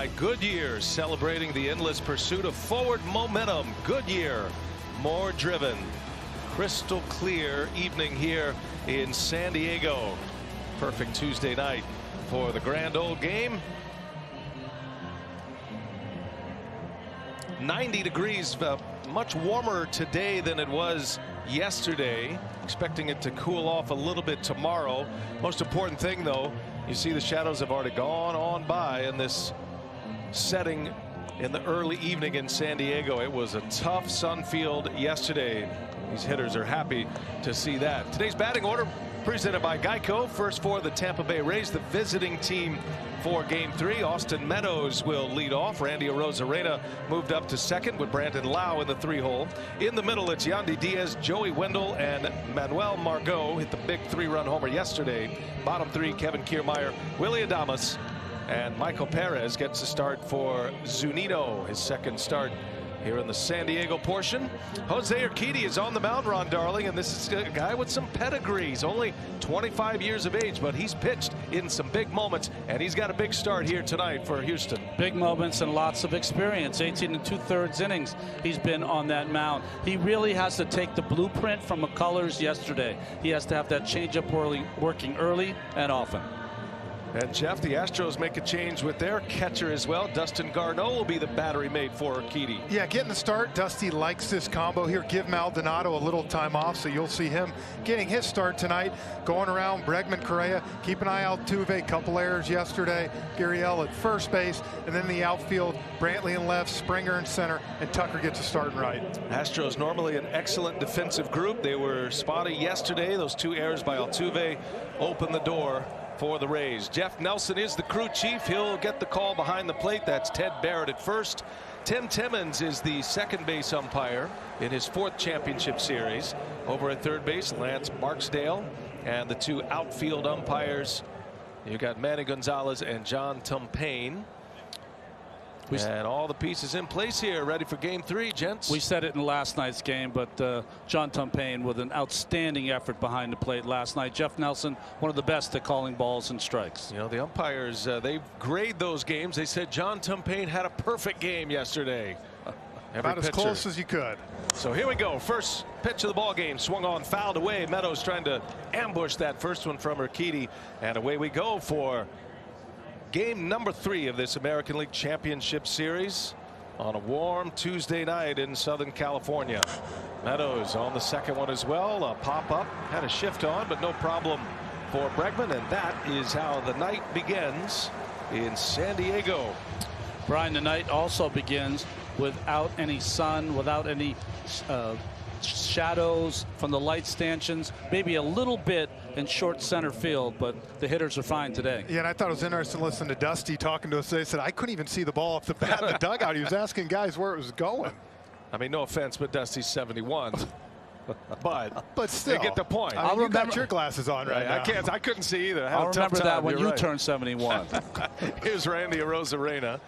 Goodyear celebrating the endless pursuit of forward momentum. Goodyear, more driven. Crystal clear evening here in San Diego. Perfect Tuesday night for the grand old game. 90 degrees, much warmer today than it was yesterday. Expecting it to cool off a little bit tomorrow. Most important thing, though, you see the shadows have already gone on by in this setting in the early evening in San Diego. It was a tough sun field yesterday. These hitters are happy to see that. Today's batting order presented by Geico. First for the Tampa Bay Rays, the visiting team for Game 3. Austin Meadows will lead off. Randy Arozarena moved up to second with Brandon Lau in the 3-hole. In the middle, it's Yandy Diaz, Joey Wendell, and Manuel Margot hit the big 3-run homer yesterday. Bottom 3, Kevin Kiermaier, Willy Adames, and Michael Perez gets a start for Zunino, his second start here in the San Diego portion. Jose Urquidy is on the mound, Ron Darling, and this is a guy with some pedigree. He's only 25 years of age, but he's pitched in some big moments, and he's got a big start here tonight for Houston. Big moments and lots of experience. 18 2/3 innings he's been on that mound. He really has to take the blueprint from McCullers yesterday. He has to have that changeup working early and often. And Jeff, the Astros make a change with their catcher as well. Dustin Garneau will be the battery mate for Urquidy. Yeah, getting the start. Dusty likes this combo here. Give Maldonado a little time off, so you'll see him getting his start tonight. Going around Bregman, Correa. Keep an eye out. Tuve, couple errors yesterday. Gurriel at first base, and then the outfield. Brantley in left, Springer in center, and Tucker gets a starting right. Astros normally an excellent defensive group. They were spotty yesterday. Those 2 errors by Altuve opened the door for the Rays. Jeff Nelson is the crew chief. He'll get the call behind the plate. That's Ted Barrett at first. Tim Timmons is the second base umpire in his 4th championship series. Over at third base, Lance Barksdale, and the 2 outfield umpires. You got Manny Gonzalez and John Tumpane. And all the pieces in place here, ready for Game 3, gents. We said it in last night's game, but John Tumpane with an outstanding effort behind the plate last night. Jeff Nelson, one of the best at calling balls and strikes. You know, the umpires, they grade those games. They said John Tumpane had a perfect game yesterday. About as close as you could. So here we go. First pitch of the ball game, swung on, fouled away. Meadows trying to ambush that first one from Urquidy, and away we go for Game number 3 of this American League Championship Series on a warm Tuesday night in Southern California. Meadows on the second one as well. A pop up, had a shift on, but no problem for Bregman, and that is how the night begins in San Diego. Brian, the night also begins without any sun, without any shadows from the light stanchions, maybe a little bit in short center field, but the hitters are fine today. Yeah, and I thought it was interesting listening to Dusty talking to us today. He said, I couldn't even see the ball off the bat in the dugout. He was asking guys where it was going. I mean, no offense, but Dusty's 71. but still, you get the point. I mean, you got your glasses on right now. I couldn't see either. I'll remember that when you turn 71. Here's Randy Arozarena.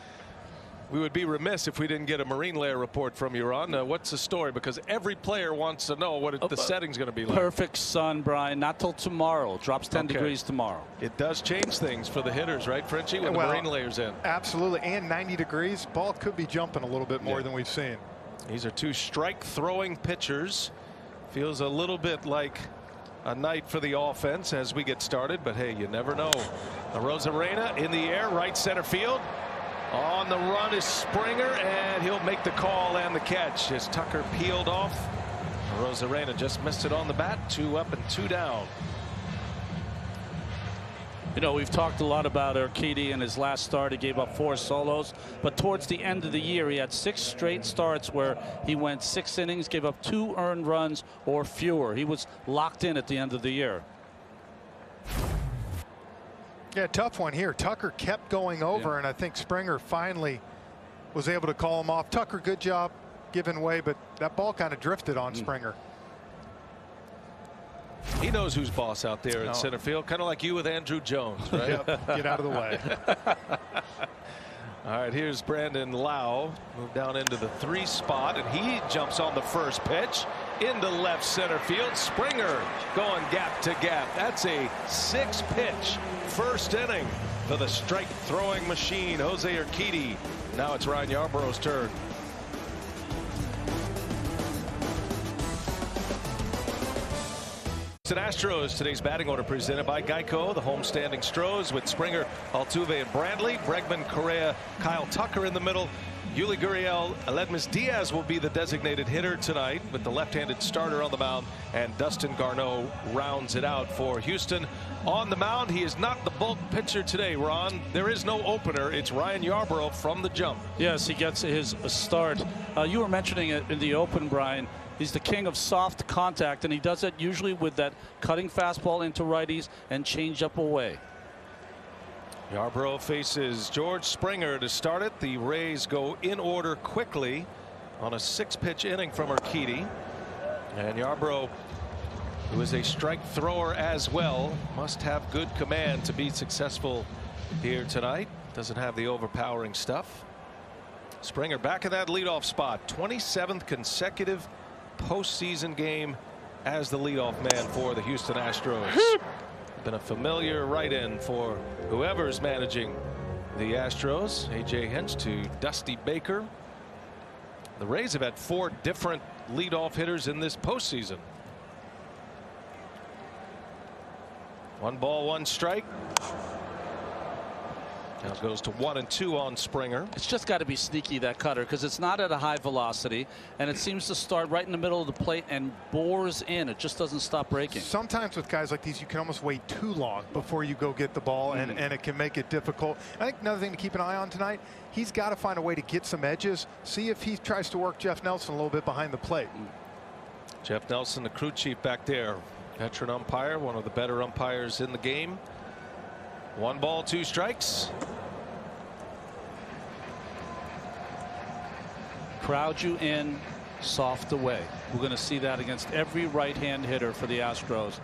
We would be remiss if we didn't get a Marine Layer report from you, Ron. What's the story? Because every player wants to know what the setting's going to be like. Perfect sun, Brian. Not till tomorrow. Drops 10 degrees tomorrow. It does change things for the hitters, right, Frenchie, when the Marine Layer's in. Absolutely. And 90 degrees. Ball could be jumping a little bit more than we've seen. These are 2 strike-throwing pitchers. Feels a little bit like a night for the offense as we get started. But, hey, you never know. Arozarena in the air, right center field. On the run is Springer, and he'll make the call and the catch as Tucker peeled off. Arozarena just missed it on the bat. 2 up and 2 down. You know, we've talked a lot about Urquidy in his last start. He gave up 4 solos, but towards the end of the year, he had 6 straight starts where he went 6 innings, gave up 2 earned runs or fewer. He was locked in at the end of the year. Yeah, tough one here. Tucker kept going over, and I think Springer finally was able to call him off. Tucker, good job giving way, but that ball kind of drifted on Springer. He knows who's boss out there in center field, kind of like you with Andrew Jones, right? Yep, get out of the way. All right, here's Brandon Lau, moved down into the 3 spot, and he jumps on the first pitch into left center field. Springer going gap to gap. That's a 6-pitch first inning for the strike throwing machine, Jose Urquidy. Now it's Ryan Yarborough's turn. Astros, today's batting order presented by Geico. The homestanding Stros with Springer, Altuve, and Brantley. Bregman, Correa, Kyle Tucker in the middle. Yuli Gurriel, Aledmys Diaz will be the designated hitter tonight with the left-handed starter on the mound, and Dustin Garneau rounds it out for Houston. On the mound, he is not the bulk pitcher today, Ron. There is no opener. It's Ryan Yarborough from the jump. Yes, he gets his start. You were mentioning it in the open, Brian. He's the king of soft contact, and he does it usually with that cutting fastball into righties and change up away. Yarborough faces George Springer to start it. The Rays go in order quickly on a 6-pitch inning from Urquidy. And Yarborough, who is a strike thrower as well, must have good command to be successful here tonight. Doesn't have the overpowering stuff. Springer back in that leadoff spot. 27th consecutive postseason game as the leadoff man for the Houston Astros. Been a familiar right-in for whoever's managing the Astros. A.J. Hinch to Dusty Baker. The Rays have had 4 different leadoff hitters in this postseason. 1 ball, 1 strike. Now it goes to 1-2 on Springer. It's just got to be sneaky, that cutter, because it's not at a high velocity, and it seems to start right in the middle of the plate and bores in. It just doesn't stop breaking. Sometimes with guys like these, you can almost wait too long before you go get the ball, and it can make it difficult. I think another thing to keep an eye on tonight, he's got to find a way to get some edges. See if he tries to work Jeff Nelson a little bit behind the plate. Jeff Nelson, the crew chief back there, veteran umpire, one of the better umpires in the game. 1 ball, 2 strikes. Crowd you in, soft away. We're going to see that against every right-hand hitter for the Astros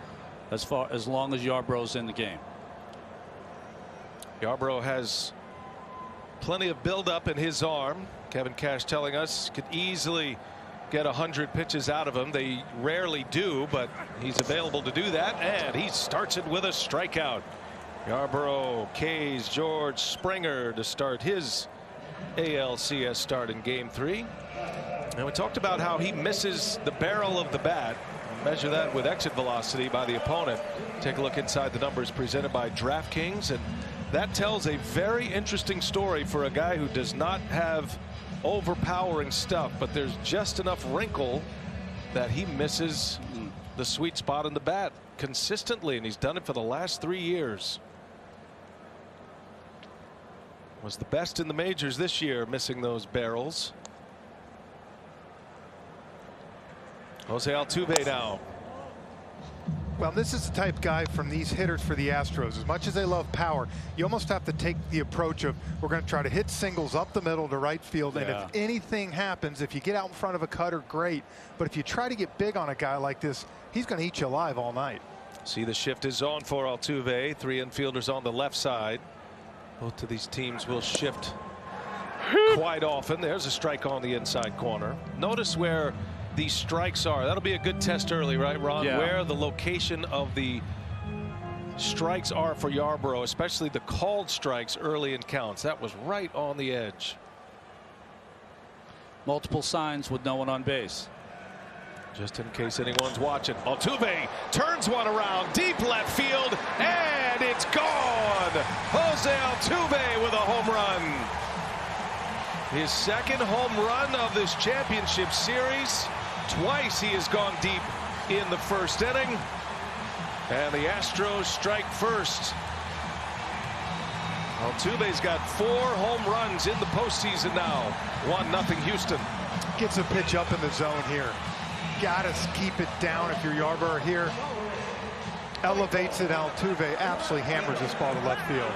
as long as Yarborough's in the game. Yarborough has plenty of buildup in his arm. Kevin Cash telling us could easily get 100 pitches out of him. They rarely do, but he's available to do that, and he starts it with a strikeout. Yarborough K's George Springer to start his ALCS start in game 3. And we talked about how he misses the barrel of the bat. Measure that with exit velocity by the opponent. Take a look inside the numbers presented by DraftKings, and that tells a very interesting story for a guy who does not have overpowering stuff, but there's just enough wrinkle that he misses the sweet spot in the bat consistently, and he's done it for the last 3 years. Was the best in the majors this year, missing those barrels. Jose Altuve now. Well, this is the type of guy from these hitters for the Astros. As much as they love power, you almost have to take the approach of, we're going to try to hit singles up the middle to right field. And if anything happens, if you get out in front of a cutter, great. But if you try to get big on a guy like this, he's going to eat you alive all night. See, the shift is on for Altuve. 3 infielders on the left side. Both of these teams will shift quite often. There's a strike on the inside corner. Notice where these strikes are. That'll be a good test early, right, Ron? Yeah. Where the location of the strikes are for Yarborough, especially the called strikes early in counts. That was right on the edge. Multiple signs with no one on base. Just in case anyone's watching, Altuve turns one around deep left field, and it's gone. Jose Altuve with a home run. His 2nd home run of this championship series. Twice he has gone deep in the 1st inning, and the Astros strike first. Altuve's got 4 home runs in the postseason now. 1-0 Houston. Gets a pitch up in the zone here. Gotta keep it down if you're Yarborough here. Elevates it. Altuve absolutely hammers this ball to left field.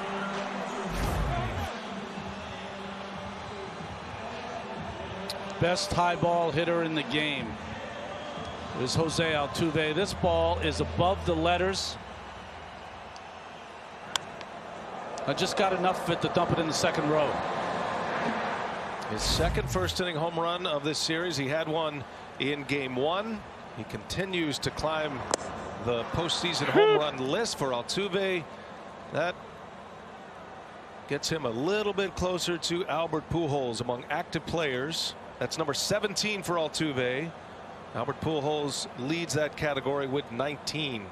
Best high ball hitter in the game is Jose Altuve. This ball is above the letters. I just got enough of it to dump it in the 2nd row. His 2nd first-inning home run of this series. He had one in game 1. He continues to climb the postseason home run list for Altuve. That gets him a little bit closer to Albert Pujols among active players. That's number 17 for Altuve. Albert Pujols leads that category with 19.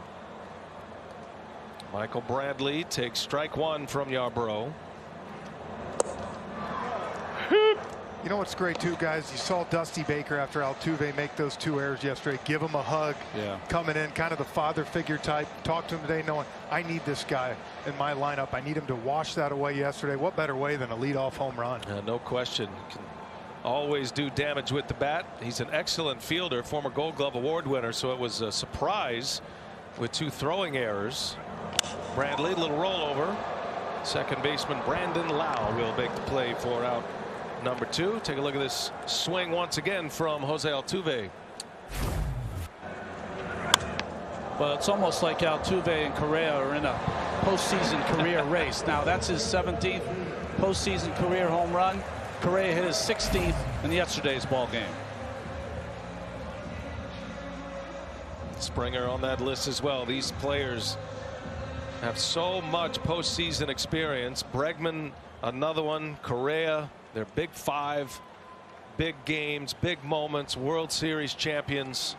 Michael Bradley takes strike one from Yarbrough. You know what's great too, guys? You saw Dusty Baker after Altuve make those 2 errors yesterday. Give him a hug. Yeah. Coming in, kind of the father figure type. Talk to him today knowing I need this guy in my lineup. I need him to wash that away yesterday. What better way than a leadoff home run? No question. Can always do damage with the bat. He's an excellent fielder, former Gold Glove Award winner, so it was a surprise with 2 throwing errors. Bradley, little rollover. Second baseman Brandon Lau will make the play for out number 2. Take a look at this swing once again from Jose Altuve. Well, it's almost like Altuve and Correa are in a postseason career race. Now, that's his 17th postseason career home run. Correa hit his 16th in yesterday's ball game. Springer on that list as well. These players have so much postseason experience. Bregman, another one. Correa, they're big 5, big games, big moments, World Series champions.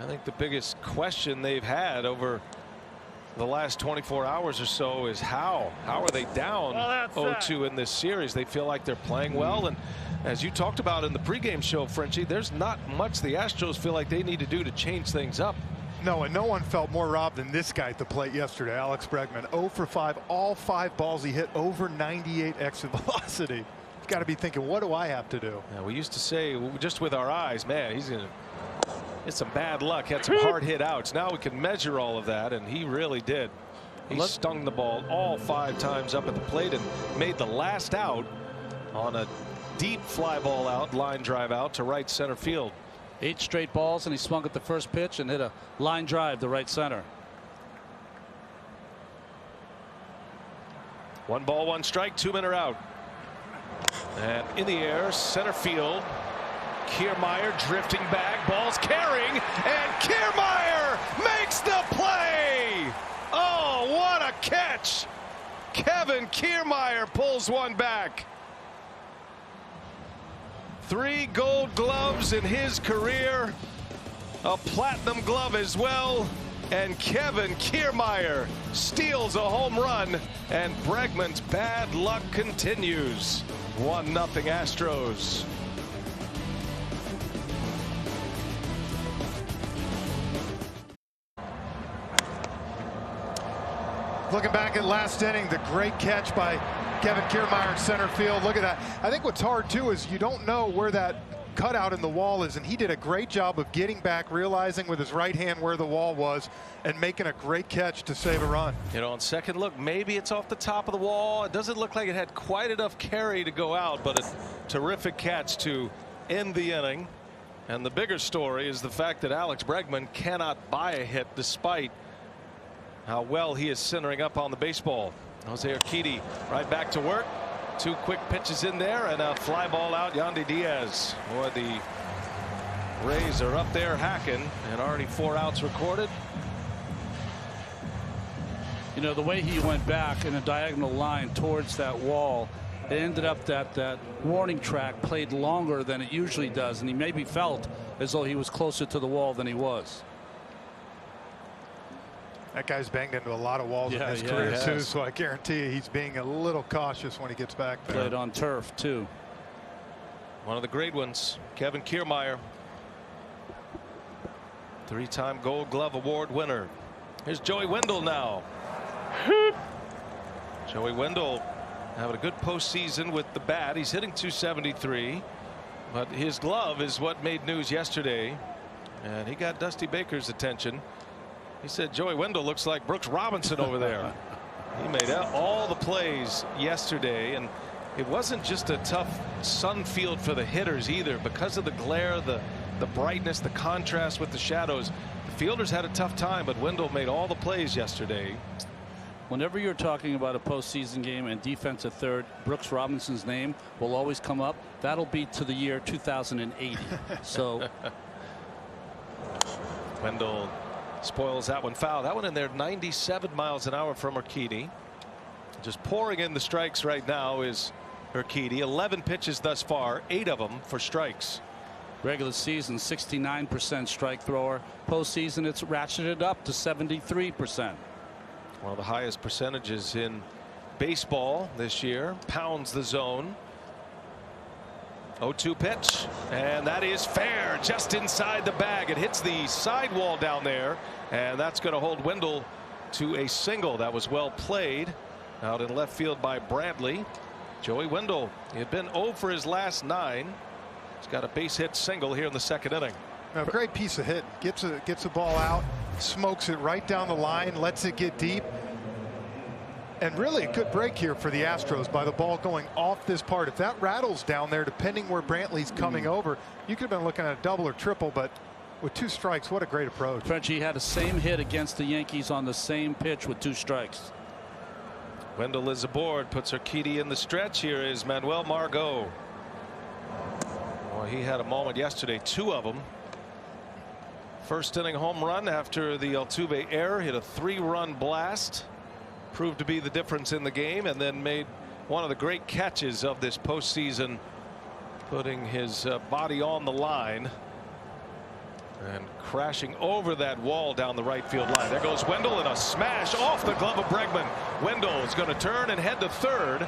I think the biggest question they've had over the last 24 hours or so is how are they down 0-2 in this series? They feel like they're playing well, and as you talked about in the pregame show, Frenchie, there's not much the Astros feel like they need to do to change things up. No, and no one felt more robbed than this guy at the plate yesterday, Alex Bregman. 0 for 5, all 5 balls he hit over 98 exit velocity. You've got to be thinking, what do I have to do? Yeah, we used to say just with our eyes, man, he's going to get some bad luck, had some hard hit outs. Now we can measure all of that, and he really did. He stung the ball all 5 times up at the plate and made the last out on a deep fly ball out, line drive out to right center field. 8 straight balls, and he swung at the first pitch and hit a line drive to right center. 1 ball, 1 strike, 2-minute out. And in the air, center field. Kiermaier drifting back, ball's carrying, and Kiermaier makes the play. Oh, what a catch! Kevin Kiermaier pulls one back. 3 Gold Gloves in his career, a Platinum Glove as well, and Kevin Kiermaier steals a home run, and Bregman's bad luck continues. 1-0 Astros. Looking back at last inning, the great catch by Kevin Kiermaier in center field. Look at that. I think what's hard too is you don't know where that cutout in the wall is, and he did a great job of getting back, realizing with his right hand where the wall was, and making a great catch to save a run. You know, on second look, maybe it's off the top of the wall. It doesn't look like it had quite enough carry to go out, but a terrific catch to end the inning. And the bigger story is the fact that Alex Bregman cannot buy a hit despite how well he is centering up on the baseball. Jose Urquidy right back to work. 2 quick pitches in there and a fly ball out. Yandy Diaz. Boy, the Rays are up there hacking, and already 4 outs recorded. You know, the way he went back in a diagonal line towards that wall, it ended up that warning track played longer than it usually does, and he maybe felt as though he was closer to the wall than he was. That guy's banged into a lot of walls in his career too, so I guarantee you he's being a little cautious when he gets back there. Played on turf too. One of the great ones, Kevin Kiermaier, 3-time Gold Glove Award winner. Here's Joey Wendell now. Joey Wendell having a good postseason with the bat. He's hitting .273, but his glove is what made news yesterday, and he got Dusty Baker's attention. He said Joey Wendell looks like Brooks Robinson over there. He made all the plays yesterday, and it wasn't just a tough sun field for the hitters either. Because of the glare, the brightness, the contrast with the shadows, the fielders had a tough time, but Wendell made all the plays yesterday. Whenever you're talking about a postseason game and defense at third, Brooks Robinson's name will always come up. That'll be to the year 2080. So Wendell Spoils that one foul. That one in there 97 miles an hour from Urquidy. Just pouring in the strikes right now is Urquidy. 11 pitches thus far, 8 of them for strikes. Regular season 69% strike thrower. Postseason it's ratcheted up to 73%. One of the highest percentages in baseball this year. Pounds the zone. 0-2 pitch, and that is fair, just inside the bag. It hits the sidewall down there, and that's going to hold Wendell to a single. That was well played out in left field by Bradley. Joey Wendell, he had been 0 for his last 9. He's got a base hit single here in the 2nd inning. A great piece of hit. Gets the ball out, smokes it right down the line, lets it get deep. And really a good break here for the Astros by the ball going off this part. If that rattles down there, depending where Brantley's coming over, you could have been looking at a double or triple, but with 2 strikes, what a great approach. Frenchie had the same hit against the Yankees on the same pitch with 2 strikes. Wendell is aboard, puts Urquidy in the stretch. Here is Manuel Margot. Well, he had a moment yesterday, 2 of them. First inning home run after the Altuve error, hit a 3-run blast. Proved to be the difference in the game, and then made one of the great catches of this postseason, putting his body on the line and crashing over that wall down the right field line. There goes Wendell, and a smash off the glove of Bregman. Wendell is going to turn and head to third,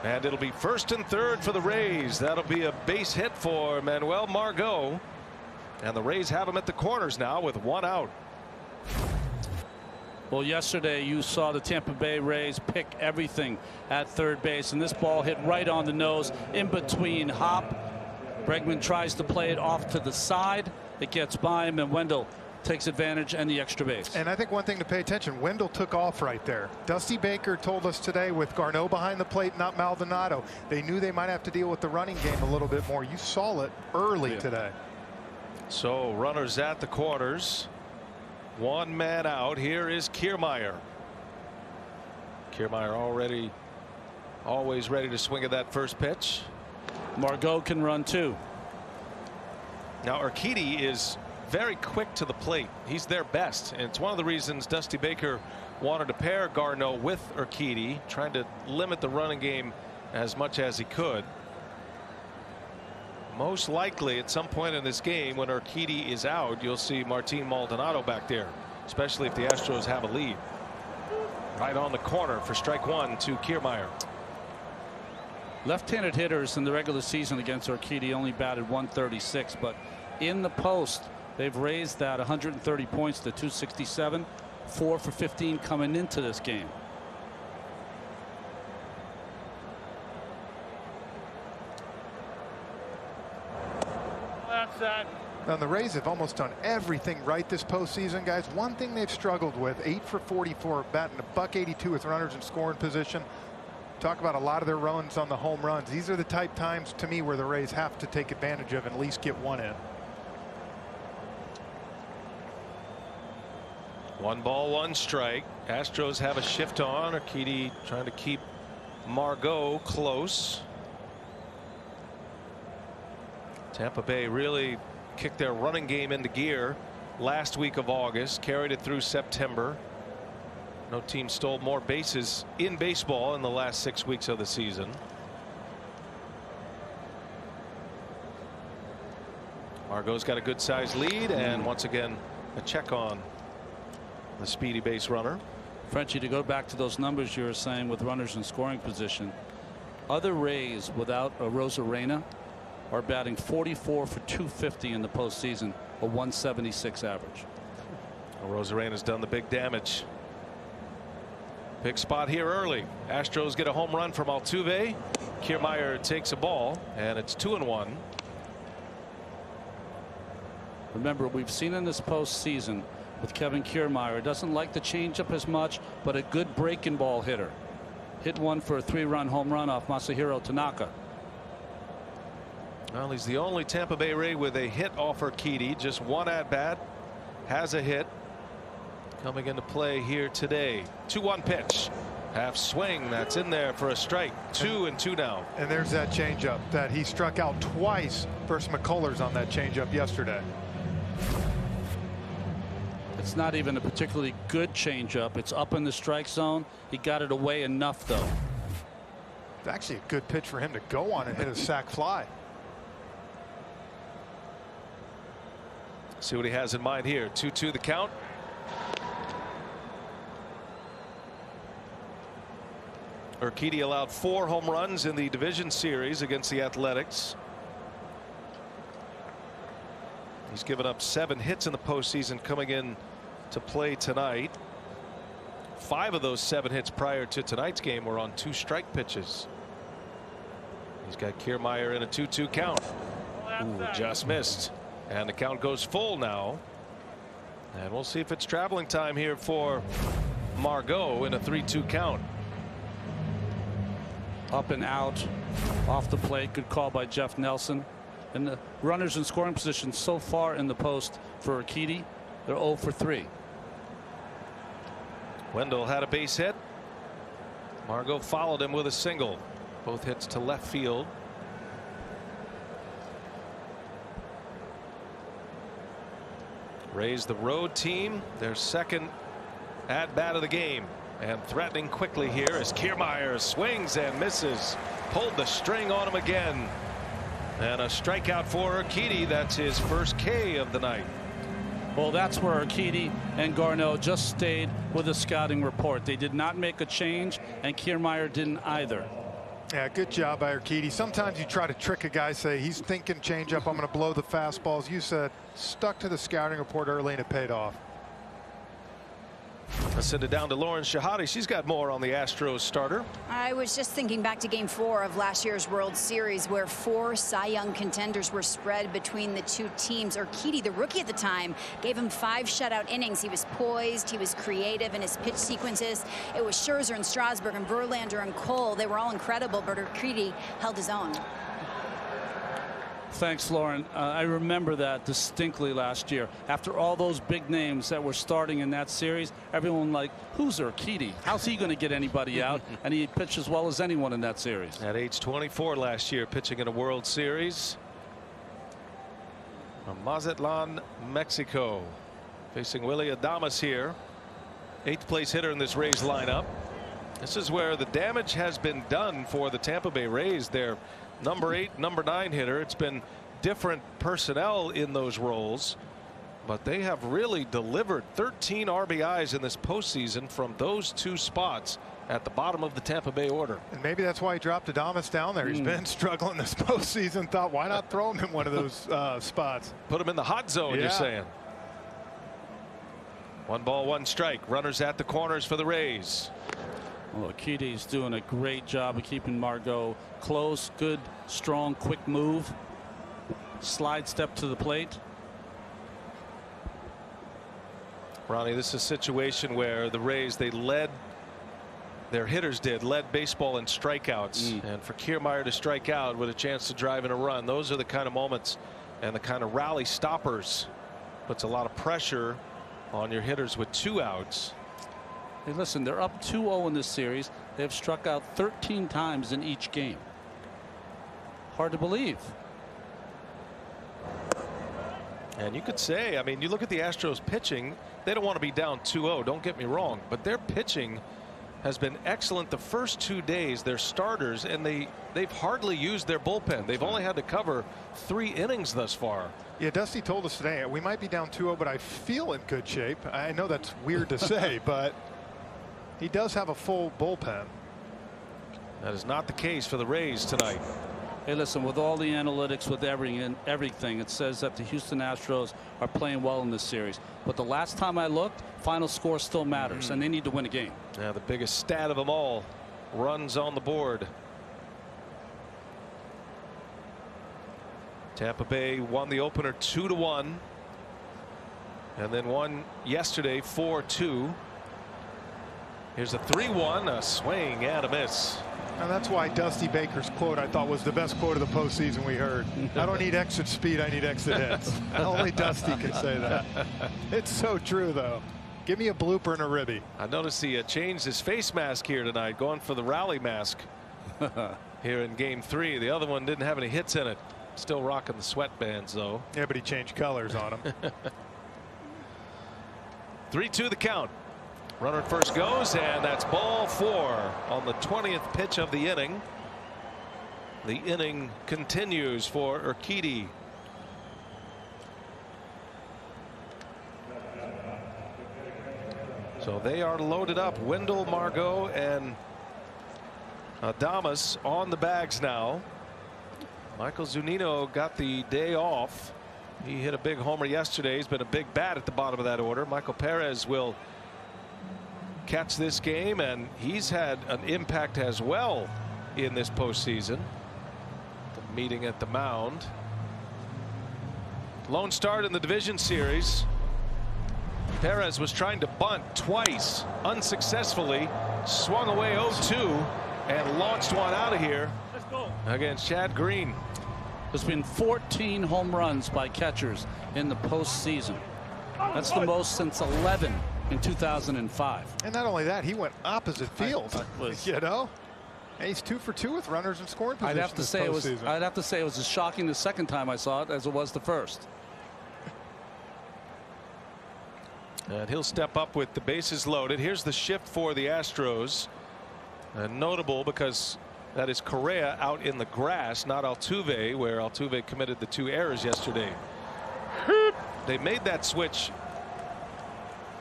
and it'll be 1st and 3rd for the Rays. That'll be a base hit for Manuel Margot, and the Rays have him at the corners now with 1 out. Well, yesterday you saw the Tampa Bay Rays pick everything at third base, and this ball hit right on the nose in between Hop. Bregman tries to play it off to the side. It gets by him, and Wendell takes advantage and the extra base. And I think one thing to pay attention, Wendell took off right there. Dusty Baker told us today with Garneau behind the plate, not Maldonado, they knew they might have to deal with the running game a little bit more. You saw it early today. So runners at the corners. 1 man out. Here is Kiermaier. Kiermaier always ready to swing at that first pitch. Margot can run too. Now Urquidy is very quick to the plate. He's their best, and it's one of the reasons Dusty Baker wanted to pair Garneau with Urquidy, trying to limit the running game as much as he could. Most likely at some point in this game, when Urquidy is out, you'll see Martin Maldonado back there, especially if the Astros have a lead. Right on the corner for strike 1 to Kiermaier. Left-handed hitters in the regular season against Urquidy only batted .136, but in the post they've raised that 130 points to .267, 4 for 15 coming into this game. Now the Rays have almost done everything right this postseason, guys. One thing they've struggled with, 8 for 44, batting .182 with runners in scoring position. Talk about a lot of their runs on the home runs. These are the type times to me where the Rays have to take advantage of and at least get 1 in. 1 ball 1 strike. Astros have a shift on. Urquidy trying to keep Margot close. Tampa Bay really kicked their running game into gear last week of August, carried it through September. No team stole more bases in baseball in the last 6 weeks of the season. Margot's got a good sized lead, and once again a check on the speedy base runner. Frenchie, to go back to those numbers you were saying with runners in scoring position, other Rays without a Rosarena are batting 44 for 250 in the postseason, a 176 average. Well, Rosarena's done the big damage. Big spot here early. Astros get a home run from Altuve. Kiermaier takes a ball, and it's 2-1. Remember, we've seen in this postseason with Kevin Kiermaier, doesn't like the changeup as much, but a good breaking ball hitter. Hit one for a 3-run home run off Masahiro Tanaka. Well, he's the only Tampa Bay Ray with a hit off Urquidy. Just 1 at bat, has a hit coming into play here today. 2-1 pitch, half swing, that's in there for a strike. 2-2 now. And there's that changeup that he struck out twice versus McCullers on that changeup yesterday. It's not even a particularly good changeup. It's up in the strike zone. He got it away enough, though. It's actually a good pitch for him to go on and hit a sac fly. See what he has in mind here. 2-2 the count. Urquidy allowed 4 home runs in the division series against the Athletics. He's given up 7 hits in the postseason coming in to play tonight. 5 of those 7 hits prior to tonight's game were on 2 strike pitches. He's got Kiermaier in a 2-2 count. Ooh, just missed. And the count goes full now. And we'll see if it's traveling time here for Margot in a 3-2 count. Up and out off the plate. Good call by Jeff Nelson. And the runners in scoring position so far in the post for Urquidy, they're 0 for 3. Wendell had a base hit. Margot followed him with a single. Both hits to left field. Rays the road team, their second at bat of the game, and threatening quickly here as Kiermaier swings and misses. Pulled the string on him again. And a strikeout for Urquidy. That's his first K of the night. Well, that's where Urquidy and Garneau just stayed with a scouting report. They did not make a change, and Kiermaier didn't either. Yeah, good job by Urquidy. Sometimes you try to trick a guy, say he's thinking changeup, I'm going to blow the fastballs. You said stuck to the scouting report early, and it paid off. Let's send it down to Lauren Shahade. She's got more on the Astros starter. I was just thinking back to Game 4 of last year's World Series, where 4 Cy Young contenders were spread between the 2 teams. Urquidy, the rookie at the time, gave him 5 shutout innings. He was poised, he was creative in his pitch sequences. It was Scherzer and Strasburg and Verlander and Cole. They were all incredible, but Urquidy held his own. Thanks, Lauren. I remember that distinctly last year. After all those big names that were starting in that series, everyone like, who's Urquidy? How's he going to get anybody out? And he pitched as well as anyone in that series. At age 24 last year, pitching in a World Series. From Mazatlan, Mexico. Facing Willy Adames here. 8th place hitter in this Rays lineup. This is where the damage has been done for the Tampa Bay Rays. Their number 8, number 9 hitter. It's been different personnel in those roles, but they have really delivered 13 RBIs in this postseason from those 2 spots at the bottom of the Tampa Bay order. And maybe that's why he dropped Adames down there. He's been struggling this postseason. Thought, why not throw him in one of those spots? Put him in the hot zone, you're saying. 1 ball, 1 strike. Runners at the corners for the Rays. Well, Urquidy's doing a great job of keeping Margot close. Good, strong, quick move. Slide step to the plate. Ronnie, this is a situation where the Rays, they led, their hitters led baseball in strikeouts. And for Kiermaier to strike out with a chance to drive in a run, those are the kind of moments and the kind of rally stoppers. Puts a lot of pressure on your hitters with 2 outs. Hey, listen, they're up 2-0 in this series. They have struck out 13 times in each game. Hard to believe. And you could say, I mean, you look at the Astros pitching, they don't want to be down 2-0, don't get me wrong, but their pitching has been excellent the first 2 days. Their starters, and they've hardly used their bullpen. They've only had to cover 3 innings thus far. Yeah, Dusty told us today we might be down 2-0, but I feel in good shape. I know that's weird to say, but he does have a full bullpen. That is not the case for the Rays tonight. Hey, listen, with all the analytics, with everything, it says that the Houston Astros are playing well in this series. But the last time I looked, final score still matters, and they need to win a game. Now the biggest stat of them all, runs on the board. Tampa Bay won the opener 2-1, and then won yesterday 4-2. Here's a 3-1, a swing and a miss. And that's why Dusty Baker's quote, I thought, was the best quote of the postseason we heard. I don't need exit speed, I need exit hits. Only Dusty can say that. It's so true, though. Give me a blooper and a ribby. I noticed he changed his face mask here tonight, going for the rally mask here in Game 3. The other one didn't have any hits in it. Still rocking the sweatbands, though. Yeah, but he changed colors on him. 3-2 the count. Runner at first goes, and that's ball 4 on the 20th pitch of the inning. The inning continues for Urquidy. So they are loaded up. Wendell, Margot, and Adames on the bags now. Michael Zunino got the day off. He hit a big homer yesterday. He's been a big bat at the bottom of that order. Michael Perez will catch this game, and he's had an impact as well in this postseason. The meeting at the mound. Lone start in the division series. Perez was trying to bunt twice unsuccessfully, swung away 0-2 and launched one out of here against Chad Green. There's been 14 home runs by catchers in the postseason. That's the most since 11 in 2005. And not only that, he went opposite field. You know, and he's 2 for 2 with runners in scoring position. I'd have to say it was as shocking the second time I saw it as it was the first. And he'll step up with the bases loaded. Here's the shift for the Astros. And notable because that is Correa out in the grass, not Altuve, where Altuve committed the 2 errors yesterday. They made that switch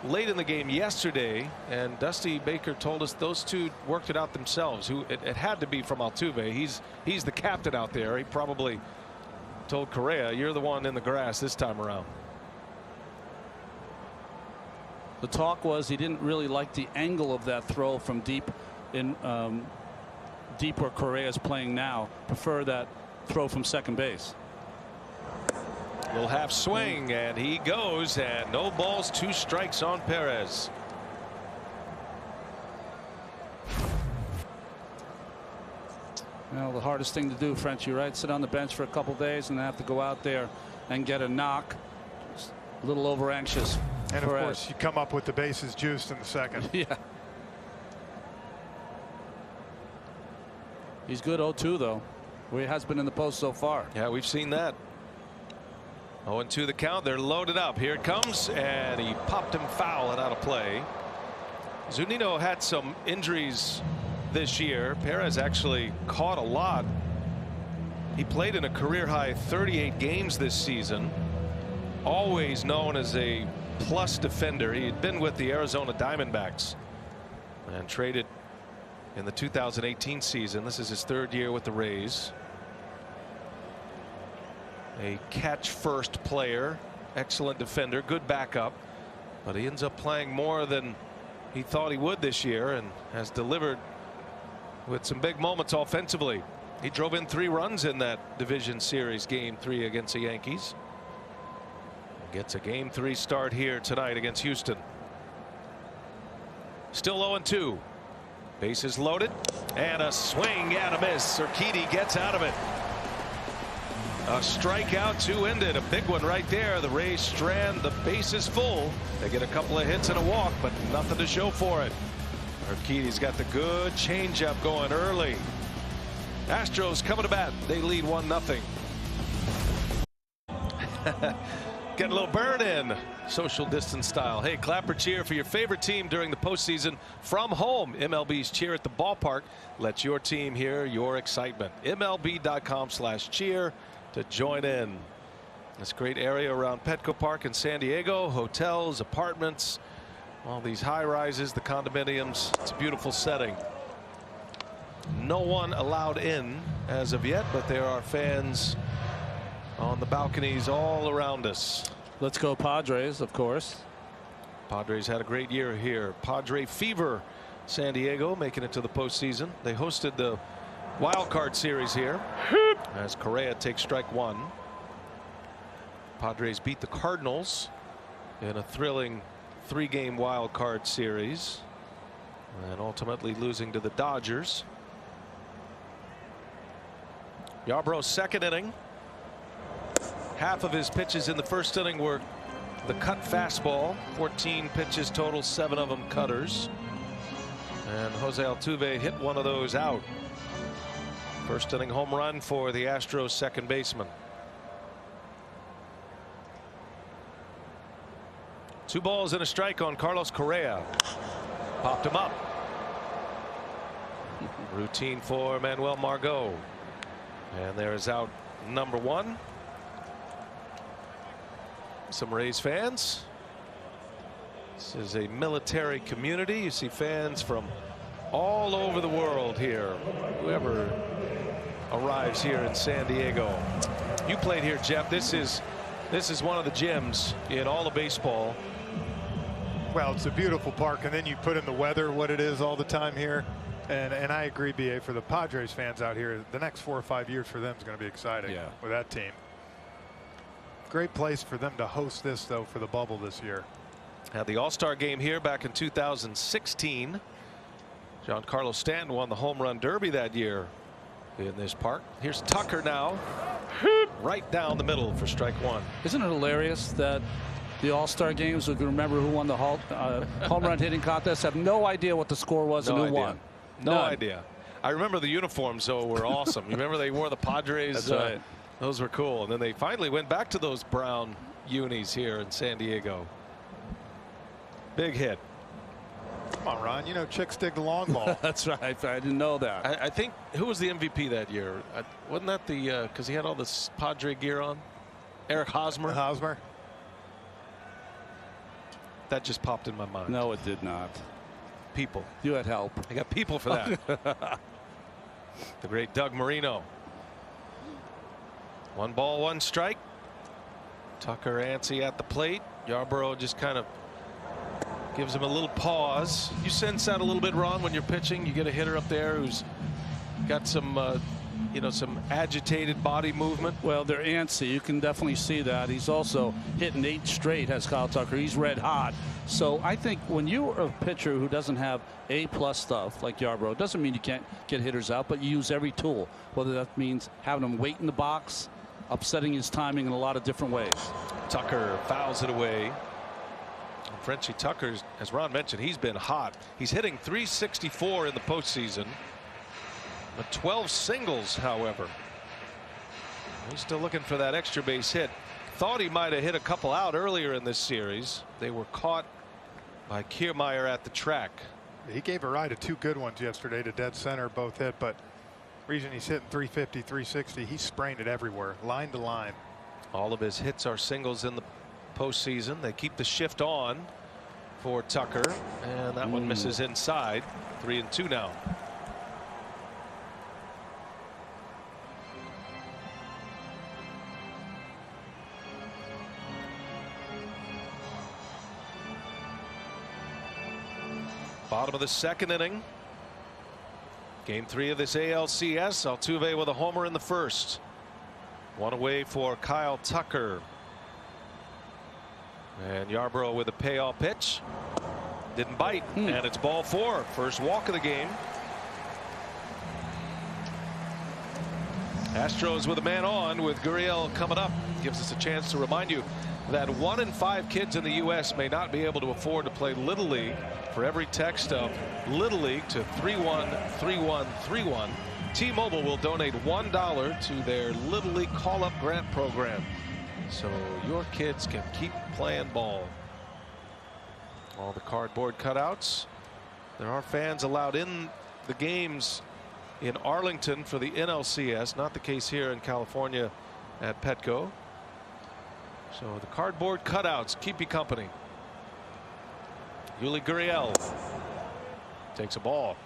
late in the game yesterday, and Dusty Baker told us those two worked it out themselves. It had to be from Altuve. He's the captain out there. He probably told Correa, "You're the one in the grass this time around." The talk was he didn't really like the angle of that throw from deep in deep where Correa is playing now. Prefer that throw from second base. Little half swing, and he goes, and no balls, 2 strikes on Perez. Well, the hardest thing to do, Frenchie, right? Sit on the bench for a couple days and have to go out there and get a knock. Just a little over anxious. And of course, you come up with the bases juiced in the second. Yeah. He's good 0-2 though, where he has been in the post so far. Yeah, we've seen that. 0-2 the count. They're loaded up. Here it comes, and he popped him foul and out of play. Zunino had some injuries this year. Perez actually caught a lot. He played in a career high 38 games this season. Always known as a plus defender. He had been with the Arizona Diamondbacks and traded in the 2018 season. This is his 3rd year with the Rays. A catch first player, excellent defender, good backup, but he ends up playing more than he thought he would this year and has delivered with some big moments offensively. He drove in 3 runs in that division series game 3 against the Yankees. Gets a game 3 start here tonight against Houston. Still 0-2. Bases loaded, and a swing and a miss. Urquidy gets out of it. A strikeout, 2-ended. A big one right there. The Rays strand the bases full. They get a couple of hits and a walk, but nothing to show for it. Urquidy's got the good changeup going early. Astros coming to bat. They lead 1-0. Get a little burn in, social distance style. Hey, clap or cheer for your favorite team during the postseason from home. MLB's Cheer at the Ballpark lets your team hear your excitement. MLB.com/cheer to join in. This great area around Petco Park in San Diego. Hotels, apartments, all these high rises, the condominiums. It's a beautiful setting. No one allowed in as of yet, but there are fans on the balconies all around us. Let's go Padres, of course. Padres had a great year here. Padre fever. San Diego making it to the postseason. They hosted the wild card series here as Correa takes strike 1. Padres beat the Cardinals in a thrilling 3-game wild card series and ultimately losing to the Dodgers. Yarbrough's 2nd inning. Half of his pitches in the 1st inning were the cut fastball. 14 pitches total, 7 of them cutters. And Jose Altuve hit one of those out. 1st inning home run for the Astros second baseman. 2 balls and a strike on Carlos Correa. Popped him up. Routine for Manuel Margot. And there is out number 1. Some Rays fans. This is a military community. You see fans from all over the world here. Whoever arrives here in San Diego. You played here, Jeff. This is one of the gyms in all of baseball. Well, it's a beautiful park, and then you put in the weather, what it is all the time here. And I agree, BA, for the Padres fans out here, the next 4 or 5 years for them is going to be exciting with that team. Great place for them to host this, though, for the bubble this year. Had the All-Star game here back in 2016. Giancarlo Stanton won the home run derby that year in this park. Here's Tucker now. Right down the middle for strike 1. Isn't it hilarious that the All-Star games, we can remember who won the home run hitting contest, have no idea what the score was and who won? No idea. I remember the uniforms, though, were awesome. You remember they wore the Padres? That's right. Those were cool. And then they finally went back to those brown unis here in San Diego. Big hit. Come on, Ron. You know chicks dig the long ball. That's right. I didn't know that. I think, who was the MVP that year? Wasn't that the, because he had all this Padre gear on? Eric Hosmer? Hosmer. That just popped in my mind. No, it did not. People. You had help. I got people for that. The great Doug Marino. 1 ball, 1 strike. Tucker antsy at the plate. Yarborough just kind of gives him a little pause. You sense that a little bit, Ron, when you're pitching. You get a hitter up there who's got some some agitated body movement. Well, they're antsy. You can definitely see that. He's also hitting 8 straight, has Kyle Tucker. He's red hot. So I think when you're a pitcher who doesn't have A+ stuff like Yarborough, it doesn't mean you can't get hitters out, but you use every tool, whether that means having them wait in the box, upsetting his timing in a lot of different ways. Tucker fouls it away. Frenchie Tucker, as Ron mentioned, he's been hot. He's hitting .364 in the postseason. But 12 singles, however. He's still looking for that extra base hit. Thought he might have hit a couple out earlier in this series. They were caught by Kiermaier at the track. He gave a ride to 2 good ones yesterday to dead center, both hit, but reason he's hitting .350, .360, he's spraying it everywhere, line to line. All of his hits are singles in the postseason. They keep the shift on for Tucker, and that one misses inside. 3-2 now. Bottom of the 2nd inning. Game 3 of this ALCS. Altuve with a homer in the 1st. 1 away for Kyle Tucker. And Yarborough with a payoff pitch. Didn't bite. And it's ball 4. First walk of the game. Astros with a man on with Gurriel coming up. Gives us a chance to remind you that 1 in 5 kids in the U.S. may not be able to afford to play Little League. For every text of Little League to 313131, T-Mobile will donate $1 to their Little League call-up grant program, so your kids can keep playing ball. All the cardboard cutouts. There are fans allowed in the games in Arlington for the NLCS. Not the case here in California at Petco. So the cardboard cutouts keep you company. Yuli Gurriel takes a ball.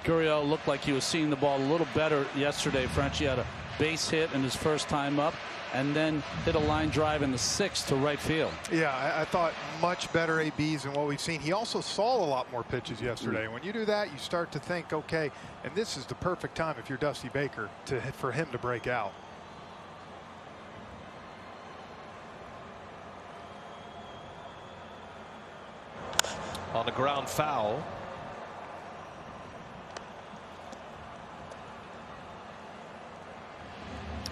Gurriel looked like he was seeing the ball a little better yesterday. Frenchie had a base hit in his first time up, and then hit a line drive in the 6th to right field. Yeah, I thought much better ABs than what we've seen. He also saw a lot more pitches yesterday. When you do that, you start to think, okay, and this is the perfect time if you're Dusty Baker for him to break out. On the ground foul.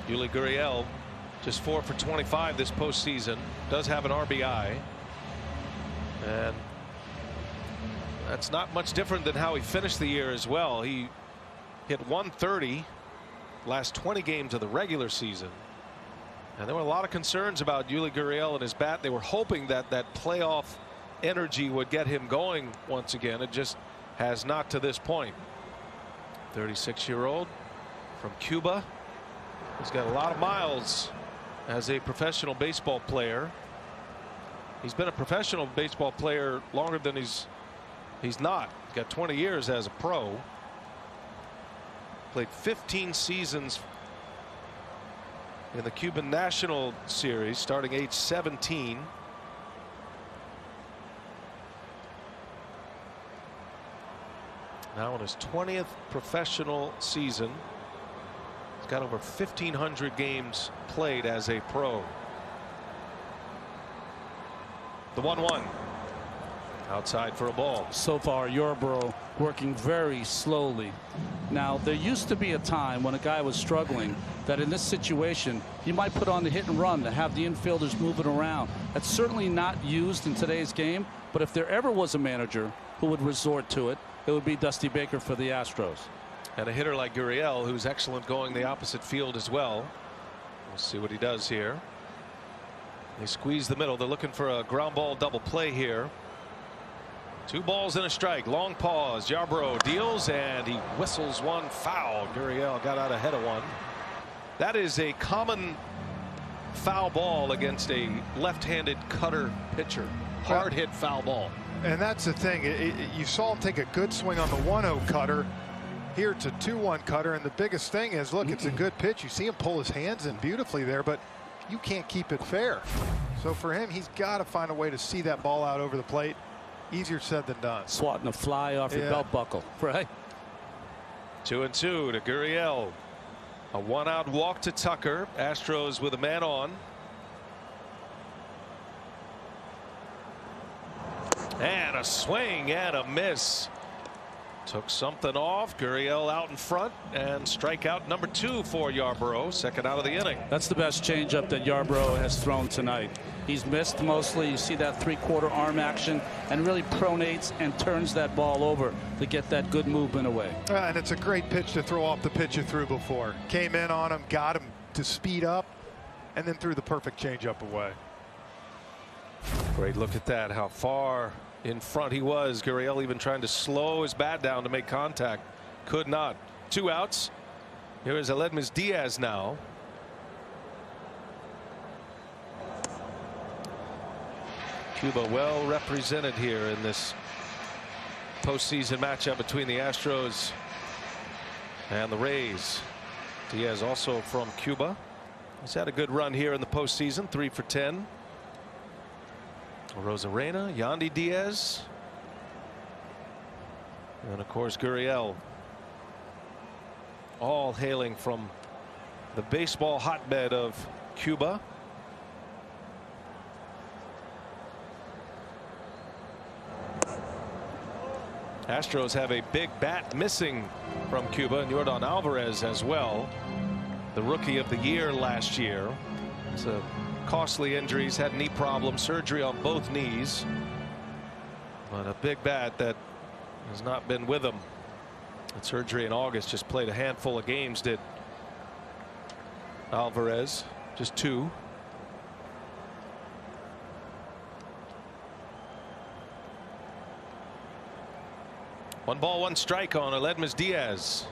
Yuli Gurriel just 4 for 25 this postseason. Does have an RBI. And that's not much different than how he finished the year as well. He hit 130 last 20 games of the regular season. And there were a lot of concerns about Yuli Gurriel and his bat. They were hoping that that playoff energy would get him going once again. It just has not to this point. 36-year-old from Cuba. He's got a lot of miles as a professional baseball player. He's been a professional baseball player longer than he's not. He's got 20 years as a pro. Played 15 seasons in the Cuban National Series, starting age 17. Now in his 20th professional season. He's got over 1,500 games played as a pro. The 1-1. Outside for a ball. So far, Yarbrough working very slowly. Now, there used to be a time when a guy was struggling that in this situation, you might put on the hit and run to have the infielders moving around. That's certainly not used in today's game. But if there ever was a manager who would resort to it, it would be Dusty Baker for the Astros. And a hitter like Gurriel, who's excellent going the opposite field as well. We'll see what he does here. They squeeze the middle. They're looking for a ground ball double play here. 2 balls and a strike. Long pause. Yarbrough deals and he whistles one foul. Gurriel got out ahead of one. That is a common foul ball against a left-handed cutter pitcher. Hard hit foul ball. And that's the thing. You saw him take a good swing on the 1-0 cutter. Here it's a 2-1 cutter. And the biggest thing is, look, it's a good pitch. You see him pull his hands in beautifully there, but you can't keep it fair. So for him, he's got to find a way to see that ball out over the plate. Easier said than done. Swatting a fly off your belt buckle, right? 2-2 to Gurriel. A 1-out walk to Tucker. Astros with a man on. And a swing and a miss. Took something off. Gurriel out in front, and strikeout number 2 for Yarbrough. Second out of the inning. That's the best changeup that Yarbrough has thrown tonight. He's missed mostly. You see that 3/4 arm action, and really pronates and turns that ball over to get that good movement away. And it's a great pitch to throw off the pitch you threw before. Came in on him, got him to speed up, and then threw the perfect changeup away. Great look at that. How far in front he was. Gurriel even trying to slow his bat down to make contact. Could not. 2 outs. Here is Aledmys Diaz now. Cuba well represented here in this postseason matchup between the Astros and the Rays. Diaz also from Cuba. He's had a good run here in the postseason. 3 for 10. Rosarena, Yandy Diaz, and of course Gurriel, all hailing from the baseball hotbed of Cuba. Astros have a big bat missing from Cuba, and Yordan Alvarez as well, the rookie of the year last year. It's a costly injuries, had knee problems, surgery on both knees, but a big bat that has not been with him. That surgery in August. Just played a handful of games, did Alvarez, just 2. One ball, 1 strike on Aledmys Diaz,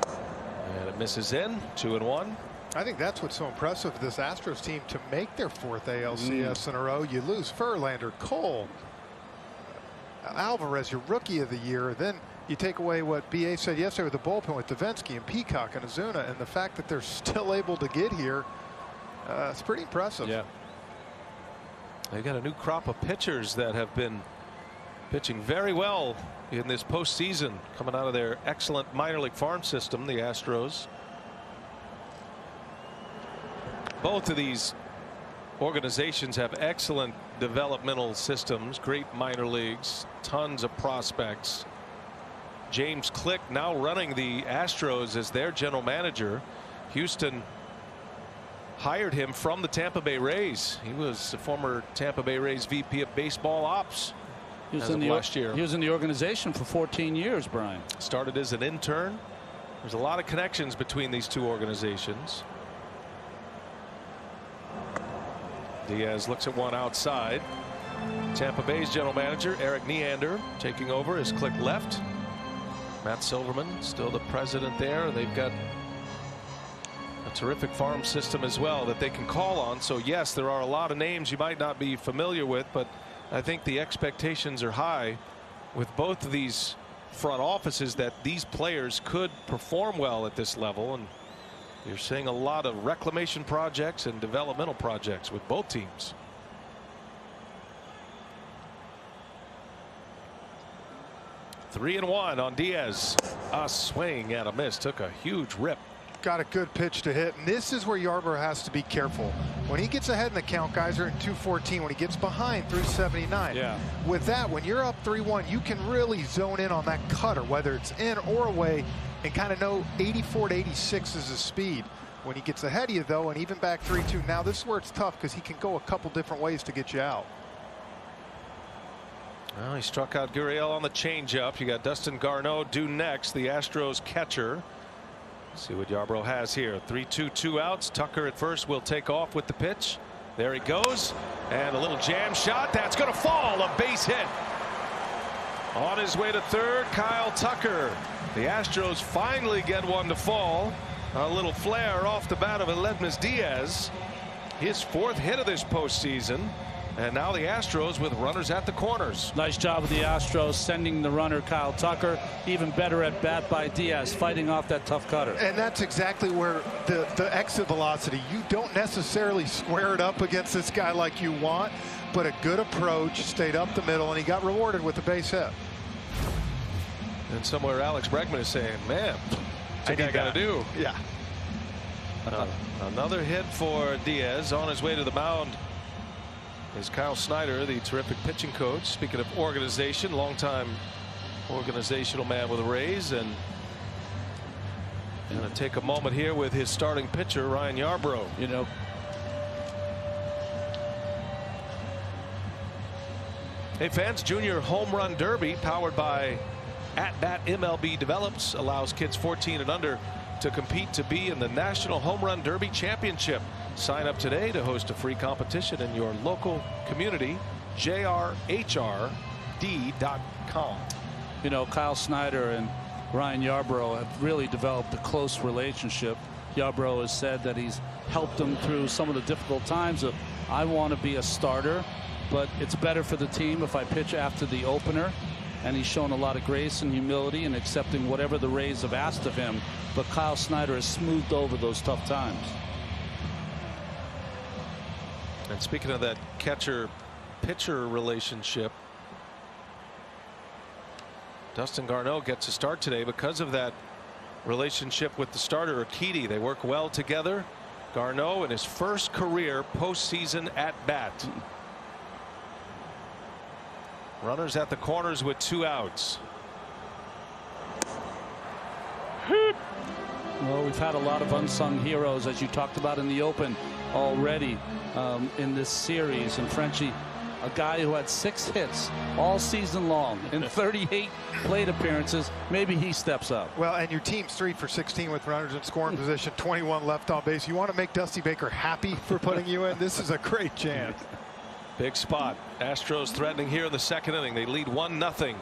and it misses in. 2-1. I think that's what's so impressive with this Astros team, to make their 4th ALCS in a row. You lose Verlander, Cole, Alvarez, your rookie of the year. Then you take away what BA said yesterday with the bullpen with Davinsky and Peacock and Ozuna, and the fact that they're still able to get here, it's pretty impressive. Yeah. They've got a new crop of pitchers that have been pitching very well in this postseason, coming out of their excellent minor league farm system, the Astros. Both of these organizations have excellent developmental systems, great minor leagues, tons of prospects. James Click now running the Astros as their general manager. Houston hired him from the Tampa Bay Rays. He was a former Tampa Bay Rays VP of baseball ops as of last year. He was in the organization for 14 years, Brian. Started as an intern. There's a lot of connections between these two organizations. Diaz looks at one outside. Tampa Bay's general manager Eric Neander taking over his click left. Matt Silverman still the president there. They've got a terrific farm system as well that they can call on. So yes, there are a lot of names you might not be familiar with, but I think the expectations are high with both of these front offices that these players could perform well at this level. And you're seeing a lot of reclamation projects and developmental projects with both teams. Three and one on Diaz. A swing and a miss. Took a huge rip. Got a good pitch to hit, and this is where Yarbrough has to be careful. When he gets ahead in the count, guys are in 214. When he gets behind, 379. Yeah. With that, when you're up 3-1, you can really zone in on that cutter, whether it's in or away, and kind of know 84 to 86 is his speed. When he gets ahead of you, though, and even back 3-2, now this is where it's tough because he can go a couple different ways to get you out. Well, he struck out Gurriel on the changeup. You got Dustin Garneau due next, the Astros catcher. See what Yarbrough has here. 3-2, 2 outs. Tucker at first will take off with the pitch. There he goes. And a little jam shot. That's going to fall. A base hit. On his way to third, Kyle Tucker. The Astros finally get one to fall. A little flare off the bat of Aledmys Diaz. His fourth hit of this postseason. And now the Astros with runners at the corners. Nice job of the Astros sending the runner Kyle Tucker. Even better at bat by Diaz, fighting off that tough cutter. And that's exactly where the exit velocity, you don't necessarily square it up against this guy like you want, but a good approach, stayed up the middle, and he got rewarded with the base hit. And somewhere Alex Bregman is saying, man, I got to do. Yeah. Another hit for Diaz. On his way to the mound is Kyle Snyder, the terrific pitching coach. Speaking of organization, longtime organizational man with the Rays, and going to take a moment here with his starting pitcher Ryan Yarbrough. You know, hey fans, Junior Home Run Derby powered by At Bat MLB Develops allows kids 14 and under to compete to be in the National Home Run Derby Championship. Sign up today to host a free competition in your local community. JRHRD.com. You know, Kyle Snyder and Ryan Yarbrough have really developed a close relationship. Yarbrough has said that he's helped him through some of the difficult times of, I want to be a starter, but it's better for the team if I pitch after the opener. And he's shown a lot of grace and humility in accepting whatever the Rays have asked of him. But Kyle Snyder has smoothed over those tough times. And speaking of that catcher-pitcher relationship, Dustin Garneau gets a start today because of that relationship with the starter Urquidy. They work well together. Garneau in his first career postseason at bat. Runners at the corners with 2 outs. Well, we've had a lot of unsung heroes, as you talked about in the open already in this series. And Frenchie, a guy who had 6 hits all season long in 38 plate appearances, maybe he steps up. Well, and your team's 3 for 16 with runners in scoring position, 21 left on base. You want to make Dusty Baker happy for putting you in? This is a great chance. Big spot. Astros threatening here in the second inning. They lead 1-0.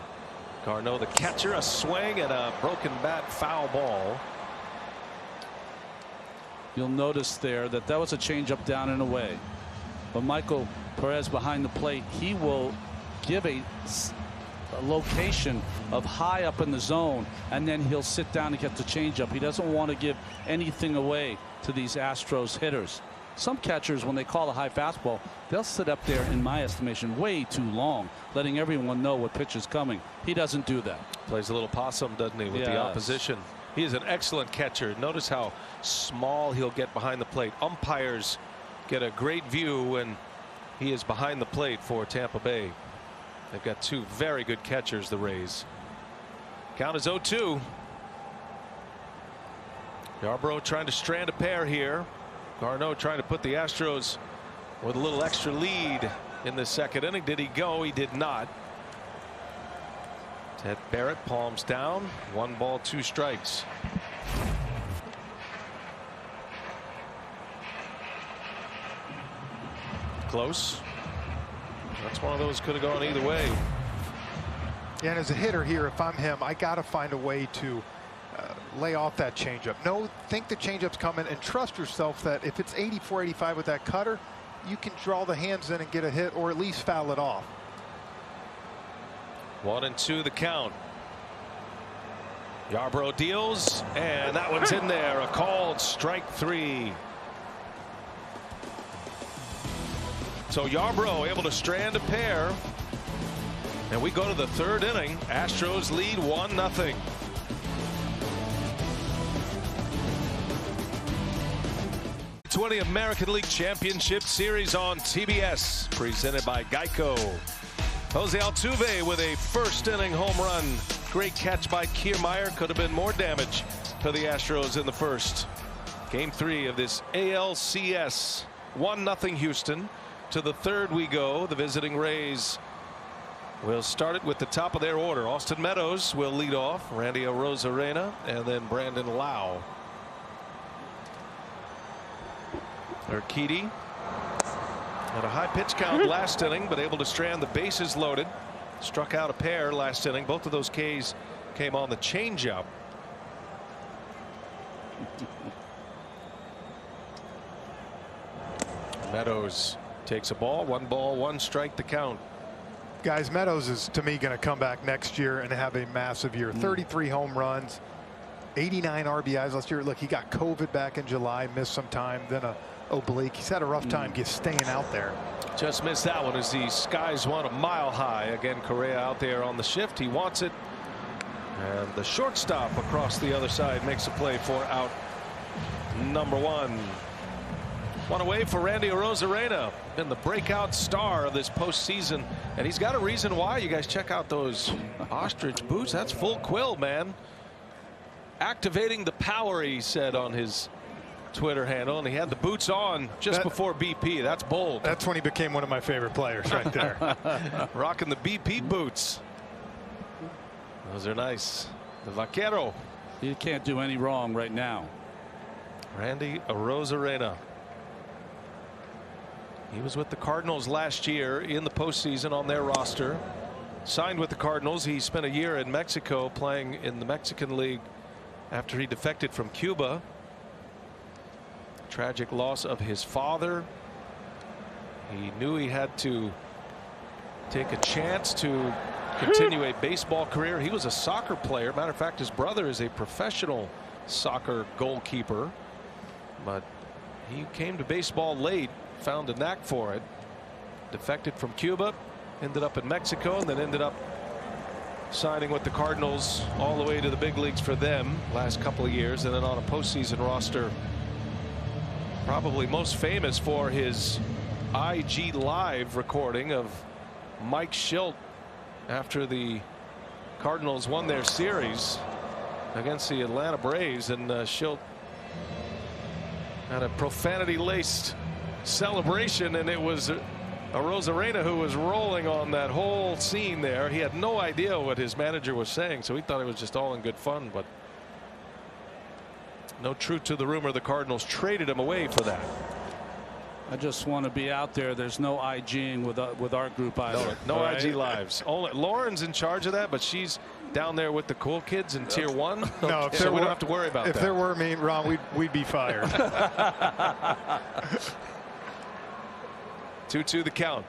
Garneau the catcher, a swing and a broken bat, foul ball. You'll notice there that was a changeup down and away. But Michael Perez behind the plate, he will give a location of high up in the zone, and then he'll sit down and get the changeup. He doesn't want to give anything away to these Astros hitters. Some catchers, when they call a high fastball, they'll sit up there, in my estimation, way too long, letting everyone know what pitch is coming. He doesn't do that. Plays a little possum, doesn't he, with the opposition. He is an excellent catcher. Notice how small he'll get behind the plate. Umpires get a great view when he is behind the plate for Tampa Bay. They've got 2 very good catchers, the Rays. Count is 0-2. Yarbrough trying to strand a pair here. Garneau trying to put the Astros with a little extra lead in the second inning. Did he go? He did not. Ted Barrett palms down. 1 ball, 2 strikes. close. That's one of those could have gone either way. Yeah, and as a hitter here, if I'm him, I got to find a way to lay off that changeup. Think the changeup's coming and trust yourself that if it's 84, 85 with that cutter, you can draw the hands in and get a hit or at least foul it off. 1-2 the count. Yarbrough deals, and that one's in there. A called strike 3. So Yarbrough able to strand a pair. And we go to the 3rd inning. Astros lead 1-0. '20 American League Championship Series on TBS, presented by Geico. Jose Altuve with a 1st inning home run. Great catch by Kiermaier. Could have been more damage for the Astros in the 1st. Game 3 of this ALCS. 1-0 Houston. To the 3rd we go. The visiting Rays will start it with the top of their order. Austin Meadows will lead off. Randy Arozarena and then Brandon Lau. Urquidy at a high pitch count last inning, but able to strand the bases loaded. Struck out a pair last inning. Both of those Ks came on the changeup. Meadows takes a ball, 1 strike the count. Guys, Meadows is to me going to come back next year and have a massive year. 33 home runs, 89 RBIs last year. Look, he got COVID back in July, missed some time, then a oblique. He's had a rough time staying out there. Just missed that one as the skies went a mile high. Again, Correa out there on the shift. He wants it. And the shortstop across the other side makes a play for out number 1. One away for Randy Arozarena, been the breakout star of this postseason, and he's got a reason why. You guys check out those ostrich boots. That's full quill, man. Activating the power, he said on his Twitter handle, and he had the boots on just before BP. That's bold. That's when he became one of my favorite players right there. Rocking the BP boots. Those are nice. The Vaquero. You can't do any wrong right now. Randy Arozarena. He was with the Cardinals last year in the postseason on their roster. Signed with the Cardinals. He spent a year in Mexico playing in the Mexican League after he defected from Cuba. Tragic loss of his father. He knew he had to take a chance to continue a baseball career. He was a soccer player. Matter of fact, his brother is a professional soccer goalkeeper. But he came to baseball late, found a knack for it. Defected from Cuba, ended up in Mexico, and then ended up signing with the Cardinals all the way to the big leagues for them last couple of years, and then on a postseason roster. Probably most famous for his IG Live recording of Mike Schilt after the Cardinals won their series against the Atlanta Braves, and Schilt had a profanity-laced celebration, and it was Arozarena who was rolling on that whole scene there. He had no idea what his manager was saying, so he thought it was just all in good fun, but no truth to the rumor the Cardinals traded him away for that. I just want to be out there. There's no IGing with our group either. No right? IG Lives. Only Lauren's in charge of that, but she's down there with the cool kids in Tier 1. No, so we don't have to worry about that. If there were me, Ron, we'd be fired. 2-2 the count.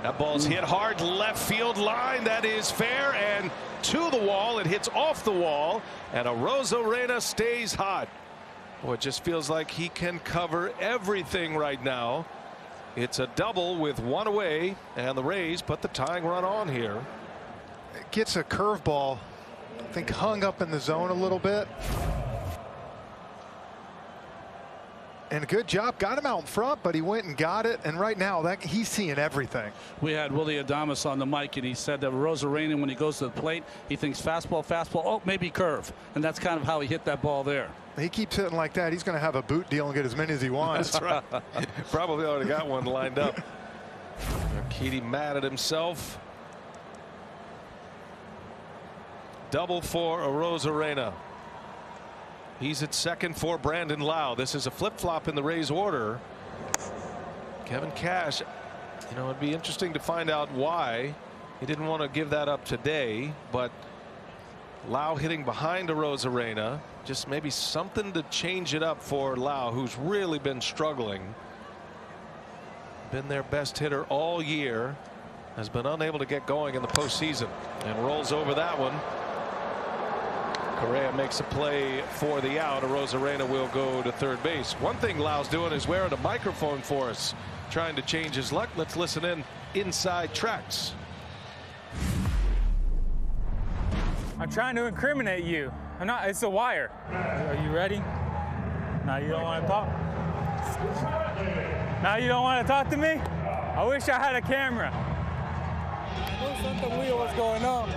That ball's hit hard left field line. That is fair, and to the wall. It hits off the wall, and Arozarena stays hot. Well, it just feels like he can cover everything right now. It's a double with 1 away, and the Rays put the tying run on here. Gets a curveball, I think, hung up in the zone a little bit. And good job, got him out in front, but he went and got it, and right now he's seeing everything. We had Willie Adames on the mic, and he said that Arozarena, when he goes to the plate, he thinks fastball, oh, maybe curve, and that's kind of how he hit that ball there. He keeps hitting like that, he's going to have a boot deal and get as many as he wants. That's right. Probably already got one lined up. Urquidy mad at himself. Double for Arozarena. He's at second for Brandon Lau. This is a flip-flop in the Rays order. Kevin Cash, you know, it'd be interesting to find out why he didn't want to give that up today, but Lau hitting behind Arozarena, just maybe something to change it up for Lau, who's really been struggling. Been their best hitter all year, has been unable to get going in the postseason, and rolls over that one. Correa makes a play for the out. Arozarena will go to third base. One thing Lau's doing is wearing a microphone for us, trying to change his luck. Let's listen in inside tracks. I'm trying to incriminate you. I'm not. It's a wire. Are you ready? Now you don't want to talk? Now you don't want to talk to me? I wish I had a camera. I knew something weird was going on.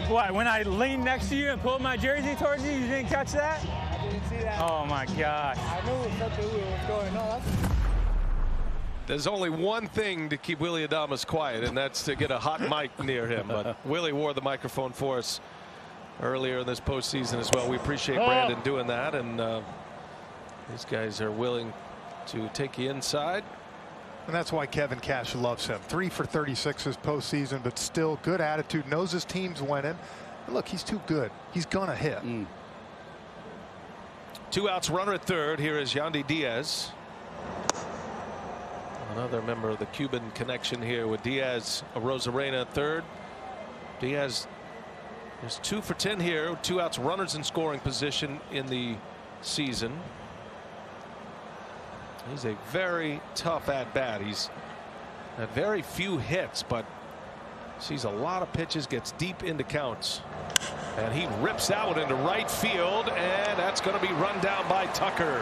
What, when I leaned next to you and pulled my jersey towards you, you didn't catch that? I didn't see that. Oh my gosh. I knew something weird was going on. There's only one thing to keep Willy Adames quiet, and that's to get a hot mic near him. But Willie wore the microphone for us earlier in this postseason as well. We appreciate Brandon doing that, and these guys are willing to take you inside. And that's why Kevin Cash loves him. 3 for 36 this postseason, but still good attitude, knows his team's winning. And look, he's too good. He's gonna hit. 2 outs, runner at third. Here is Yandy Diaz. Another member of the Cuban connection here with Diaz. Arozarena at third. Diaz is 2 for 10 here. 2 outs, runners in scoring position in the season. He's a very tough at bat. He's had very few hits, but sees a lot of pitches, gets deep into counts, and he rips out into right field, and that's going to be run down by Tucker.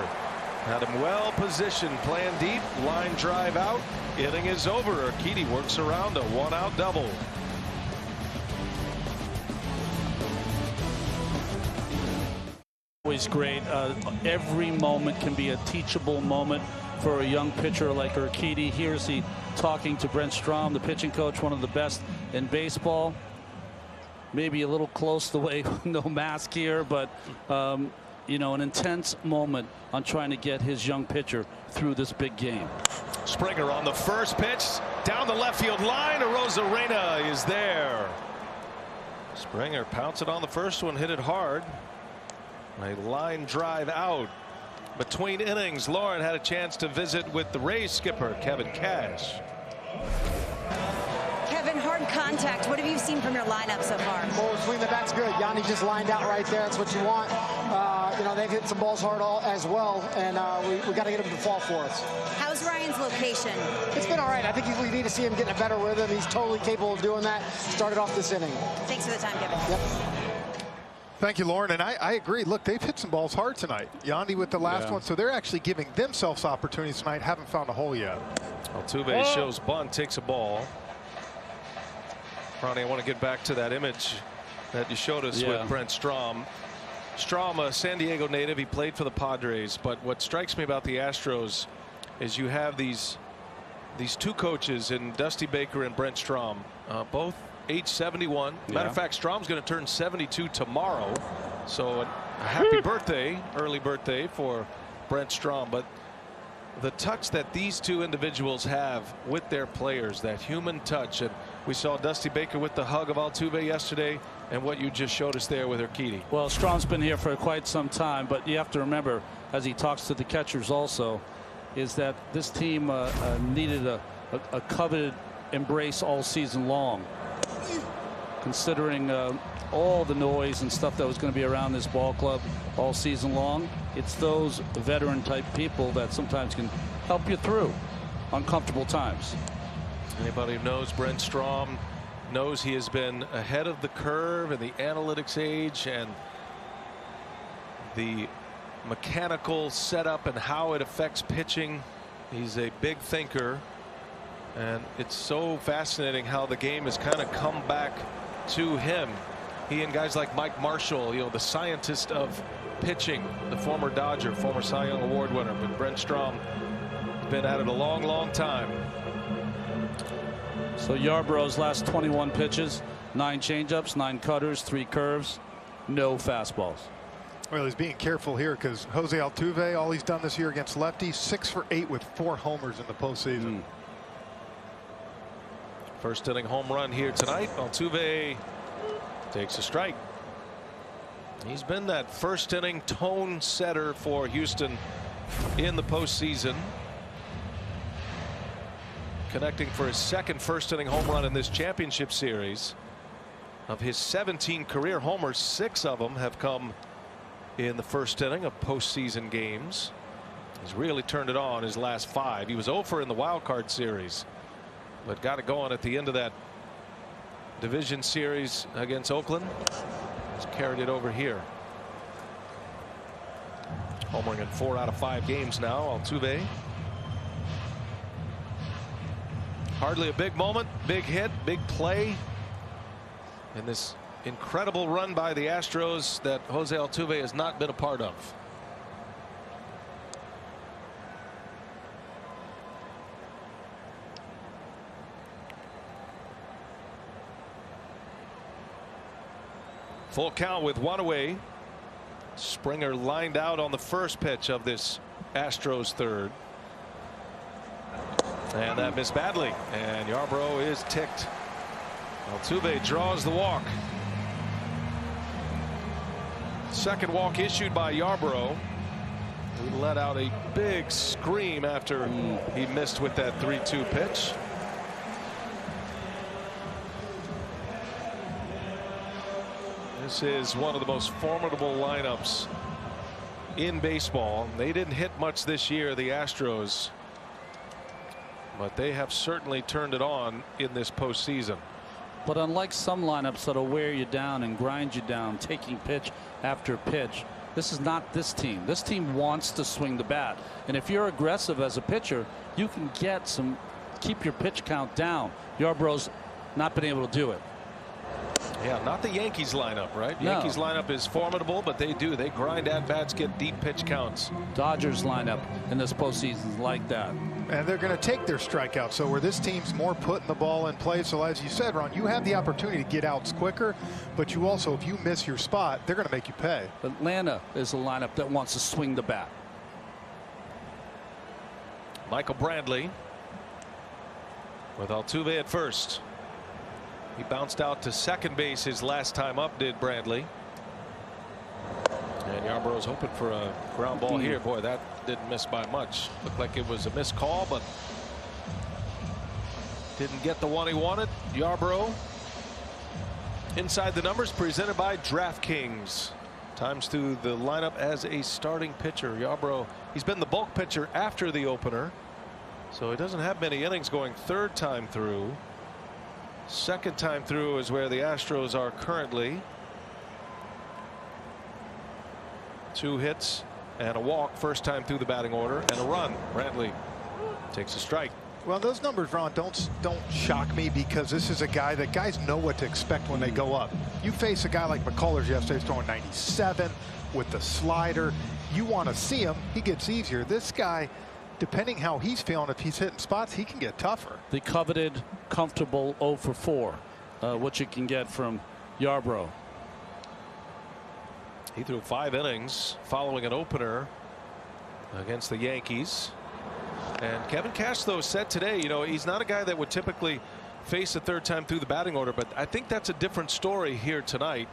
Had him well positioned, playing deep, line drive out. Inning is over. Urquidy works around a 1-out double. Always great. Every moment can be a teachable moment for a young pitcher like Urquidy. Here's he talking to Brent Strom, the pitching coach, one of the best in baseball. Maybe a little close the way, no mask here, but you know, an intense moment on trying to get his young pitcher through this big game. Springer on the first pitch, down the left field line. Arozarena is there. Springer pounced on the first one, hit it hard. A line drive out. Between innings, Lauren had a chance to visit with the Rays skipper, Kevin Cash. Kevin, hard contact. What have you seen from your lineup so far? Well, swing the bat's good. Yandy just lined out right there. That's what you want. You know, they've hit some balls hard as well, and we got to get him to fall for us. How's Ryan's location? It's been all right. I think we need to see him get in a better rhythm. He's totally capable of doing that. Started off this inning. Thanks for the time, Kevin. Yep. Thank you, Lauren. And I agree. Look, they've hit some balls hard tonight. Yandy with the last one, so they're actually giving themselves opportunities tonight. Haven't found a hole yet. Altuve shows bunt, takes a ball. Ronnie, I want to get back to that image that you showed us with Brent Strom. Strom, a San Diego native, he played for the Padres, but what strikes me about the Astros is you have these 2 coaches in Dusty Baker and Brent Strom, both age 71. Matter of fact, Strom's going to turn 72 tomorrow, so a happy birthday, early birthday for Brent Strom. But the touch that these 2 individuals have with their players, that human touch, and we saw Dusty Baker with the hug of Altuve yesterday, and what you just showed us there with Urquidy. Well, Strom's been here for quite some time, but you have to remember, as he talks to the catchers also, is that this team needed a coveted embrace all season long. Considering all the noise and stuff that was going to be around this ball club all season long, it's those veteran type people that sometimes can help you through uncomfortable times. Anybody who knows Brent Strom knows he has been ahead of the curve in the analytics age and the mechanical setup and how it affects pitching. He's a big thinker, and it's so fascinating how the game has kind of come back to him. He and guys like Mike Marshall, you know, the scientist of pitching, the former Dodger, former Cy Young Award winner. But Brent Strom has been at it a long time. So Yarborough's last 21 pitches, 9 changeups, 9 cutters, 3 curves, no fastballs. Well, he's being careful here because Jose Altuve, all he's done this year against lefties, 6 for 8 with 4 homers in the postseason. First inning home run here tonight. Altuve takes a strike. He's been that first inning tone setter for Houston in the postseason, connecting for his second first inning home run in this championship series. Of his 17 career homers, 6 of them have come in the first inning of postseason games. He's really turned it on his last 5. He was 0 for in the wild card series, but got it going at the end of that division series against Oakland. He's carried it over here. Homering in 4 out of 5 games now, Altuve. Hardly a big moment, big hit, big play in this incredible run by the Astros that Jose Altuve has not been a part of. Full count with 1 away. Springer lined out on the first pitch of this Astros third. And that missed badly. And Yarbrough is ticked. Altuve draws the walk. Second walk issued by Yarbrough. He let out a big scream after he missed with that 3-2 pitch. This is one of the most formidable lineups in baseball. They didn't hit much this year, the Astros, but they have certainly turned it on in this postseason. But unlike some lineups that'll wear you down and grind you down, taking pitch after pitch, this is not this team. This team wants to swing the bat, and if you're aggressive as a pitcher, you can keep your pitch count down. Yarbrough's not been able to do it. Yeah, not the Yankees lineup, right? No. Yankees lineup is formidable, but they grind at bats, get deep pitch counts. Dodgers lineup in this postseason is like that. And they're going to take their strikeouts. So where this team's more putting the ball in play. So as you said, Ron, you have the opportunity to get outs quicker, but you also, if you miss your spot, they're going to make you pay. Atlanta is a lineup that wants to swing the bat. Michael Brantley with Altuve at first. He bounced out to second base his last time up, did Brantley. And Yarbrough's hoping for a ground ball here. Boy, that didn't miss by much. Looked like it was a missed call, but didn't get the one he wanted. Yarbrough inside the numbers, presented by DraftKings. Times through the lineup as a starting pitcher. Yarbrough, he's been the bulk pitcher after the opener, so he doesn't have many innings going third time through. Second time through is where the Astros are currently. 2 hits and a walk first time through the batting order, and a run. Brantley takes a strike. Well, those numbers, Ron, don't shock me, because this is a guy that guys know what to expect when they go up. You face a guy like McCullers yesterday, throwing 97 with the slider. You want to see him. He gets easier. This guy, depending how he's feeling, if he's hitting spots, he can get tougher. The coveted, comfortable 0 for 4, what you can get from Yarbrough. He threw 5 innings following an opener against the Yankees. And Kevin Cash, though, said today, you know, he's not a guy that would typically face a third time through the batting order, but I think that's a different story here tonight,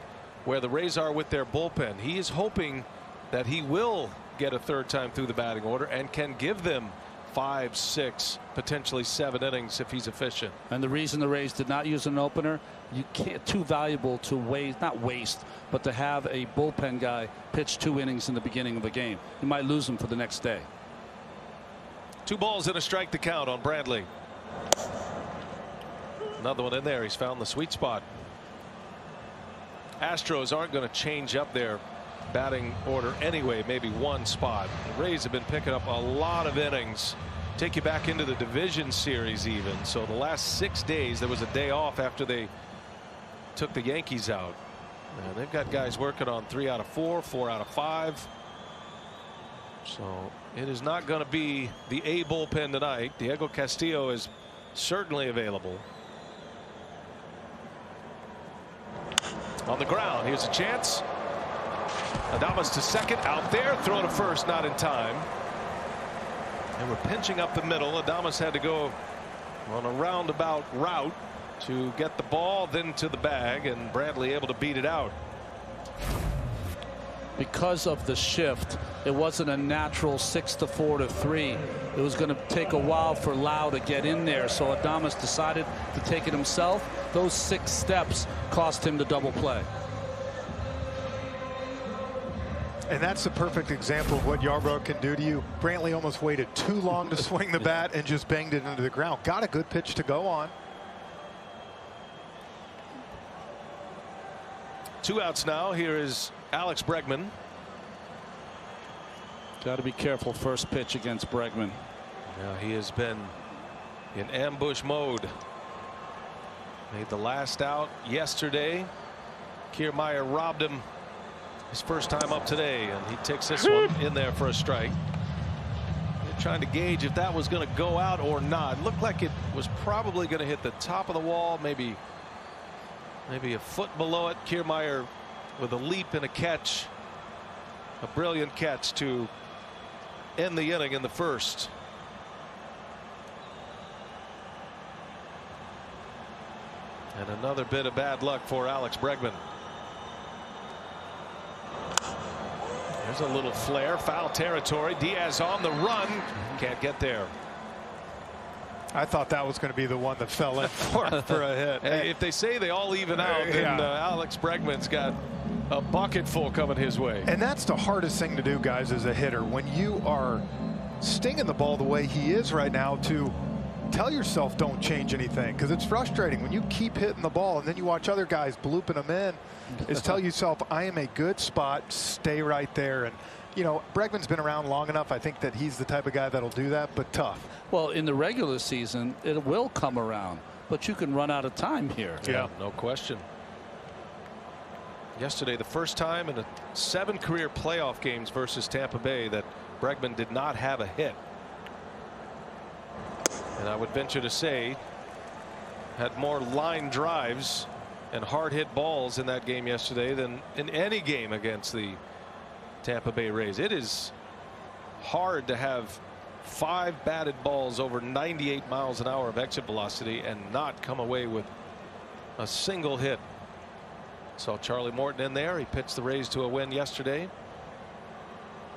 where the Rays are with their bullpen. He is hoping that he will get a third time through the batting order and can give them 5, 6, potentially 7 innings if he's efficient. And the reason the Rays did not use an opener, you can't, too valuable to waste, not waste, but to have a bullpen guy pitch 2 innings in the beginning of a game. You might lose him for the next day. 2 balls and a strike to count on Brantley. Another one in there. He's found the sweet spot. Astros aren't going to change up their batting order anyway, maybe 1 spot. The Rays have been picking up a lot of innings, take you back into the division series even. So the last 6 days there was a day off after they took the Yankees out, and they've got guys working on 3 out of 4, 4 out of 5. So it is not going to be the A bullpen tonight. Diego Castillo is certainly available. On the ground, here's a chance. Adames to second, out there, throw to first, not in time. And we're pinching up the middle. Adames had to go on a roundabout route to get the ball, then to the bag, and Bradley able to beat it out. Because of the shift, it wasn't a natural 6-4 to 3. It was going to take a while for Lau to get in there, so Adames decided to take it himself. Those 6 steps cost him the double play. And that's the perfect example of what Yarbrough can do to you. Brantley almost waited too long to swing the bat and just banged it into the ground. Got a good pitch to go on. 2 outs now. Here is Alex Bregman. Got to be careful first pitch against Bregman. Yeah, he has been in ambush mode. Made the last out yesterday. Kiermaier robbed him his first time up today, and he takes this one in there for a strike. They're trying to gauge if that was going to go out or not. It looked like it was probably going to hit the top of the wall, maybe a foot below it. Kiermaier with a leap and a catch, a brilliant catch to end the inning in the first. And another bit of bad luck for Alex Bregman. There's a little flare, foul territory. Diaz on the run, can't get there. I thought that was going to be the one that fell in for a hit. Hey, if they say they all even out, then Alex Bregman's got a bucket full coming his way. And that's the hardest thing to do, guys, as a hitter. When you are stinging the ball the way he is right now, to tell yourself don't change anything, because it's frustrating when you keep hitting the ball and then you watch other guys blooping them in. Is tell yourself, I am a good spot, stay right there. And you know, Bregman's been around long enough. I think that he's the type of guy that'll do that, but tough. Well, in the regular season, it will come around, but you can run out of time here. Yeah, no question. Yesterday, the first time in 7 career playoff games versus Tampa Bay that Bregman did not have a hit. And I would venture to say had more line drives and hard hit balls in that game yesterday than in any game against the Tampa Bay Rays. It is hard to have 5 batted balls over 98 miles an hour of exit velocity and not come away with a single hit. Saw Charlie Morton in there. He pitched the Rays to a win yesterday.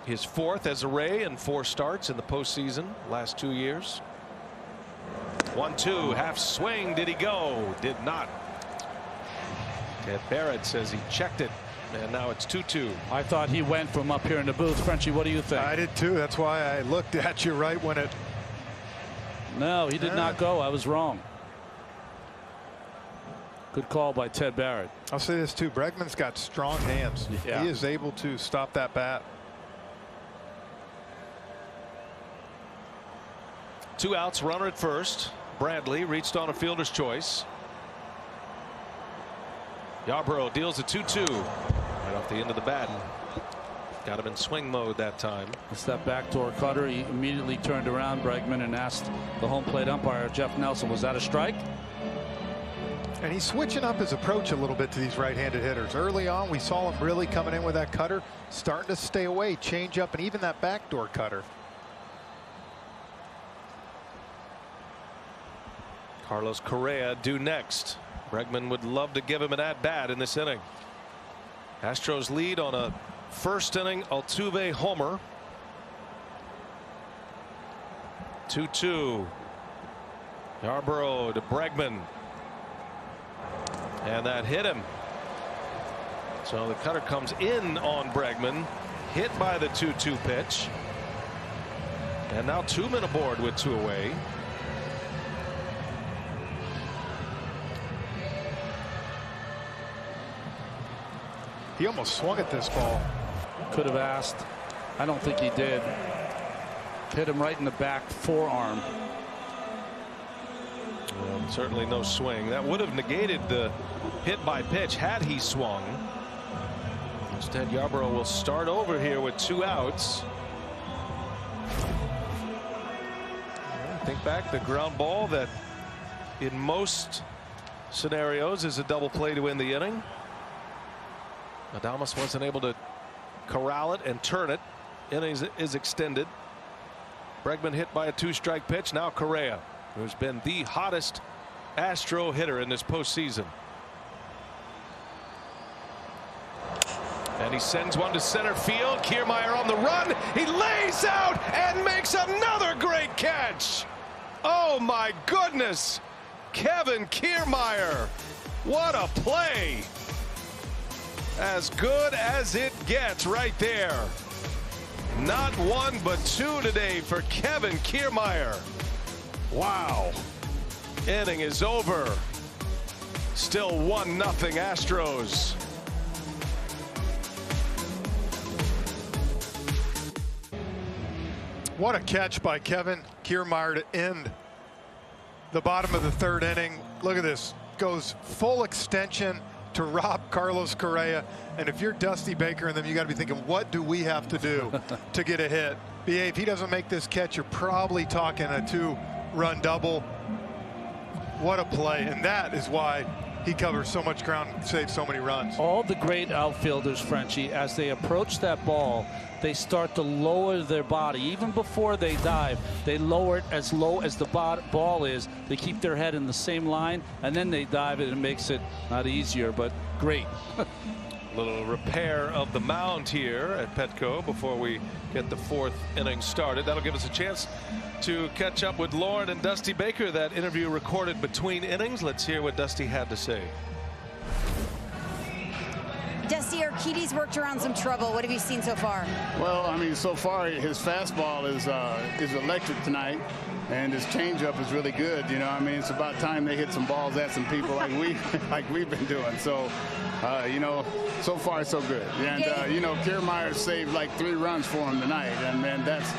His 4th as a Ray and 4 starts in the postseason last 2 years. 1-2, half swing. Did he go? Did not. Ted Barrett says he checked it, and now it's 2-2. I thought he went from up here in the booth. Frenchie, what do you think? I did too. That's why I looked at you right when it. No, he did not go. I was wrong. Good call by Ted Barrett. I'll say this too. Bregman's got strong hands. Yeah. He is able to stop that bat. 2 outs, runner at first. Bradley reached on a fielder's choice. Yarbrough deals a 2-2 right off the end of the bat. Got him in swing mode that time. It's that backdoor cutter. He immediately turned around, Bregman, and asked the home plate umpire, Jeff Nelson, was that a strike? And he's switching up his approach a little bit to these right-handed hitters. Early on, we saw him really coming in with that cutter, starting to stay away, change up, and even that backdoor cutter. Carlos Correa due next. Bregman would love to give him an at-bat in this inning. Astros lead on a first inning Altuve homer. 2-2. Yarbrough to Bregman. And that hit him. So the cutter comes in on Bregman. Hit by the 2-2 pitch. And now 2 men aboard with 2 away. He almost swung at this ball. Could have asked. I don't think he did. Hit him right in the back forearm. Well, certainly no swing. That would have negated the hit by pitch had he swung. Instead, Yarbrough will start over here with 2 outs. Think back, the ground ball that in most scenarios is a double play to win the inning. Adames wasn't able to corral it and turn it. Innings is extended. Bregman hit by a 2-strike pitch. Now Correa, who's been the hottest Astro hitter in this postseason. And he sends one to center field. Kiermaier on the run. He lays out and makes another great catch. Oh my goodness. Kevin Kiermaier. What a play. As good as it gets right there. Not one but two today for Kevin Kiermaier. Wow. Inning is over. Still 1-0 Astros. What a catch by Kevin Kiermaier to end the bottom of the third inning. Look at this. Goes full extension to rob Carlos Correa. And if you're Dusty Baker and them, you got to be thinking, what do we have to do to get a hit? If he doesn't make this catch, you're probably talking a 2-run double. What a play. And that is why he covers so much ground and saves so many runs. All the great outfielders, Frenchie, as they approach that ball, they start to lower their body. Even before they dive, they lower it as low as the ball is. They keep their head in the same line, and then they dive it, and it makes it not easier, but great. Little repair of the mound here at Petco before we get the fourth inning started. That'll give us a chance to catch up with Lauren and Dusty Baker. That interview recorded between innings. Let's hear what Dusty had to say. Dusty, Urquidy's worked around some trouble. What have you seen so far? Well, I mean, so far his fastball is electric tonight, and his changeup is really good. You know, I mean, it's about time they hit some balls at some people like we've been doing. So, you know, so far so good. And you know, Kiermaier saved like 3 runs for him tonight, and man, that's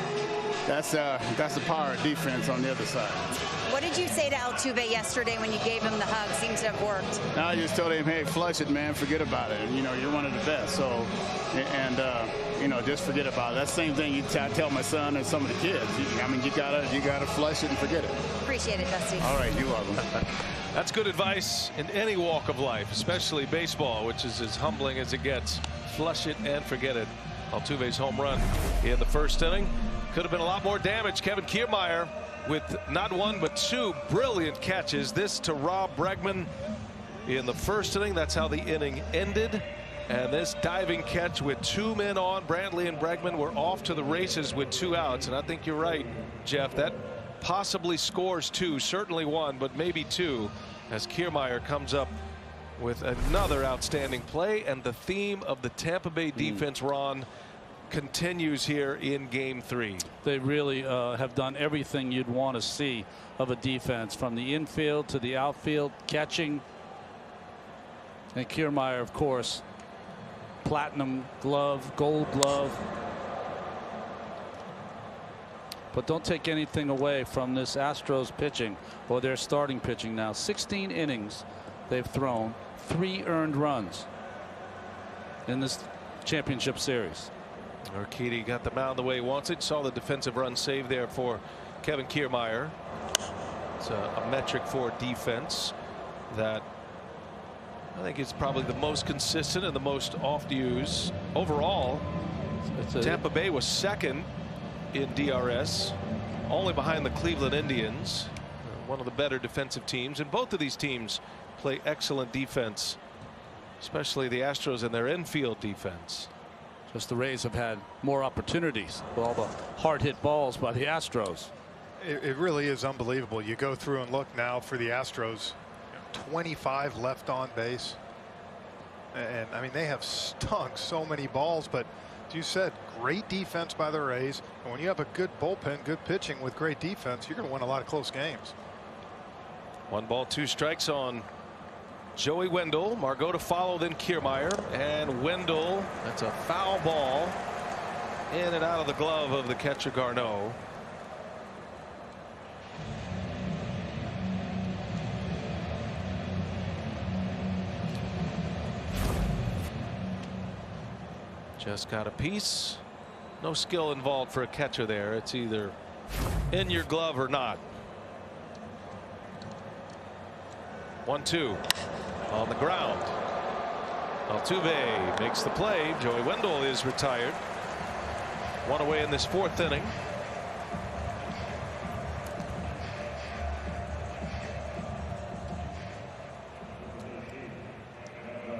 the power of defense on the other side. What did you say to Altuve yesterday when you gave him the hug? Seems to have worked. I just told him, hey, flush it, man. Forget about it. You know, you're one of the best. So, and you know, just forget about it. That's the same thing I tell my son and some of the kids. I mean, you gotta flush it and forget it. Appreciate it, Dusty. All right, you're welcome. That's good advice in any walk of life, especially baseball, which is as humbling as it gets. Flush it and forget it. Altuve's home run in the first inning could have been a lot more damage. Kevin Kiermaier with not one but 2 brilliant catches. This to rob Bregman in the first inning. That's how the inning ended. And this diving catch with 2 men on. Brantley and Bregman were off to the races with 2 outs. And I think you're right, Jeff. That possibly scores 2, certainly 1, but maybe 2, as Kiermaier comes up with another outstanding play. And the theme of the Tampa Bay defense, Ron, continues here in game 3. They really have done everything you'd want to see of a defense, from the infield to the outfield, catching. And Kiermaier, of course, platinum glove, gold glove. But don't take anything away from this Astros pitching, or their starting pitching now. 16 innings they've thrown, 3 earned runs in this championship series. Urquidy got the mound the way he wants it. Saw the defensive run save there for Kevin Kiermaier. It's a metric for defense that I think is probably the most consistent and the most oft used. Overall, Tampa Bay was second in DRS, only behind the Cleveland Indians, one of the better defensive teams. And both of these teams play excellent defense, especially the Astros and their infield defense. Just the Rays have had more opportunities with all the hard hit balls by the Astros. It really is unbelievable. You go through and look now for the Astros, 25 left on base. And I mean, they have stung so many balls, but as you said, great defense by the Rays. And when you have a good bullpen, good pitching with great defense, you're going to win a lot of close games. 1 ball, 2 strikes on Joey Wendell. Margot to follow, then Kiermaier, and Wendell, that's a foul ball in and out of the glove of the catcher Garneau. Just got a piece. No skill involved for a catcher there. It's either in your glove or not. 1-2 on the ground. Altuve makes the play. Joey Wendell is retired. One away in this fourth inning.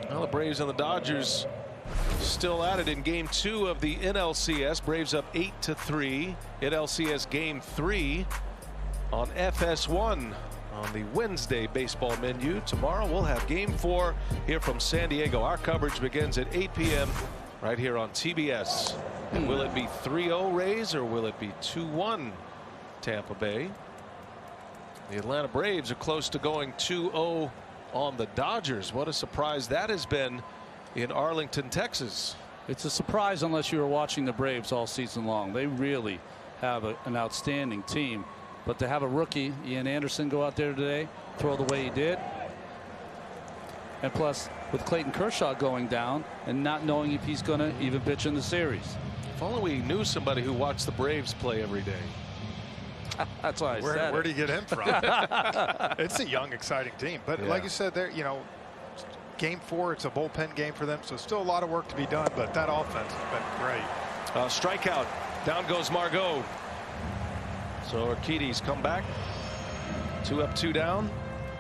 Well, the Braves and the Dodgers still at it in game 2 of the NLCS. Braves up 8-3. NLCS game 3 on FS1 on the Wednesday baseball menu. Tomorrow we'll have game 4 here from San Diego. Our coverage begins at 8 p.m. right here on TBS. And will it be 3-0 Rays or will it be 2-1 Tampa Bay? The Atlanta Braves are close to going 2-0 on the Dodgers. What a surprise that has been in Arlington, Texas. It's a surprise unless you were watching the Braves all season long. They really have an outstanding team. But to have a rookie, Ian Anderson, go out there today, throw the way he did. And plus, with Clayton Kershaw going down and not knowing if he's going to even pitch in the series. If only we knew somebody who watched the Braves play every day. That's why I said it. Where do you get him from? It's a young, exciting team. But like you said there, game 4, it's a bullpen game for them. So still a lot of work to be done. But that offense has been great. Strikeout. Down goes Margot. So Urquidy's come back. 2 up, 2 down.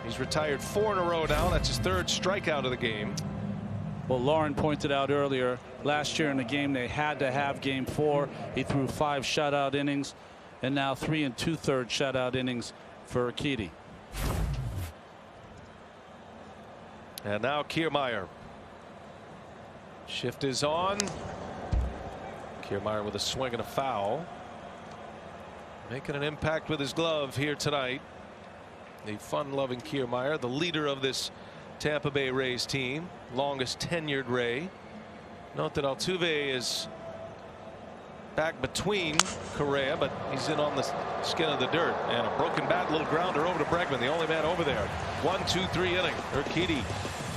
He's retired 4 in a row now. That's his 3rd strikeout of the game. Well, Lauren pointed out earlier, last year in the game, they had to have game 4. He threw 5 shutout innings, and now 3 2/3 shutout innings for Urquidy. And now Kiermaier. Shift is on. Kiermaier with a swing and a foul. Making an impact with his glove here tonight. The fun-loving Kiermaier, the leader of this Tampa Bay Rays team, longest tenured Ray. Note that Altuve is back between Correa, but he's in on the skin of the dirt. And a broken bat, little grounder over to Bregman, the only man over there. 1-2-3 inning. Urquidy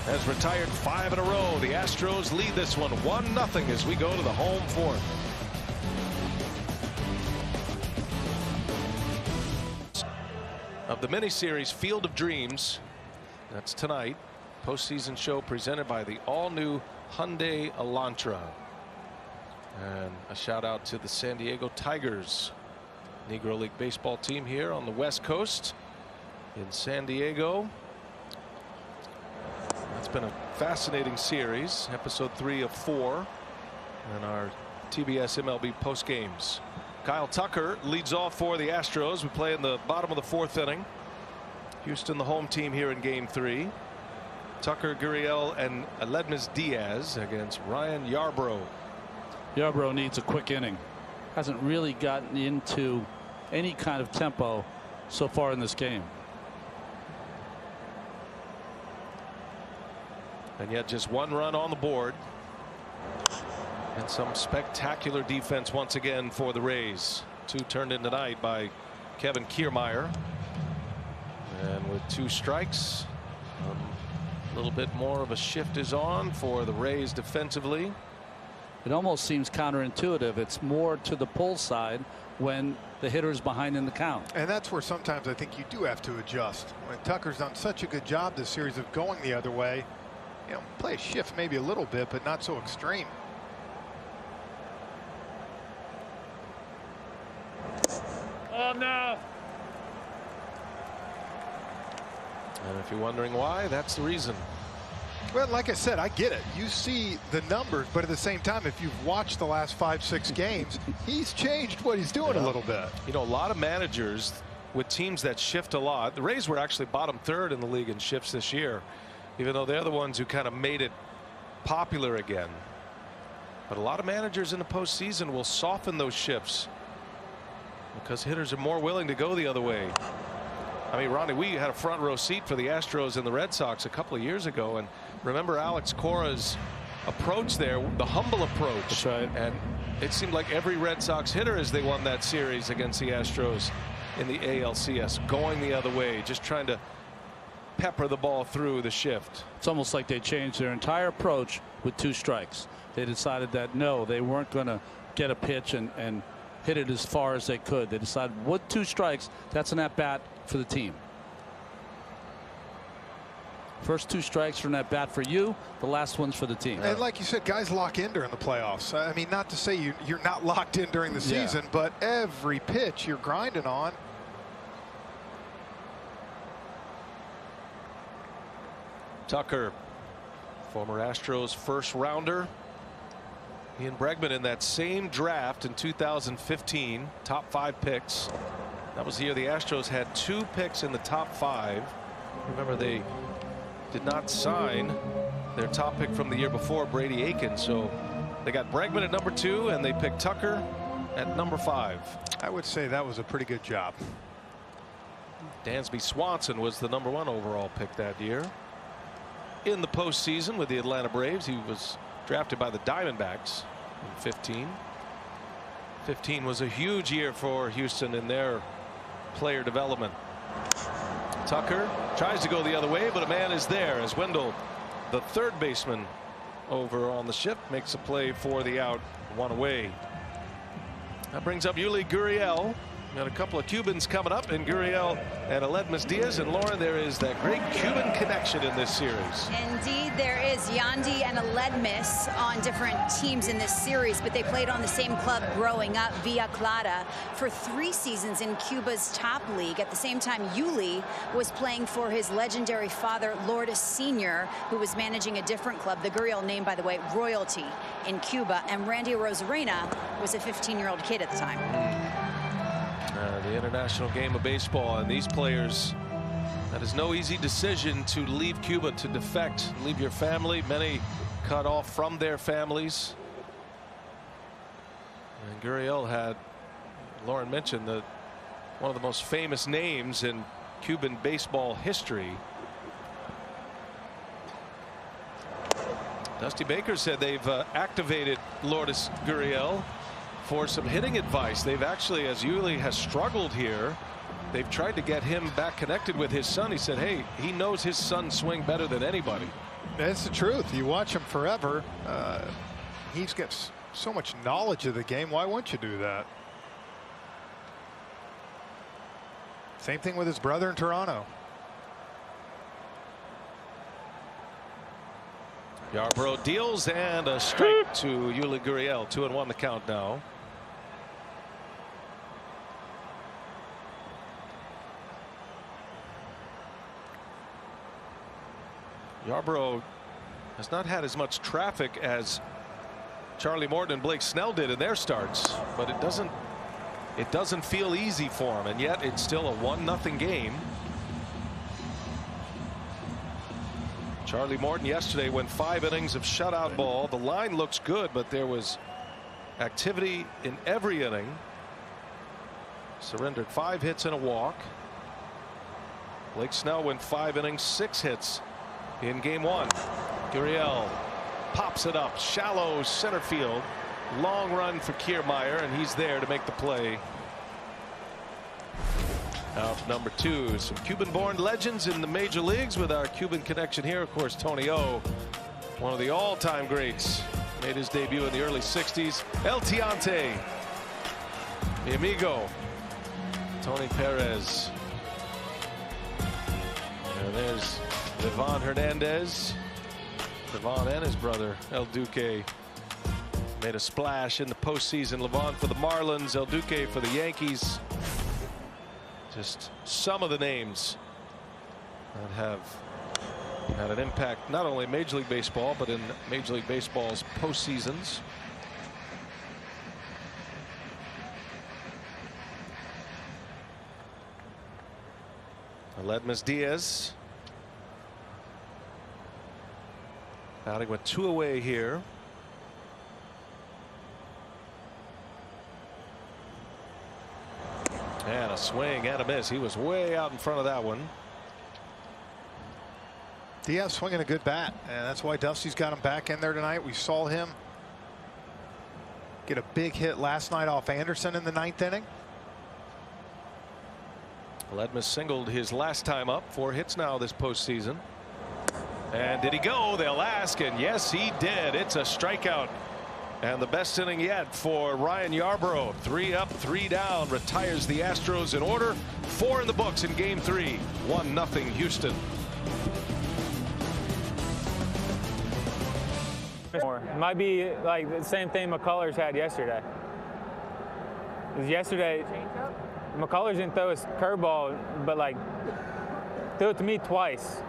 has retired 5 in a row. The Astros lead this one 1-0 as we go to the home 4th. Of the miniseries Field of Dreams, that's tonight. Postseason show presented by the all-new Hyundai Elantra. And a shout out to the San Diego Tigers, Negro League baseball team here on the West Coast in San Diego. It's been a fascinating series, episode 3 of 4 in our TBS MLB post games. Kyle Tucker leads off for the Astros. We play in the bottom of the 4th inning. Houston, the home team here in game 3. Tucker, Gurriel, and Aledmys Diaz against Ryan Yarbrough. Yarbrough needs a quick inning. Hasn't really gotten into any kind of tempo so far in this game. And yet just 1 run on the board. And some spectacular defense once again for the Rays. 2 turned in tonight by Kevin Kiermaier. And with 2 strikes, a little bit more of a shift is on for the Rays defensively. It almost seems counterintuitive. It's more to the pull side when the hitter's behind in the count. And that's where sometimes I think you do have to adjust. When Tucker's done such a good job this series of going the other way, play a shift maybe a little bit, but not so extreme. Oh, no. And if you're wondering why, that's the reason. Well, like I said, I get it. You see the numbers, but at the same time, if you've watched the last 5-6 games, he's changed what he's doing a little bit. A lot of managers with teams that shift a lot. The Rays were actually bottom 3rd in the league in shifts this year, even though they're the ones who kind of made it popular again. But a lot of managers in the postseason will soften those shifts because hitters are more willing to go the other way. I mean, Ronnie, we had a front row seat for the Astros and the Red Sox a couple of years ago, and remember Alex Cora's approach there, the humble approach. That's right. And it seemed like every Red Sox hitter as they won that series against the Astros in the ALCS, going the other way, just trying to pepper the ball through the shift. It's almost like they changed their entire approach with 2 strikes. They decided that no, they weren't going to get a pitch and hit it as far as they could. They decided with 2 strikes, that's an at bat for the team. First 2 strikes from that bat for you. The last one's for the team. And like you said, guys lock in during the playoffs. I mean, not to say you're not locked in during the season, but every pitch you're grinding on. Tucker, former Astros first rounder. He and Bregman in that same draft in 2015, top 5 picks. That was the year the Astros had 2 picks in the top 5. Remember, they did not sign their top pick from the year before, Brady Aiken. So they got Bregman at number 2 and they picked Tucker at number 5. I would say that was a pretty good job. Dansby Swanson was the number 1 overall pick that year. In the postseason with the Atlanta Braves, he was drafted by the Diamondbacks in 15. 15 was a huge year for Houston in their player development. Tucker tries to go the other way, but a man is there as Wendell, the third baseman over on the shift, makes a play for the out, 1 away. That brings up Yuli Gurriel. Got a couple of Cubans coming up, and Gurriel and Aledmys Diaz. And Lauren, there is that great Cuban connection in this series. Indeed, there is. Yandy and Aledmys on different teams in this series, but they played on the same club growing up, Villa Clara, for 3 seasons in Cuba's top league. At the same time, Yuli was playing for his legendary father, Lourdes Sr., who was managing a different club, the Gurriel name, by the way, Royalty in Cuba. And Randy Arozarena was a 15-year-old kid at the time. The international game of baseball, and these players, that is no easy decision to leave Cuba, to defect, leave your family. Many cut off from their families. And Gurriel had, Lauren mentioned, one of the most famous names in Cuban baseball history. Dusty Baker said they've activated Lourdes Gurriel for some hitting advice. They've actually, as Yuli has struggled here, they've tried to get him back connected with his son. He said, hey, he knows his son swing better than anybody. That's the truth. You watch him forever. He's got so much knowledge of the game. Why wouldn't you do that? Same thing with his brother in Toronto. Yarbrough deals, and a strike to Yuli Gurriel. 2-1 the count now. Yarbrough has not had as much traffic as Charlie Morton and Blake Snell did in their starts, but it doesn't feel easy for him, and yet it's still a 1-0 game. Charlie Morton yesterday went 5 innings of shutout ball. The line looks good, but there was activity in every inning. Surrendered 5 hits and a walk. Blake Snell went 5 innings, 6 hits in game 1. Gurriel pops it up, shallow center field. Long run for Kiermaier, and he's there to make the play. Out number 2. Some Cuban-born legends in the major leagues with our Cuban connection here. Of course, Tony O, one of the all-time greats, made his debut in the early 60s. El Tiante, mi amigo, Tony Perez. And there's Livan Hernandez. Livan and his brother El Duque made a splash in the postseason. Livan for the Marlins, El Duque for the Yankees. Just some of the names that have had an impact not only in Major League Baseball, but in Major League Baseball's postseasons. Aledmys Diaz batting with 2 away here. And a swing and a miss. He was way out in front of that one. Diaz swinging a good bat, and that's why Dusty's got him back in there tonight. We saw him get a big hit last night off Anderson in the 9th inning. Aledmys singled his last time up. 4 hits now this postseason. And did he go? They'll ask, and yes, he did. It's a strikeout. And the best inning yet for Ryan Yarbrough. 3 up, 3 down, retires the Astros in order. 4 in the books in game 3. 1-0 Houston. It might be like the same thing McCullers had yesterday. 'Cause yesterday, McCullers didn't throw his curveball, but like threw it to me twice.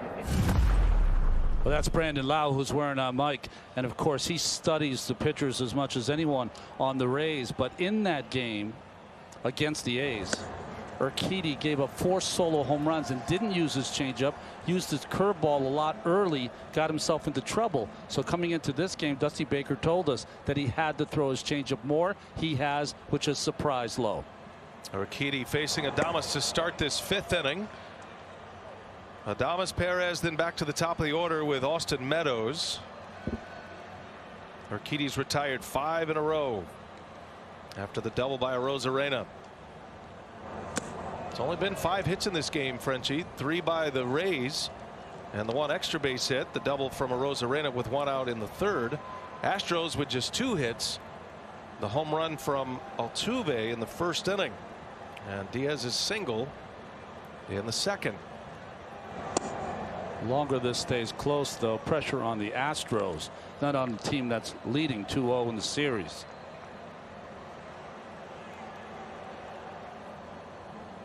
Well, that's Brandon Lau, who's wearing a mic, and of course he studies the pitchers as much as anyone on the Rays. But in that game against the A's, Urquidy gave up 4 solo home runs and didn't use his changeup, used his curveball a lot early, got himself into trouble. So coming into this game, Dusty Baker told us that he had to throw his changeup more. He has, which has surprised Lowe. Urquidy facing Adames to start this 5th inning. Adames, Perez, then back to the top of the order with Austin Meadows. Urquidy's retired 5 in a row after the double by Arozarena. It's only been 5 hits in this game, Frenchie. 3 by the Rays and the 1 extra base hit, the double from Arozarena with 1 out in the 3rd. Astros with just 2 hits, the home run from Altuve in the 1st inning, and Diaz's single in the 2nd. Longer this stays close, though, pressure on the Astros, not on the team that's leading 2-0 in the series.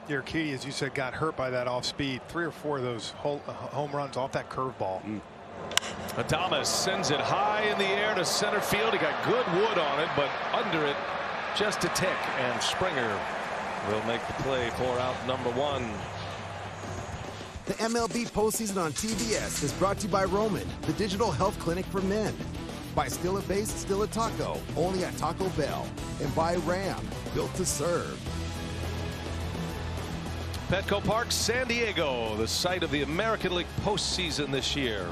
Urquidy, as you said, got hurt by that off speed. 3 or 4 of those home runs off that curveball. Adames sends it high in the air to center field. He got good wood on it, but under it just a tick, and Springer will make the play for out number 1. The MLB postseason on TBS is brought to you by Roman, the digital health clinic for men. By Skillet Based Skillet Taco, only at Taco Bell. And by Ram, built to serve. Petco Park, San Diego, the site of the American League postseason this year.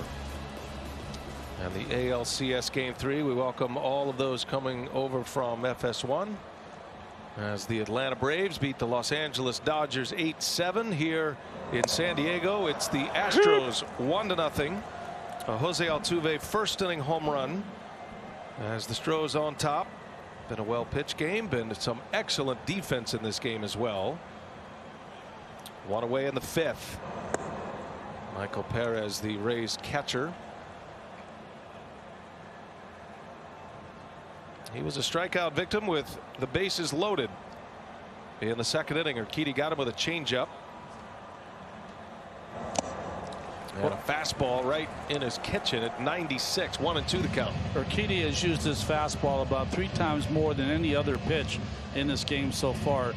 And the ALCS Game 3, we welcome all of those coming over from FS1. As the Atlanta Braves beat the Los Angeles Dodgers 8-7 here in San Diego. It's the Astros 1-0. A Jose Altuve 1st inning home run as the Stros on top. Been a well pitched game, been some excellent defense in this game as well. 1 away in the 5th. Michael Perez, the Rays catcher. He was a strikeout victim with the bases loaded in the 2nd inning. Urquidy got him with a changeup. And a fastball right in his kitchen at 96. 1-2 the count. Urquidy has used his fastball about 3 times more than any other pitch in this game so far.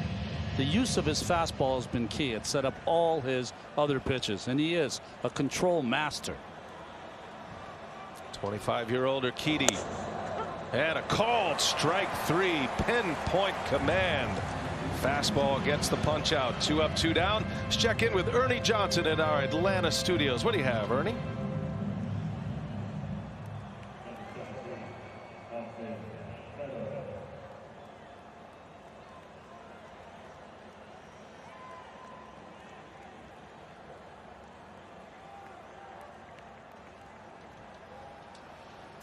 The use of his fastball has been key. It set up all his other pitches, and he is a control master. 25-year-old Urquidy. And a called strike 3. Pinpoint command. Fastball gets the punch out. 2 up, 2 down. Let's check in with Ernie Johnson in our Atlanta studios. What do you have, Ernie?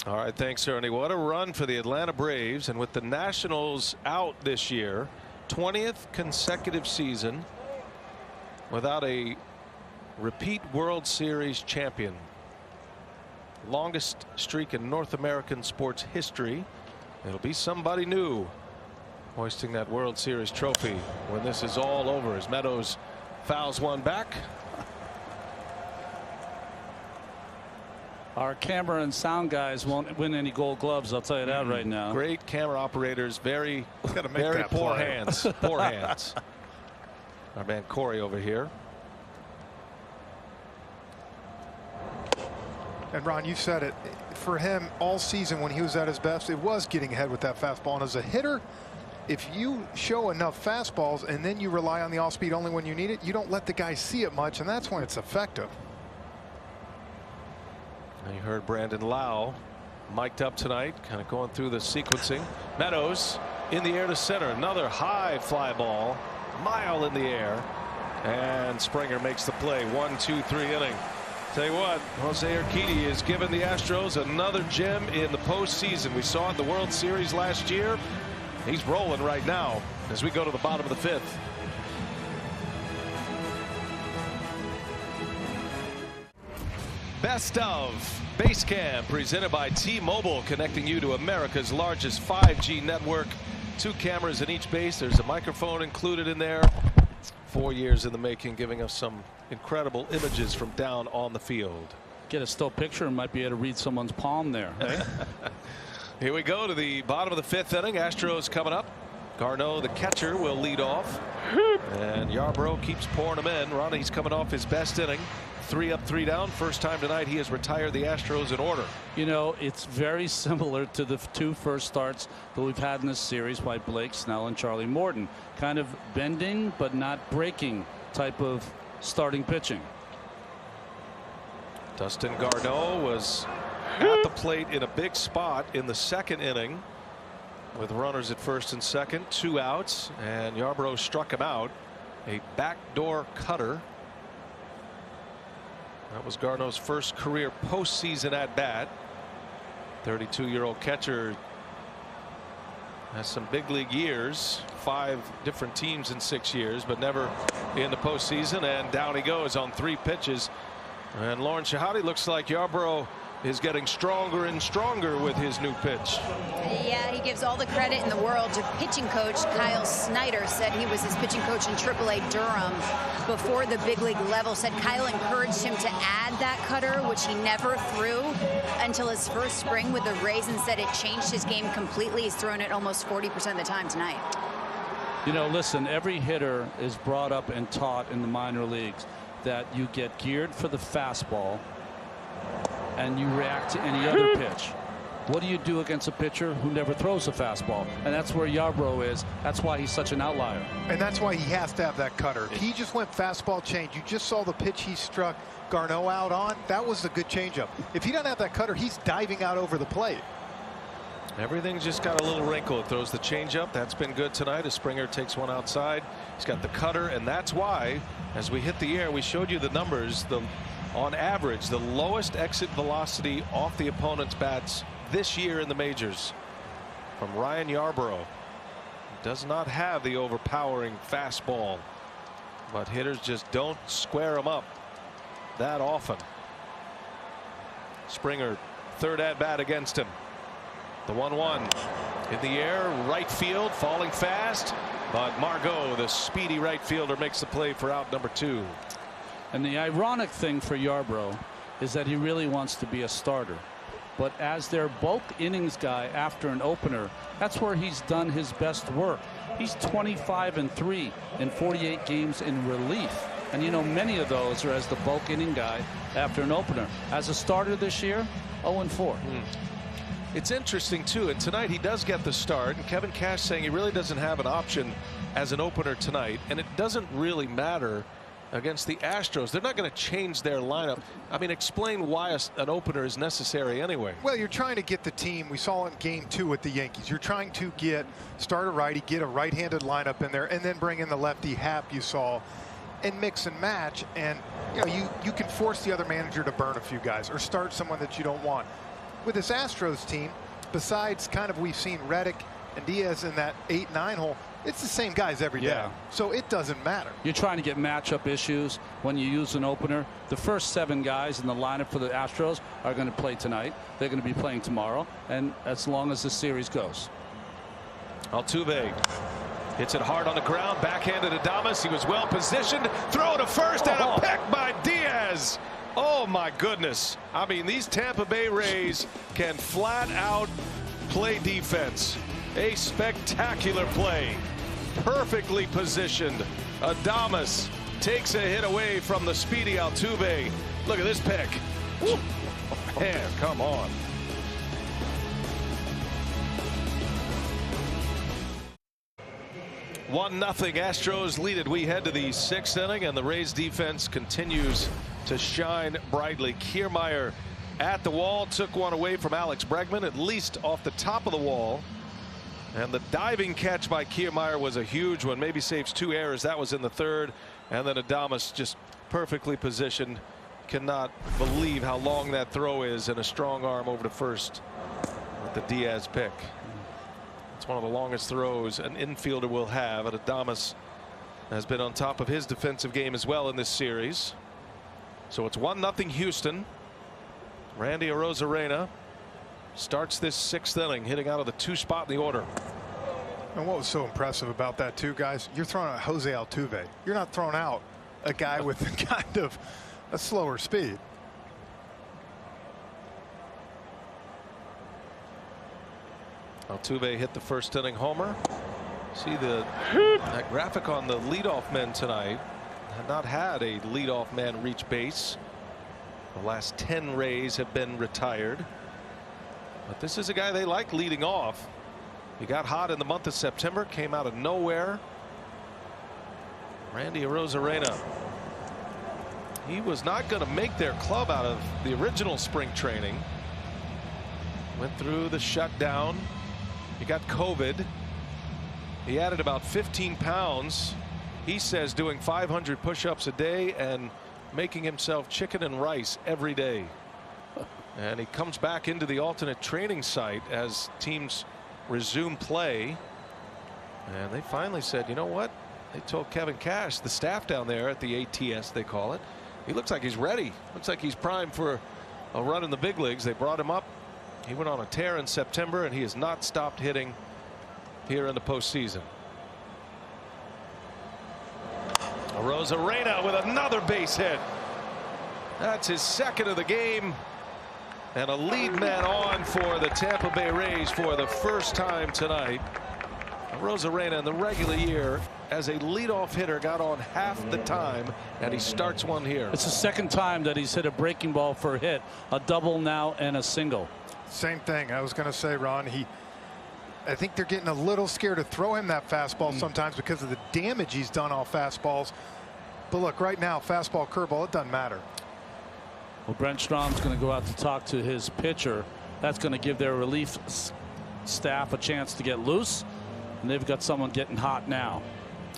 All right, thanks, Ernie. What a run for the Atlanta Braves, and with the Nationals out this year, 20th consecutive season without a repeat World Series champion. Longest streak in North American sports history. It'll be somebody new hoisting that World Series trophy when this is all over, as Meadows fouls one back. Our camera and sound guys won't win any Gold Gloves, I'll tell you that right now. Great camera operators, very poor play. hands. Poor hands. Our man Corey over here. And Ron, you said it. For him, all season when he was at his best, it was getting ahead with that fastball. And as a hitter, if you show enough fastballs and then you rely on the off speed only when you need it, you don't let the guy see it much, and that's when it's effective. You heard Brandon Lau mic'd up tonight, kind of going through the sequencing. Meadows in the air to center. Another high fly ball, mile in the air, and Springer makes the play. 1-2-3 inning. Tell you what, Jose Urquidy has given the Astros another gem in the postseason. We saw it in the World Series last year. He's rolling right now as we go to the bottom of the 5th. Best of Base Cam presented by T-Mobile, connecting you to America's largest 5G network. 2 cameras in each base. There's a microphone included in there. 4 years in the making, giving us some incredible images from down on the field. Get a still picture and might be able to read someone's palm there. Eh? Here we go to the bottom of the 5th inning. Astros coming up. Garneau, the catcher, will lead off. And Yarbrough keeps pouring them in. Ronnie's coming off his best inning. 3 up, 3 down. First time tonight he has retired the Astros in order. You know, it's very similar to the 2 first starts that we've had in this series by Blake Snell and Charlie Morton. Kind of bending but not breaking type of starting pitching. Dustin Garneau was at the plate in a big spot in the 2nd inning with runners at 1st and 2nd, 2 outs, and Yarbrough struck him out. A backdoor cutter. That was Garneau's first career postseason at bat. 32-year-old catcher has some big league years, 5 different teams in 6 years, but never in the postseason. And down he goes on 3 pitches. And Lauren Shahadi, looks like Yarbrough is getting stronger and stronger with his new pitch. Yeah, he gives all the credit in the world to pitching coach Kyle Snyder. Said he was his pitching coach in AAA Durham before the big league level. Said Kyle encouraged him to add that cutter, which he never threw until his first spring with the Rays, and said it changed his game completely. He's thrown it almost 40% of the time tonight. You know, listen, every hitter is brought up and taught in the minor leagues that you get geared for the fastball and you react to any other pitch. What do you do against a pitcher who never throws a fastball? And that's where Yarbrough is. That's why he's such an outlier. And that's why he has to have that cutter. He just went fastball change. You just saw the pitch he struck Garneau out on. That was a good changeup. If he doesn't have that cutter, he's diving out over the plate. Everything's just got a little wrinkle. It throws the changeup. That's been good tonight as Springer takes one outside. He's got the cutter, and that's why, as we hit the air, we showed you the numbers. On average, the lowest exit velocity off the opponent's bats this year in the majors from Ryan Yarbrough. Does not have the overpowering fastball, but hitters just don't square him up that often. Springer, 3rd at bat against him. The 1-1 in the air, right field, falling fast, but Margot, the speedy right fielder, makes the play for out number 2. And the ironic thing for Yarbrough is that he really wants to be a starter. But as their bulk innings guy after an opener, that's where he's done his best work. He's 25-3 in 48 games in relief. And you know, many of those are as the bulk inning guy after an opener. As a starter this year, 0-4. It's interesting too, and tonight he does get the start, and Kevin Cash saying he really doesn't have an option as an opener tonight, and it doesn't really matter against the Astros. They're not going to change their lineup. I mean, explain why an opener is necessary anyway. Well, you're trying to get the team. We saw in game 2 with the Yankees. You're trying to start a righty, get a right-handed lineup in there, and then bring in the lefty Hap you saw, and mix and match. And you know, you can force the other manager to burn a few guys or start someone that you don't want. With this Astros team, besides kind of we've seen Reddick and Diaz in that 8-9 hole, it's the same guys every day. So it doesn't matter. You're trying to get matchup issues when you use an opener. The first 7 guys in the lineup for the Astros are going to play tonight. They're going to be playing tomorrow, and as long as the series goes. Altuve hits it hard on the ground, backhanded Adames. He was well positioned. Throw to first, and a pick by Diaz. Oh my goodness. I mean, these Tampa Bay Rays can flat out play defense. A spectacular play. Perfectly positioned. Adames takes a hit away from the speedy Altuve. Look at this pick. Man, come on. One nothing Astros lead it. We head to the 6th inning, and the Rays defense continues to shine brightly. Kiermaier at the wall, took one away from Alex Bregman, at least off the top of the wall. And the diving catch by Kiermaier was a huge one. Maybe saves 2 errors. That was in the 3rd. And then Adames just perfectly positioned. Cannot believe how long that throw is, and a strong arm over to first with the Diaz pick. It's one of the longest throws an infielder will have. And Adames has been on top of his defensive game as well in this series. So it's 1-0 Houston. Randy Arozarena starts this 6th inning, hitting out of the 2 spot in the order. And what was so impressive about that too, guys, you're throwing out Jose Altuve. You're not throwing out a guy with kind of a slower speed. Altuve hit the 1st inning homer. See that graphic on the leadoff men tonight. Have not had a leadoff man reach base. The last 10 Rays have been retired. But this is a guy they like leading off. He got hot in the month of September, came out of nowhere. Randy Arozarena. He was not going to make their club out of the original spring training. Went through the shutdown. He got COVID. He added about 15 pounds. He says doing 500 push-ups a day and making himself chicken and rice every day. And he comes back into the alternate training site as teams resume play. And they finally said, you know what? They told Kevin Cash, the staff down there at the ATS, they call it. He looks like he's ready. Looks like he's primed for a run in the big leagues. They brought him up. He went on a tear in September, and he has not stopped hitting here in the postseason. Arozarena with another base hit. That's his 2nd of the game. And a lead man on for the Tampa Bay Rays for the first time tonight. Arozarena in the regular year as a leadoff hitter got on half the time, and he starts one here. It's the 2nd time that he's hit a breaking ball for a hit, a double now and a single. Same thing I was going to say, Ron. I think they're getting a little scared to throw him that fastball sometimes because of the damage he's done off fastballs. But look, right now, fastball, curveball, it doesn't matter. Well, Brent Strom's going to go out to talk to his pitcher. That's going to give their relief staff a chance to get loose. And they've got someone getting hot now.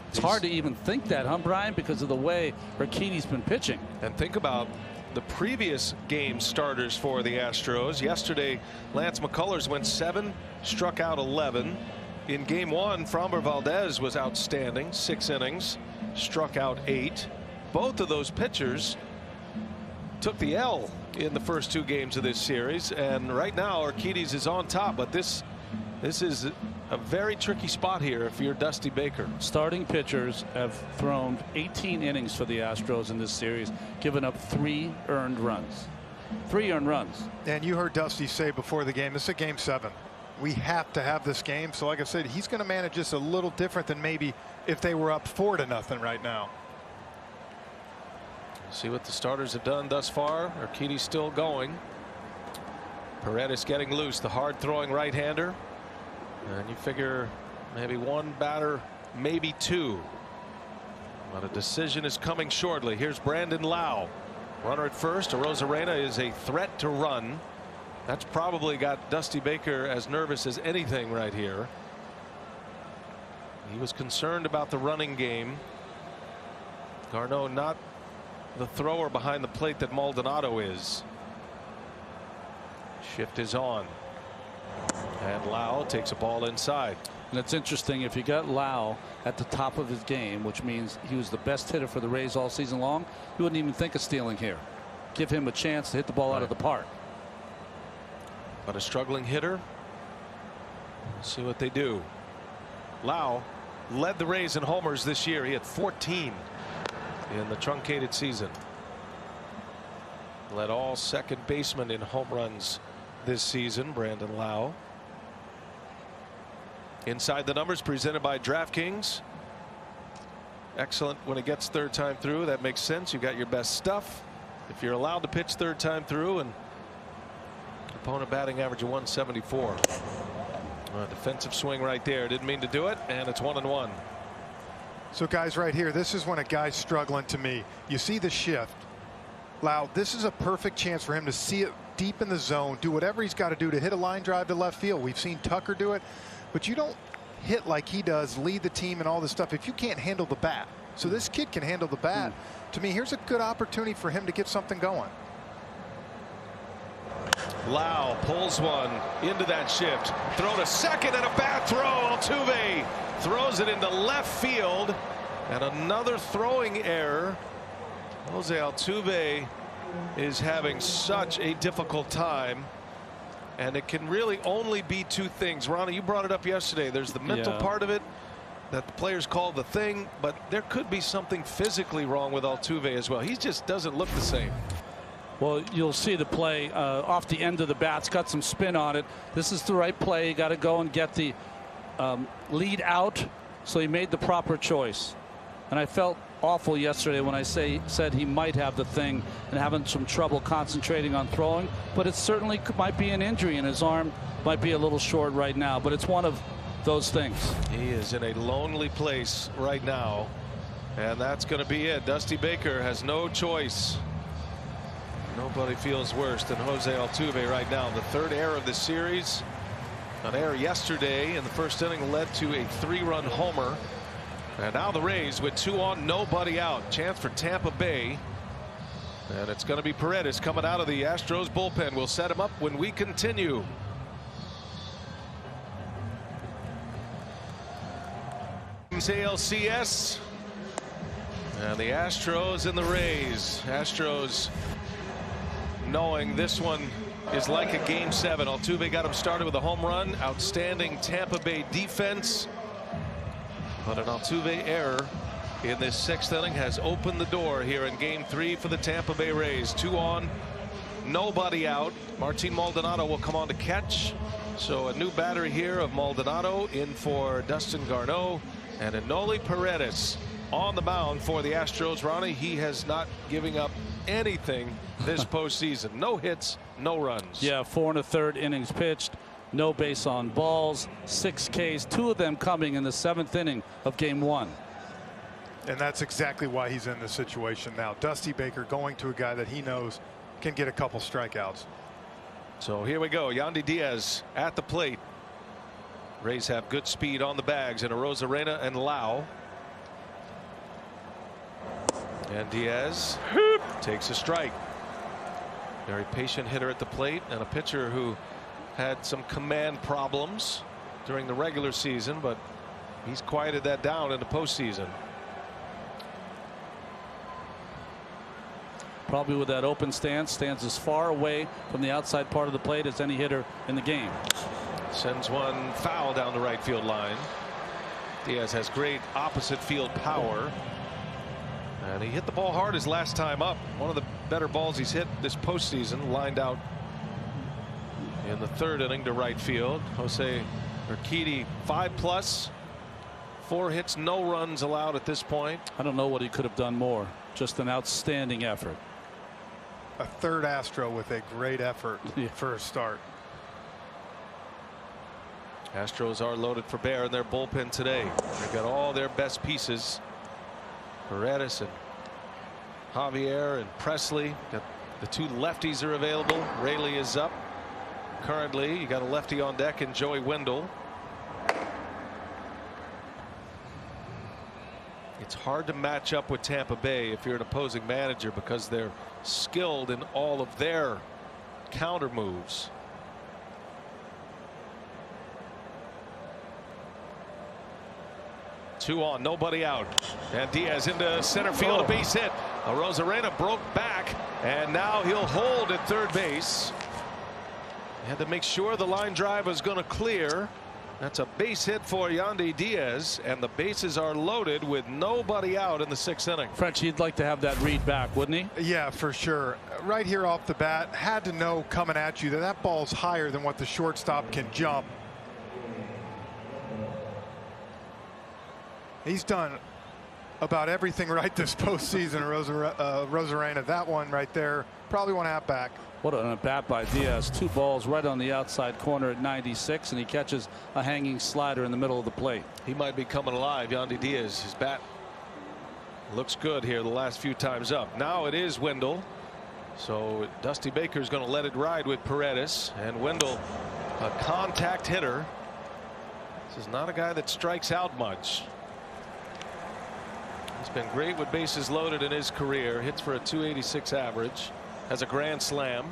It's hard to even think that, huh, Brian, because of the way Urquidy's been pitching. And think about the previous game starters for the Astros. Yesterday, Lance McCullers went 7, struck out 11. In game 1, Framber Valdez was outstanding, 6 innings, struck out 8. Both of those pitchers took the L in the first 2 games of this series, and right now Urquidy is on top, but this is a very tricky spot here if you're Dusty Baker. Starting pitchers have thrown 18 innings for the Astros in this series, given up 3 earned runs. 3 earned runs. And you heard Dusty say before the game, this is a game 7. We have to have this game. So like I said, he's going to manage this a little different than maybe if they were up 4-0 right now. See what the starters have done thus far. Urquidy's still going. Paredes getting loose, the hard throwing right-hander. And you figure maybe 1 batter, maybe 2. But a decision is coming shortly. Here's Brandon Lau. Runner at first. Arozarena is a threat to run. That's probably got Dusty Baker as nervous as anything right here. He was concerned about the running game. Garneau not the thrower behind the plate that Maldonado is. Shift is on. And Lau takes a ball inside. And it's interesting, if you got Lau at the top of his game, which means he was the best hitter for the Rays all season long, you wouldn't even think of stealing here. Give him a chance to hit the ball out of the park. But a struggling hitter. Let's see what they do. Lau led the Rays in homers this year. He had 14 in the truncated season. Led all second basemen in home runs this season, Brandon Lau. Inside the Numbers presented by DraftKings. Excellent when it gets 3rd time through. That makes sense. You got your best stuff if you're allowed to pitch 3rd time through, and opponent batting average of 174. Defensive swing right there. Didn't mean to do it, and it's 1-1. So guys, right here, this is when a guy's struggling to me. You see the shift. Lau, this is a perfect chance for him to see it deep in the zone, do whatever he's got to do to hit a line drive to left field. We've seen Tucker do it, but you don't hit like he does, lead the team and all this stuff if you can't handle the bat. So this kid can handle the bat. To me, here's a good opportunity for him to get something going. Lau pulls one into that shift. Throw to second and a bad throw. Altuve throws it into left field, and another throwing error. Jose Altuve is having such a difficult time. And it can really only be two things. Ronnie, you brought it up yesterday. There's the mental part of it that the players call the thing, but there could be something physically wrong with Altuve as well. He just doesn't look the same. Well, you'll see the play off the end of the bat. It's got some spin on it. This is the right play. You got to go and get the lead out. So he made the proper choice. And I felt awful yesterday when I said he might have the thing and having some trouble concentrating on throwing, but it certainly might be an injury, and his arm might be a little short right now, but it's one of those things. He is in a lonely place right now, and that's going to be it. Dusty Baker has no choice. Nobody feels worse than Jose Altuve right now. The third error of the series, an error yesterday in the first inning, led to a 3-run homer. And now the Rays with 2 on, nobody out. Chance for Tampa Bay. And it's going to be Paredes coming out of the Astros bullpen. We'll set him up when we continue. ALCS. And the Astros and the Rays. Astros knowing this one is like a Game 7. Altuve got him started with a home run. Outstanding Tampa Bay defense. But an Altuve error in this 6th inning has opened the door here in Game 3 for the Tampa Bay Rays. 2 on, nobody out. Martin Maldonado will come on to catch. So a new batter here of Maldonado in for Dustin Garneau, and Enoli Paredes on the mound for the Astros. Ronnie, he has not giving up anything this postseason. No hits, no runs. Yeah, 4 1/3 innings pitched. No base on balls, 6 Ks, 2 of them coming in the 7th inning of Game 1. And that's exactly why he's in this situation now. Dusty Baker going to a guy that he knows can get a couple strikeouts. So here we go. Yandy Diaz at the plate. Rays have good speed on the bags in Arozarena and Lau. And Diaz takes a strike. Very patient hitter at the plate, and a pitcher who had some command problems during the regular season, but he's quieted that down in the postseason. Probably with that open stance, stands as far away from the outside part of the plate as any hitter in the game. Sends one foul down the right field line. Diaz has great opposite field power, and he hit the ball hard his last time up. One of the better balls he's hit this postseason, lined out in the 3rd inning to right field. Jose Urquidy 5+, 4 hits, no runs allowed at this point. I don't know what he could have done more. Just an outstanding effort. A 3rd Astro with a great effort for a start. Astros are loaded for bear in their bullpen today. They've got all their best pieces. Paredes and Javier and Presley. Got the 2 lefties are available. Rayleigh is up. Currently, you got a lefty on deck in Joey Wendell. It's hard to match up with Tampa Bay if you're an opposing manager because they're skilled in all of their counter moves. Two on, nobody out, and Diaz into center field, a base hit. Arozarena broke back, and now he'll hold at 3rd base. Had to make sure the line drive was going to clear. That's a base hit for Yandy Diaz, and the bases are loaded with nobody out in the 6th inning. French, he'd like to have that read back, wouldn't he? Yeah, for sure. Right here off the bat, had to know coming at you that that ball's higher than what the shortstop can jump. He's done about everything right this postseason. Arozarena, that one right there, probably 1/2 back. What an at bat by Diaz. 2 balls right on the outside corner at 96, and he catches a hanging slider in the middle of the plate. He might be coming alive. Yandy Diaz, his bat looks good here the last few times up. Now it is Wendell. So Dusty Baker's going to let it ride with Paredes, and Wendell, a contact hitter. This is not a guy that strikes out much. He's been great with bases loaded in his career. Hits for a .286 average. Has a grand slam.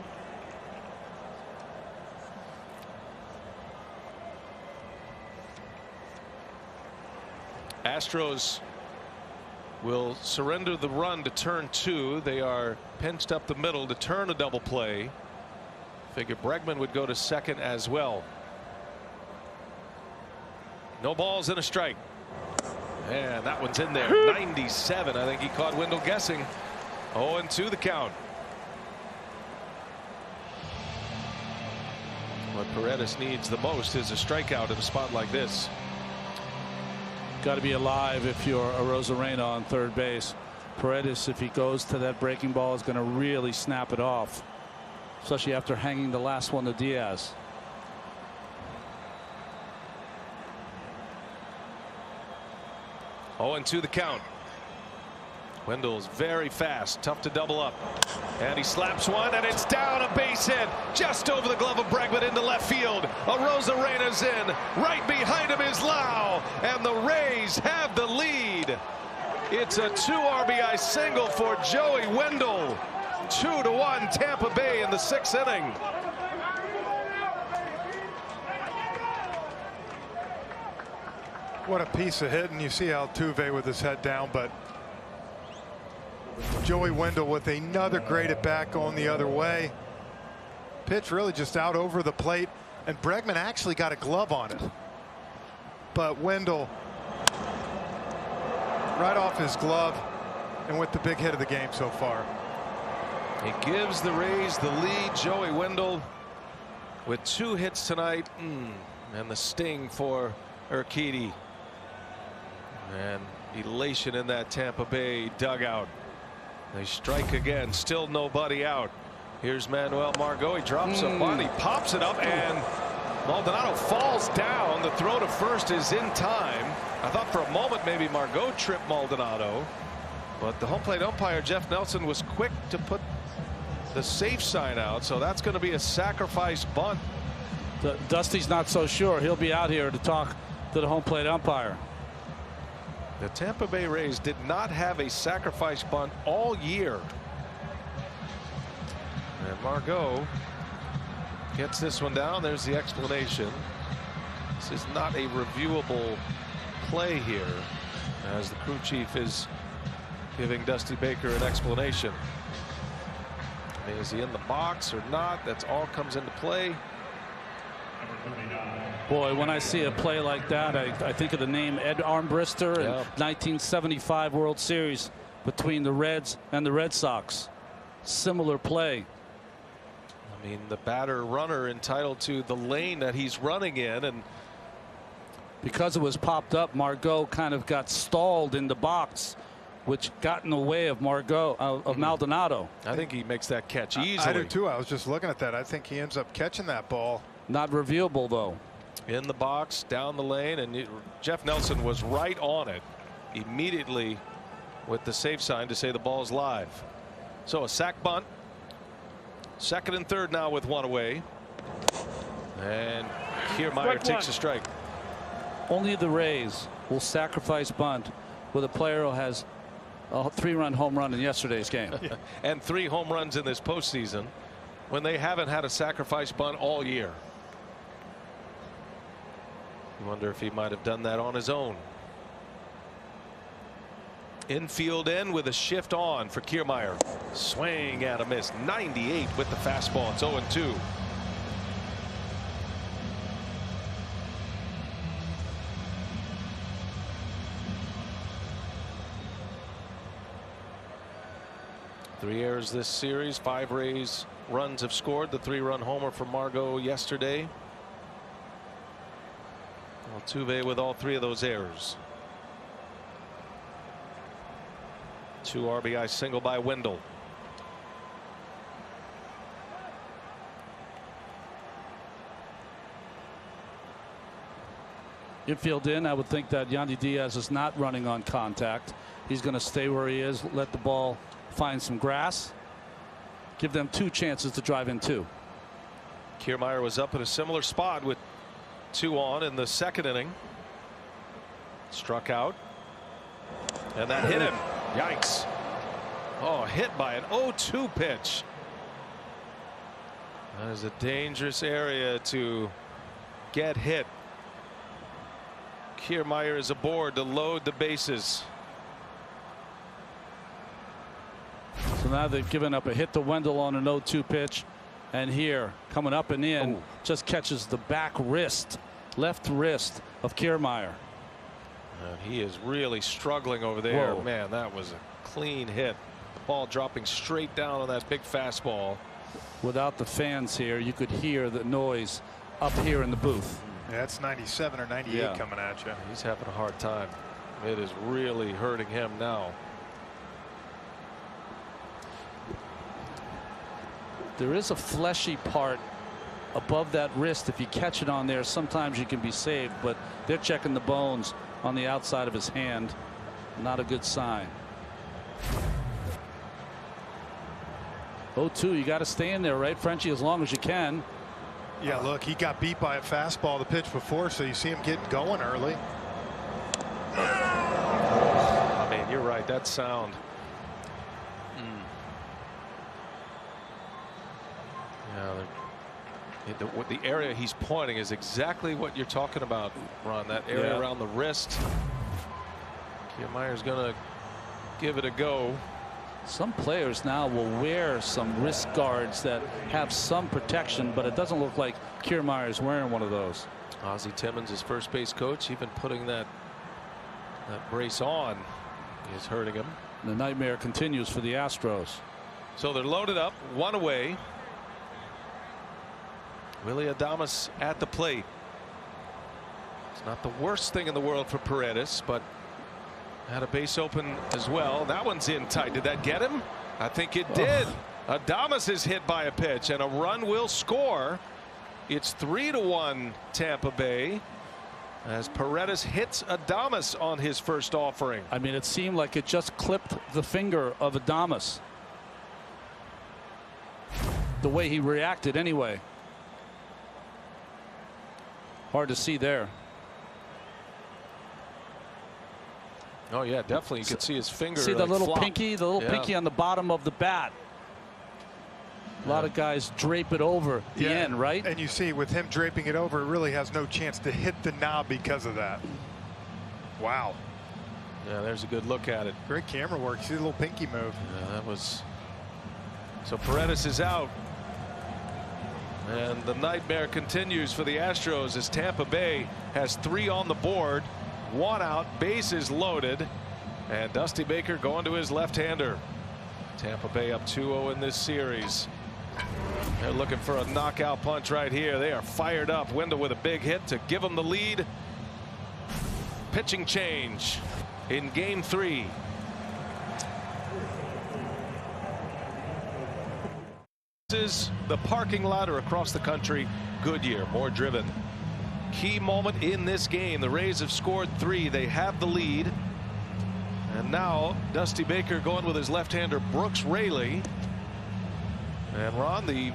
Astros will surrender the run to turn 2. They are pinched up the middle to turn a double play. Figure Bregman would go to second as well. No balls and a strike. And that one's in there. 97. I think he caught Wendell guessing. 0-2 the count. What Paredes needs the most is a strikeout in a spot like this. Got to be alive if you're a Rosarena on third base. Paredes, if he goes to that breaking ball, is going to really snap it off, especially after hanging the last one to Diaz. Oh, and 2 the count. Wendell's very fast, tough to double up, and he slaps one, and it's down, a base hit just over the glove of Bregman into left field. A Rosarena's in. Right behind him is Lau, and the Rays have the lead. It's a 2 RBI single for Joey Wendell. 2-1 Tampa Bay in the 6th inning. What a piece of hitting. You see Altuve with his head down, but Joey Wendell with another great at bat going the other way. Pitch really just out over the plate, and Bregman actually got a glove on it, but Wendell right off his glove and with the big hit of the game so far. He gives the Rays the lead. Joey Wendell with 2 hits tonight, and the sting for Urquidy. And elation in that Tampa Bay dugout. They strike again. Still nobody out. Here's Manuel Margot. He drops a bunt. He pops it up, and Maldonado falls down. The throw to first is in time. I thought for a moment maybe Margot tripped Maldonado, but the home plate umpire Jeff Nelson was quick to put the safe sign out. So that's going to be a sacrifice bunt. Dusty's not so sure. He'll be out here to talk to the home plate umpire. The Tampa Bay Rays did not have a sacrifice bunt all year. And Margot gets this one down. There's the explanation. This is not a reviewable play here, as the crew chief is giving Dusty Baker an explanation. I mean, is he in the box or not? That's all comes into play. Boy, when I see a play like that, I think of the name Ed Armbrister in 1975 World Series between the Reds and the Red Sox. Similar play. I mean, the batter runner entitled to the lane that he's running in, and because it was popped up, Margot kind of got stalled in the box, which got in the way of Maldonado. I think he makes that catch easily. I do too. I was just looking at that. I think he ends up catching that ball. Not reviewable though. In the box, down the lane, and Jeff Nelson was right on it immediately with the safe sign to say the ball's live. So a sac bunt. Second and third now with 1 away. And Kiermaier takes a strike. Only the Rays will sacrifice bunt with a player who has a 3-run home run in yesterday's game. And 3 home runs in this postseason when they haven't had a sacrifice bunt all year. You wonder if he might have done that on his own. Infield in with a shift on for Kiermaier. Swing and a miss. 98 with the fastball. It's 0-2. Three errors this series. 5 Rays runs have scored. The 3-run homer for Margot yesterday. Altuve with all 3 of those errors. 2 RBI single by Wendell. Infield in, I would think that Yandy Diaz is not running on contact. He's going to stay where he is, let the ball find some grass, give them 2 chances to drive in 2. Kiermaier was up in a similar spot with 2 on in the 2nd inning. Struck out, and that hit him. Yikes. Oh, hit by an 0-2 pitch. That is a dangerous area to get hit. Kiermaier is aboard to load the bases. So now they've given up a hit to Wendell on an 0-2 pitch. And here, coming up and in, just catches the back wrist, left wrist of Kiermaier. And he is really struggling over there. Whoa. Man, that was a clean hit. The ball dropping straight down on that big fastball. Without the fans here, you could hear the noise up here in the booth. Yeah, that's 97 or 98 coming at you. He's having a hard time. It is really hurting him now. There is a fleshy part above that wrist. If you catch it on there, sometimes you can be saved, but they're checking the bones on the outside of his hand. Not a good sign. 0-2, you got to stay in there, right, Frenchie, as long as you can. Yeah, look, he got beat by a fastball the pitch before, so you see him getting going early. I mean, you're right. That sound. Yeah, the area he's pointing is exactly what you're talking about, Ron. That area around the wrist. Kiermaier's going to give it a go. Some players now will wear some wrist guards that have some protection, but it doesn't look like Kiermaier's wearing one of those. Ozzie Timmons, his first base coach, even putting that brace on is hurting him. The nightmare continues for the Astros. So they're loaded up, one away. Willy Adames at the plate. It's not the worst thing in the world for Paredes, but had a base open as well. That one's in tight. Did that get him? I think it did. Adames is hit by a pitch, and a run will score. It's 3-1 Tampa Bay as Paredes hits Adames on his first offering. I mean, it seemed like it just clipped the finger of Adames. The way he reacted anyway. Hard to see there. Oh yeah, definitely. You can see his finger. See the like little flop. pinky, the little pinky on the bottom of the bat. A lot of guys drape it over the end, right? And you see with him draping it over, it really has no chance to hit the knob because of that. Wow. Yeah, there's a good look at it. Great camera work. See the little pinky move. Yeah, that was. So Paredes is out. And the nightmare continues for the Astros as Tampa Bay has 3 on the board, 1 out, bases loaded, and Dusty Baker going to his left-hander. Tampa Bay up 2-0 in this series. They're looking for a knockout punch right here. They are fired up. Wendell with a big hit to give them the lead. Pitching change in game 3. This is the parking lot or across the country. Goodyear, more driven. Key moment in this game. The Rays have scored 3. They have the lead. And now Dusty Baker going with his left-hander Brooks Raley. And Ron, the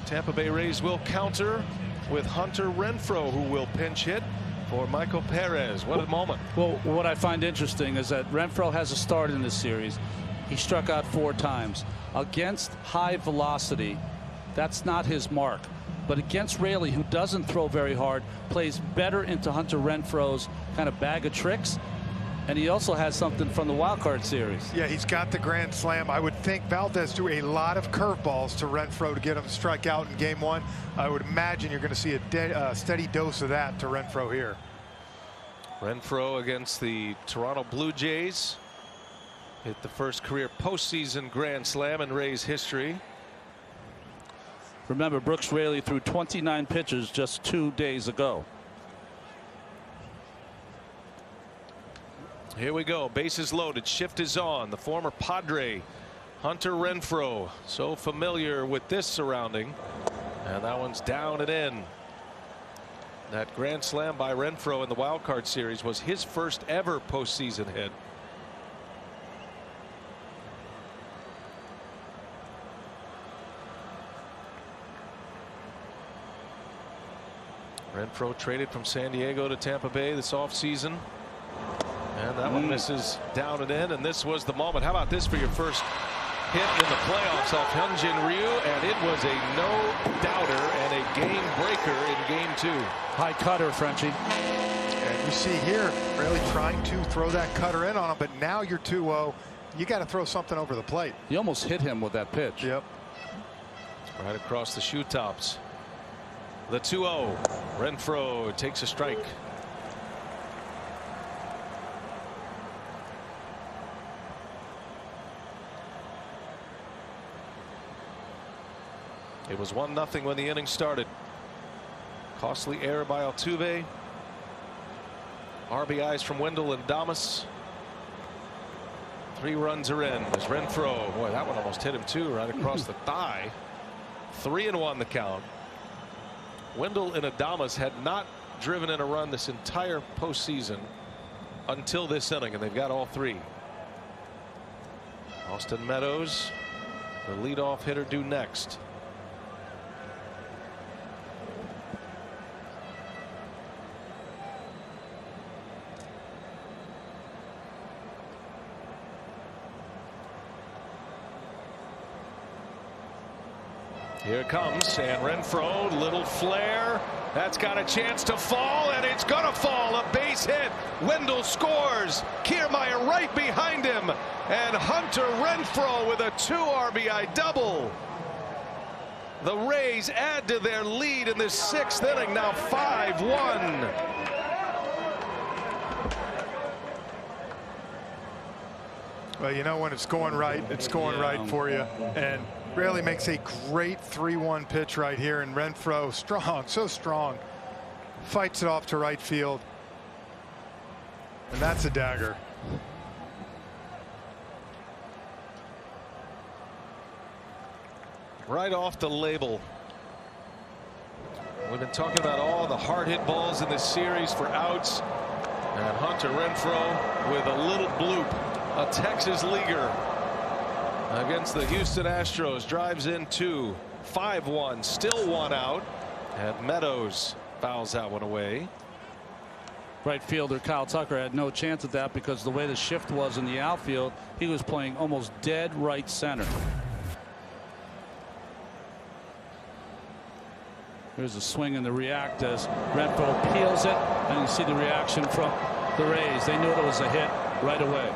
Tampa Bay Rays will counter with Hunter Renfroe, who will pinch hit for Michael Perez. What a moment. Well, what I find interesting is that Renfroe has a start in this series. He struck out 4 times. Against high velocity, that's not his mark. But against Raley, who doesn't throw very hard, plays better into Hunter Renfroe's kind of bag of tricks. And he also has something from the wild card series. Yeah, he's got the grand slam. I would think Valdez threw a lot of curveballs to Renfroe to get him to strike out in game 1. I would imagine you're going to see a steady dose of that to Renfroe here. Renfroe against the Toronto Blue Jays. Hit the first career postseason grand slam in Rays history. Remember, Brooks Raley threw 29 pitches just 2 days ago. Here we go. Bases loaded. Shift is on. The former Padre, Hunter Renfroe, so familiar with this surrounding. And that one's down and in. That grand slam by Renfroe in the wild card series was his first ever postseason hit. Renfroe traded from San Diego to Tampa Bay this offseason. And that one misses down and in. And this was the moment. How about this for your first hit in the playoffs off Hyunjin Ryu? And it was a no-doubter and a game breaker in game 2. High cutter, Frenchie. And you see here, really trying to throw that cutter in on him. But now you're 2-0. you got to throw something over the plate. He almost hit him with that pitch. Yep. Right across the shoe tops. The 2-0. Renfroe takes a strike. It was 1-0 when the inning started. Costly error by Altuve. RBIs from Wendell and Adames. 3 runs are in as Renfroe. Boy, that one almost hit him too, right across the thigh. 3-1 the count. Wendell and Adames had not driven in a run this entire postseason until this inning, and they've got all 3. Austin Meadows, the leadoff hitter, due next. Here it comes, and Renfroe, little flare. That's got a chance to fall, and it's going to fall. A base hit. Wendell scores. Kiermaier right behind him. And Hunter Renfroe with a 2 RBI double. The Rays add to their lead in this 6th inning, now 5-1. Well, you know, when it's going right, it's going right for you. And Raley makes a great 3-1 pitch right here, and Renfroe, strong, so strong, fights it off to right field. And that's a dagger. Right off the label. We've been talking about all the hard hit balls in this series for outs. And Hunter Renfroe with a little bloop. A Texas leaguer against the Houston Astros. Drives in 2. 5-1. Still 1 out. And Meadows fouls that one away. Right fielder Kyle Tucker had no chance at that because the way the shift was in the outfield, he was playing almost dead right center. Here's a swing and the react as Renfroe peels it, and you see the reaction from the Rays. They knew it was a hit right away.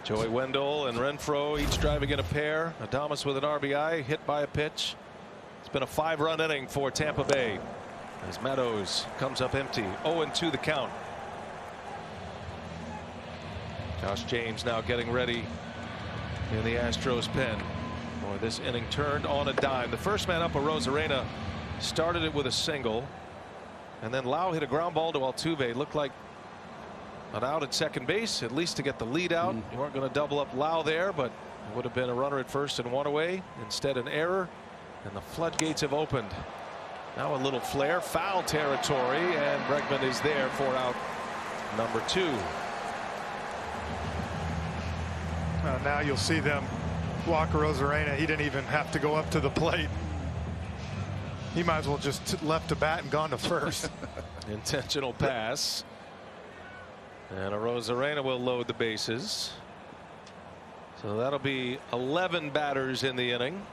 Joey Wendell and Renfroe each driving in a pair. Adames with an RBI, hit by a pitch. It's been a 5-run inning for Tampa Bay as Meadows comes up empty. 0-2 the count. Josh James now getting ready in the Astros pen. Boy, this inning turned on a dime. The first man up, Arozarena, started it with a single, and then Lau hit a ground ball to Altuve. Looked like an out at second base, at least to get the lead out. You weren't going to double up Lau there, but it would have been a runner at first and 1 away. Instead, an error, and the floodgates have opened. Now a little flare, foul territory, and Bregman is there for out number 2. Now you'll see them walk Arozarena. He didn't even have to go up to the plate. He might as well just left the bat and gone to first. Intentional pass. And Arozarena will load the bases. So that'll be 11 batters in the inning.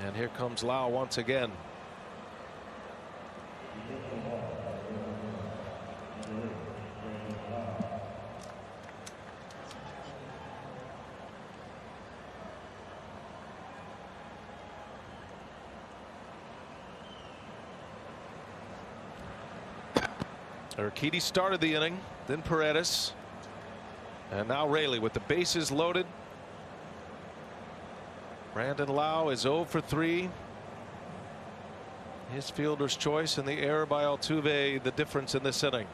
And here comes Lau once again. Urquidy started the inning, then Paredes, and now Raley with the bases loaded. Brandon Lau is 0 for 3. His fielder's choice, and the error by Altuve the difference in this inning.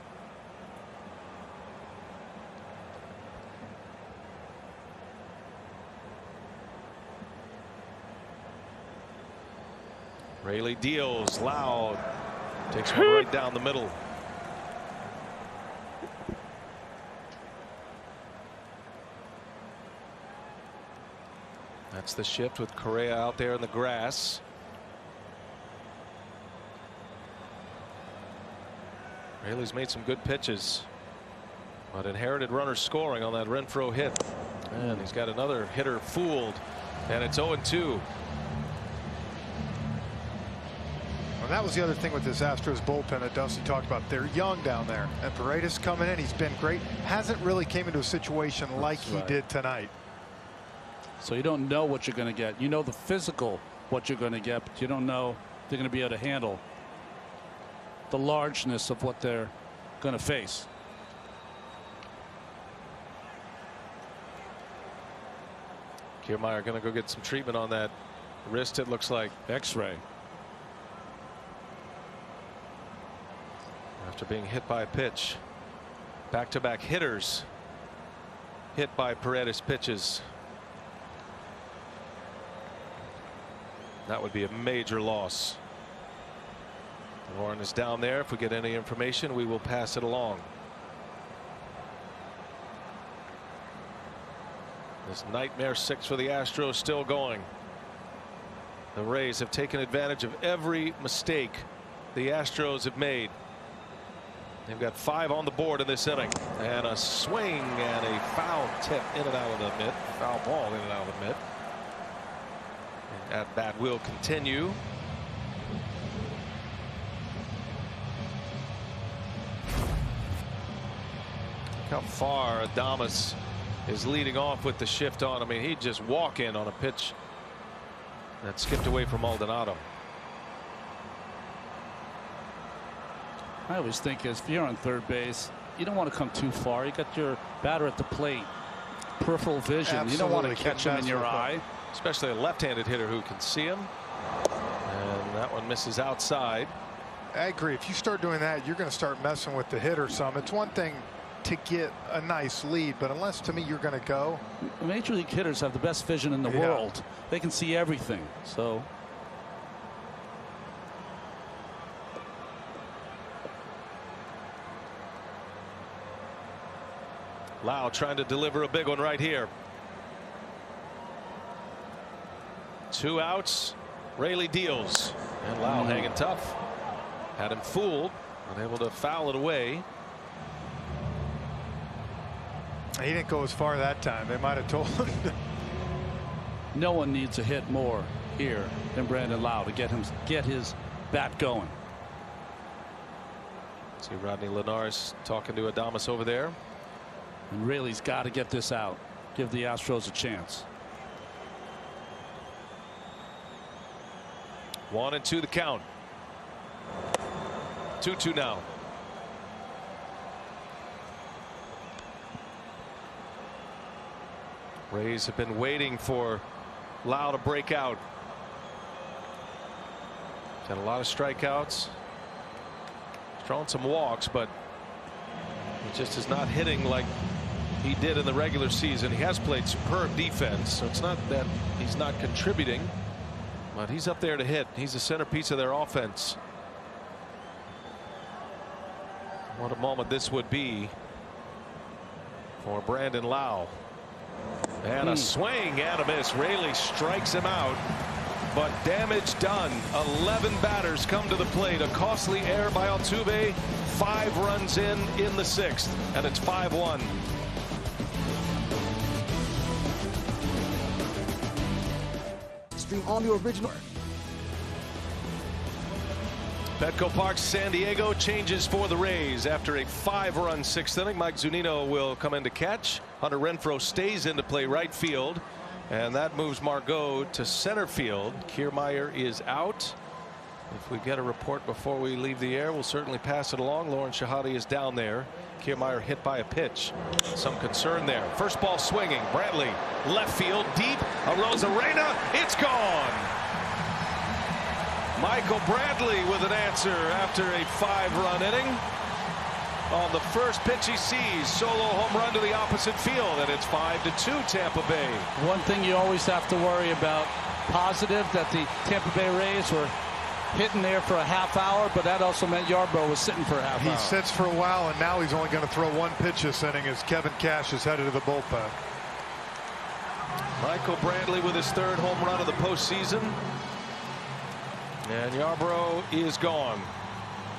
Raley deals. Lau takes one right down the middle. That's the shift with Correa out there in the grass. Raley's made some good pitches, but inherited runners scoring on that Renfroe hit, and he's got another hitter fooled, and it's 0-2. that was the other thing with this Astros bullpen that Dusty talked about. They're young down there, and Paredes coming in. He's been great. Hasn't really came into a situation like he did tonight. So you don't know what you're going to get. You know the physical what you're going to get, but you don't know they're going to be able to handle the largeness of what they're going to face. Kiermaier going to go get some treatment on that wrist. It looks like X-ray. After being hit by a pitch. Back-to-back hitters hit by Paredes pitches. That would be a major loss. Warren is down there. If we get any information, we will pass it along. This nightmare 6 for the Astros still going. The Rays have taken advantage of every mistake the Astros have made. They've got 5 on the board in this inning, and a swing and a foul tip in and out of the mitt. Foul ball in and out of the mitt. And at bat will continue. Look how far Adames is leading off with the shift on. I mean, he'd just walk in on a pitch that skipped away from Maldonado. I always think if you're on third base, you don't want to come too far. You got your batter at the plate, peripheral vision. Absolutely. You don't want to catch him in your eye. Especially a left-handed hitter who can see him. And that one misses outside. I agree. If you start doing that, you're going to start messing with the hitter some. It's one thing to get a nice lead, but unless to me you're going to go. Major league hitters have the best vision in the world. They can see everything. So. Lau trying to deliver a big one right here. 2 outs. Raley deals, and Lau hanging tough. Had him fooled, unable to foul it away. He didn't go as far that time. They might have told him. No one needs a hit more here than Brandon Lau to get his bat going. See Rodney Linares talking to Adames over there. And Raley's got to get this out. Give the Astros a chance. 1-2 the count. 2-2 now. Rays have been waiting for Lau to break out. Had a lot of strikeouts. Thrown some walks, but he just is not hitting like he did in the regular season. He has played superb defense, so it's not that he's not contributing, but he's up there to hit. He's the centerpiece of their offense. What a moment this would be for Brandon Lau. And a swing and a miss. Raley strikes him out, but damage done. 11 batters come to the plate. A costly error by Altuve. 5 runs in the 6th, and it's 5-1. Stream all new original. Petco Park, San Diego changes for the Rays after a 5-run 6th inning. Mike Zunino will come in to catch. Hunter Renfroe stays in to play right field, and that moves Margot to center field. Kiermaier is out. If we get a report before we leave the air, we'll certainly pass it along. Lauren Shahadi is down there. Kiermaier hit by a pitch. Some concern there. First ball swinging. Bradley left field deep. Arozarena. It's gone. Michael Bradley with an answer after a 5-run inning. On the first pitch he sees, solo home run to the opposite field, and it's 5-2 Tampa Bay. One thing you always have to worry about, positive that the Tampa Bay Rays were hitting there for a half hour, but that also meant Yarbrough was sitting for a half hour. He sits for a while, and now he's only going to throw 1 pitch this inning as Kevin Cash is headed to the bullpen. Michael Bradley with his 3rd home run of the postseason. And Yarbrough is gone.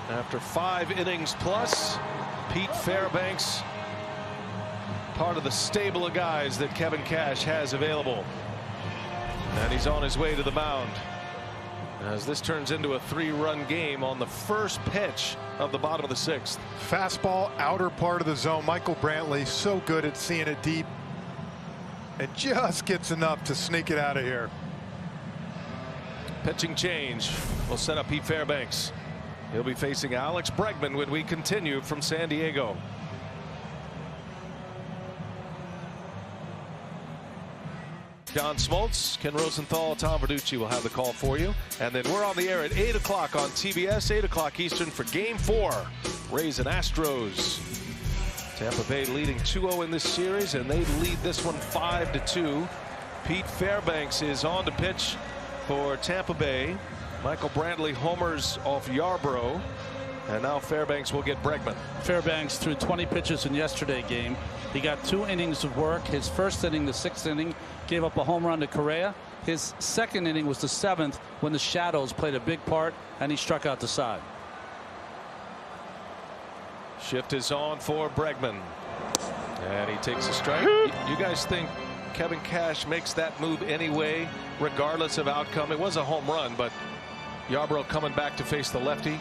After 5 innings plus, Pete Fairbanks, part of the stable of guys that Kevin Cash has available. And he's on his way to the mound. as this turns into a 3-run game on the first pitch of the bottom of the 6th. Fastball, outer part of the zone. Michael Brantley so good at seeing it deep and just gets enough to sneak it out of here. Pitching change will set up Pete Fairbanks. He'll be facing Alex Bregman when we continue from San Diego. John Smoltz, Ken Rosenthal, Tom Verducci will have the call for you. And then we're on the air at 8 o'clock on TBS, 8 o'clock Eastern for Game 4. Rays and Astros. Tampa Bay leading 2-0 in this series, and they lead this one 5-2. Pete Fairbanks is on to pitch for Tampa Bay. Michael Brantley homers off Yarbrough. And now Fairbanks will get Bregman. Fairbanks threw 20 pitches in yesterday's game. He got 2 innings of work. His first inning, the 6th inning, gave up a home run to Correa. His second inning was the 7th when the shadows played a big part and he struck out the side. Shift is on for Bregman. And he takes a strike. You guys think Kevin Cash makes that move anyway, regardless of outcome? It was a home run, but Yarbrough coming back to face the lefty.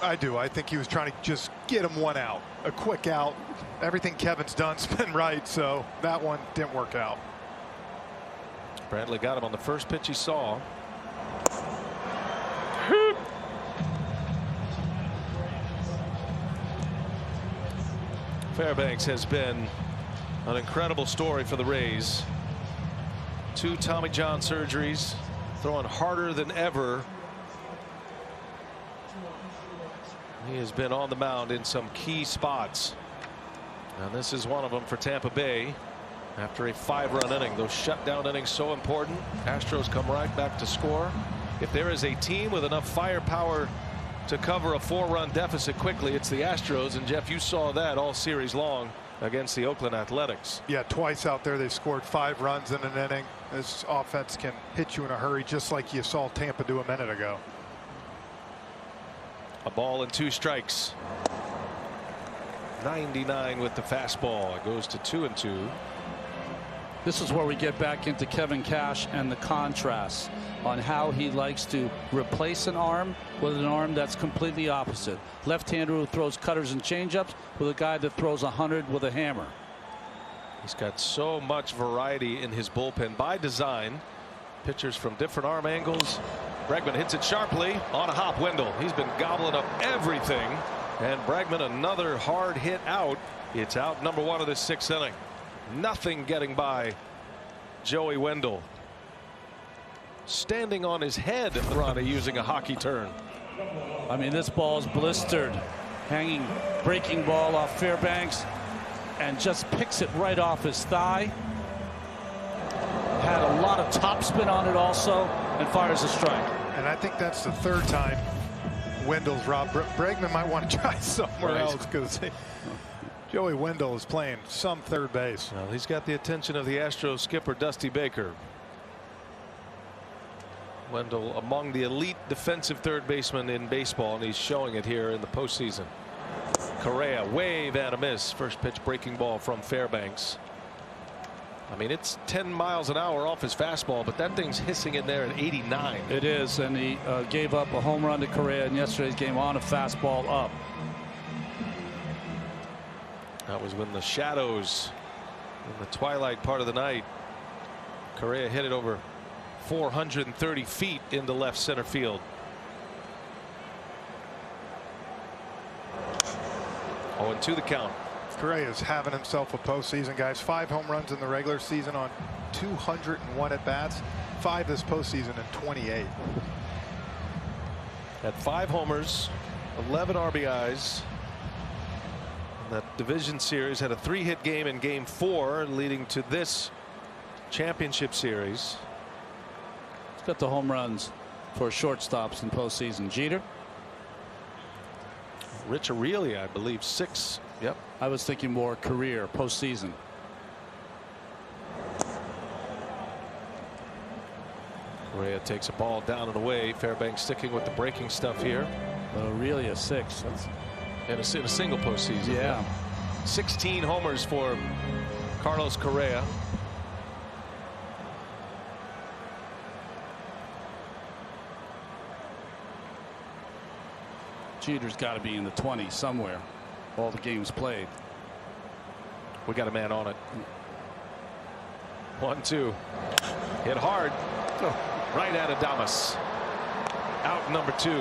I do. I think he was trying to just get him one out, a quick out. Everything Kevin's done's been right, so that one didn't work out. Brantley got him on the first pitch he saw. Fairbanks has been an incredible story for the Rays. 2 Tommy John surgeries, throwing harder than ever. He has been on the mound in some key spots. And this is one of them for Tampa Bay after a 5-run inning. Those shutdown innings so important. Astros come right back to score. If there is a team with enough firepower to cover a 4-run deficit quickly, it's the Astros. And Jeff, you saw that all series long against the Oakland Athletics. Yeah, twice out there they scored 5 runs in an inning. This offense can hit you in a hurry, just like you saw Tampa do a minute ago. A ball and 2 strikes. 99 with the fastball. It goes to 2-2. This is where we get back into Kevin Cash and the contrast on how he likes to replace an arm with an arm that's completely opposite. Left-hander who throws cutters and changeups with a guy that throws 100 with a hammer. He's got so much variety in his bullpen by design. Pitchers from different arm angles. Bregman hits it sharply on a hop. Wendell, he's been gobbling up everything, and Bregman another hard hit out. It's out number 1 of this 6th inning. Nothing getting by Joey Wendell. Standing on his head, Ronnie, using a hockey turn. I mean, this ball's blistered. Hanging breaking ball off Fairbanks and just picks it right off his thigh. Had a lot of topspin on it also and fires a strike. And I think that's the 3rd time Wendell's robbed. Bregman might want to try somewhere else because Joey Wendell is playing some third base. Well, he's got the attention of the Astros skipper Dusty Baker. Wendell among the elite defensive third baseman in baseball, and he's showing it here in the postseason. Correa, wave and a miss. First pitch breaking ball from Fairbanks. I mean, it's 10 miles an hour off his fastball, but that thing's hissing in there at 89. It is, and he gave up a home run to Correa in yesterday's game on a fastball up. That was when the shadows in the twilight part of the night. Correa hit it over 430 feet into left center field. Oh, and 2 the count. Correa is having himself a postseason, guys. 5 home runs in the regular season on 201 at bats. 5 this postseason and 28. Had 5 homers, 11 RBIs. That division series had a 3-hit game in game 4, leading to this championship series. He's got the home runs for shortstops in postseason. Jeter. Rich Aurelia, I believe, 6. Yep. I was thinking more career postseason. Correa takes a ball down and away. Fairbanks sticking with the breaking stuff here. Aurelia 6. That's in a single postseason. Yeah. 16 homers for Carlos Correa. Jeter's got to be in the 20s somewhere. All the games played. We got a man on it. 1-2. Hit hard. Right at Adames. Out number 2.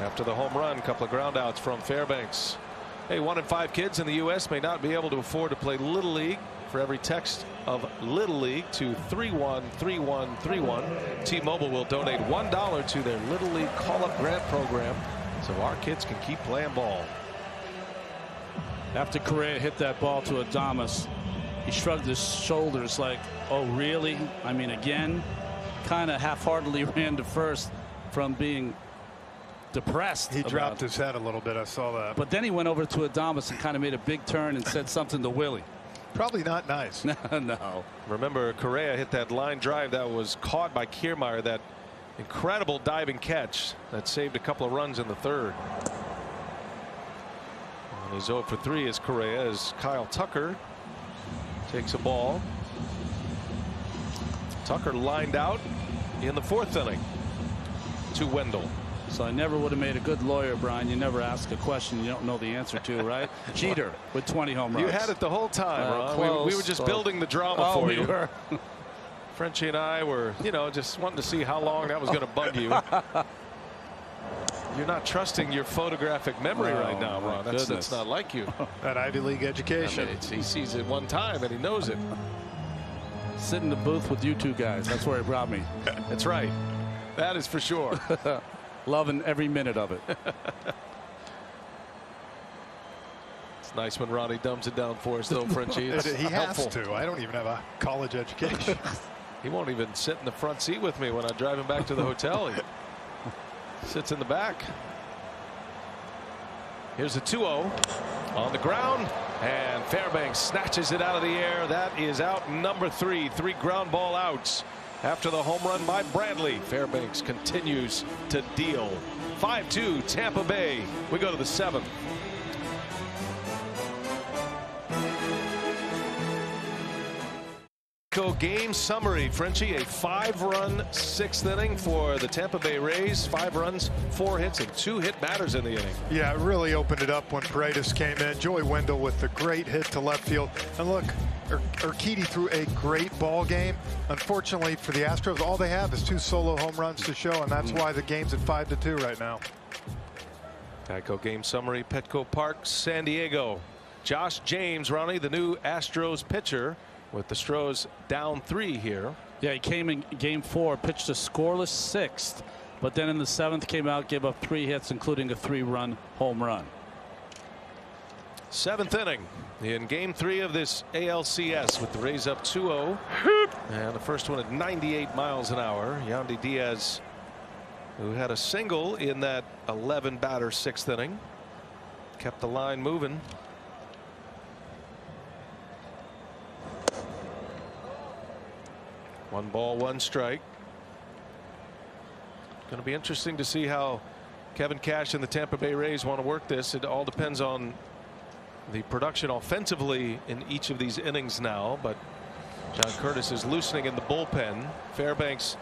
After the home run, couple of ground outs from Fairbanks. Hey, 1 in 5 kids in the U.S. may not be able to afford to play Little League. For every text of Little League to 313131, T-Mobile will donate $1 to their Little League call-up grant program so our kids can keep playing ball. After Correa hit that ball to Adames, he shrugged his shoulders like, oh, really? I mean, again, kind of half-heartedly ran to first from being depressed. He dropped his head a little bit. I saw that. But then he went over to Adames and kind of made a big turn and said something to Willie. Probably not nice. No. Remember, Correa hit that line drive that was caught by Kiermaier, that incredible diving catch that saved a couple of runs in the 3rd. And he's 0 for 3 as Correa, as Kyle Tucker takes a ball. Tucker lined out in the 4th inning to Wendell. So I never would have made a good lawyer, Brian. You never ask a question you don't know the answer to, right? Jeter with 20 home runs. You had it the whole time, Ron. We were just building the drama for you. Were. Frenchie and I were, just wanting to see how long that was going to bug you. You're not trusting your photographic memory right now, Ron. That's not like you. That Ivy League education. I mean, he sees it one time and he knows it. Sit in the booth with you two guys. That's where he brought me. That's right. That is for sure. Loving every minute of it. It's nice when Ronnie dumbs it down for us, though, Frenchie. It's he helpful. has to. I don't even have a college education. He won't even sit in the front seat with me when I drive him back to the hotel. He sits in the back. Here's a 2-0 on the ground, and Fairbanks snatches it out of the air. That is out number 3. 3 ground ball outs. After the home run by Bradley, Fairbanks continues to deal. 5-2 Tampa Bay. We go to the 7th. Game summary, Frenchie. A 5-run 6th inning for the Tampa Bay Rays. 5 runs, 4 hits, and 2 hit batters in the inning. Yeah, it really opened it up when Paredes came in. Joey Wendell with the great hit to left field. And look, Urquidy threw a great ball game. Unfortunately for the Astros, all they have is 2 solo home runs to show, and that's why the game's at 5-2 right now. Petco game summary, Petco Park, San Diego. Josh James, Ronnie, the new Astros pitcher, with the Astros down 3 here. Yeah, he came in game 4, pitched a scoreless 6th, but then in the 7th came out, gave up 3 hits, including a 3-run home run. 7th inning in game 3 of this ALCS, with the Rays up 2-0, and the first one at 98 miles an hour. Yandy Diaz, who had a single in that 11 batter 6th inning, kept the line moving. One ball, 1 strike. Going to be interesting to see how Kevin Cash and the Tampa Bay Rays want to work this. It all depends on the production offensively in each of these innings now, but John Curtis is loosening in the bullpen. Fairbanks,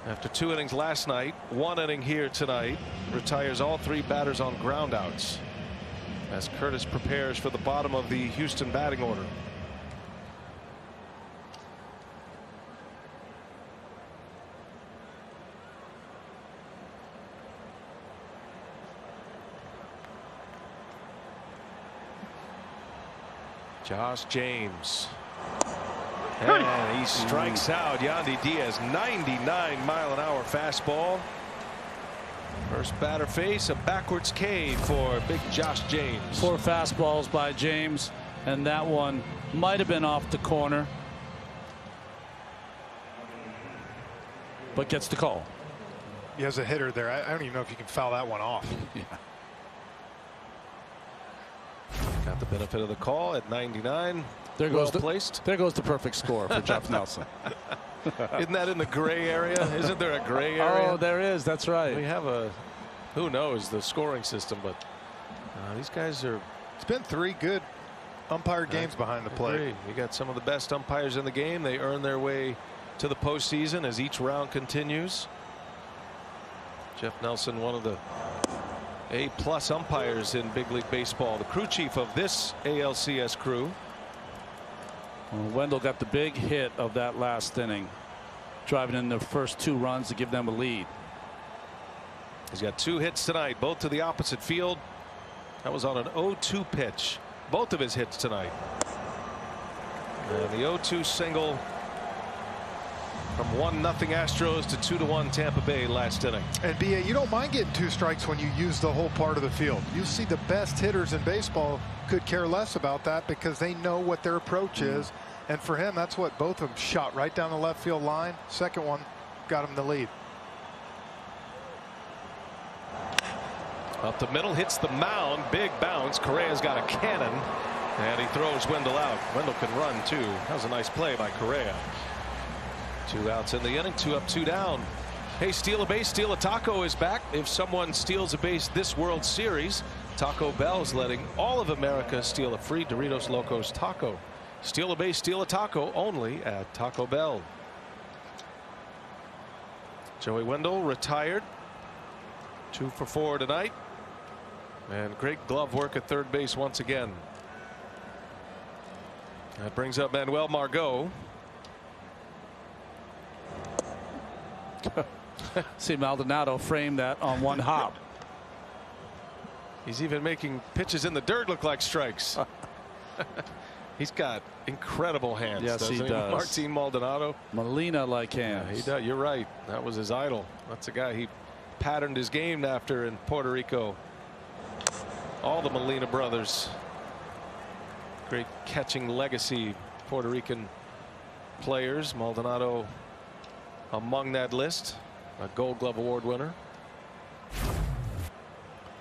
after 2 innings last night, 1 inning here tonight, retires all 3 batters on groundouts as Curtis prepares for the bottom of the Houston batting order. Josh James, and he strikes out Yandy Diaz. 99-mile-an-hour fastball. First batter face, a backwards K for big Josh James. 4 fastballs by James, and that one might have been off the corner, but gets the call. He has a hitter there. I don't even know if you can foul that one off. Yeah. Got the benefit of the call at 99. There goes placed. There goes the perfect score for Jeff Nelson. Isn't that in the gray area? Isn't there a gray area? Oh, there is. That's right. We have a, who knows, the scoring system, but these guys are. It's been 3 good umpire games behind the plate. You got some of the best umpires in the game. They earn their way to the postseason as each round continues. Jeff Nelson, one of the A+ umpires in Big League Baseball, the crew chief of this ALCS crew. Well, Wendell got the big hit of that last inning, driving in the first 2 runs to give them a lead. He's got 2 hits tonight, both to the opposite field. That was on an 0-2 pitch. Both of his hits tonight. And the 0-2 single from 1-0 Astros to 2-1 Tampa Bay last inning. And BA, you don't mind getting 2 strikes when you use the whole part of the field. You see the best hitters in baseball could care less about that because they know what their approach is. And for him, that's what both of them shot right down the left field line. Second one got him the lead. Up the middle, hits the mound, big bounce. Correa's got a cannon, and he throws Wendell out. Wendell can run too. That was a nice play by Correa. 2 outs in the inning, 2 up, 2 down. Hey, steal a base, steal a taco is back. If someone steals a base this World Series, Taco Bell's letting all of America steal a free Doritos Locos taco. Steal a base, steal a taco, only at Taco Bell. Joey Wendell retired. 2 for 4 tonight. And great glove work at third base once again. That brings up Manuel Margot. See Maldonado frame that on 1 hop. He's even making pitches in the dirt look like strikes. He's got incredible hands. Yes, he does. Martin Maldonado. Molina like hands. Yeah, he does. You're right. That was his idol. That's the guy he patterned his game after in Puerto Rico. All the Molina brothers. Great catching legacy Puerto Rican players. Maldonado among that list. A Gold Glove Award winner.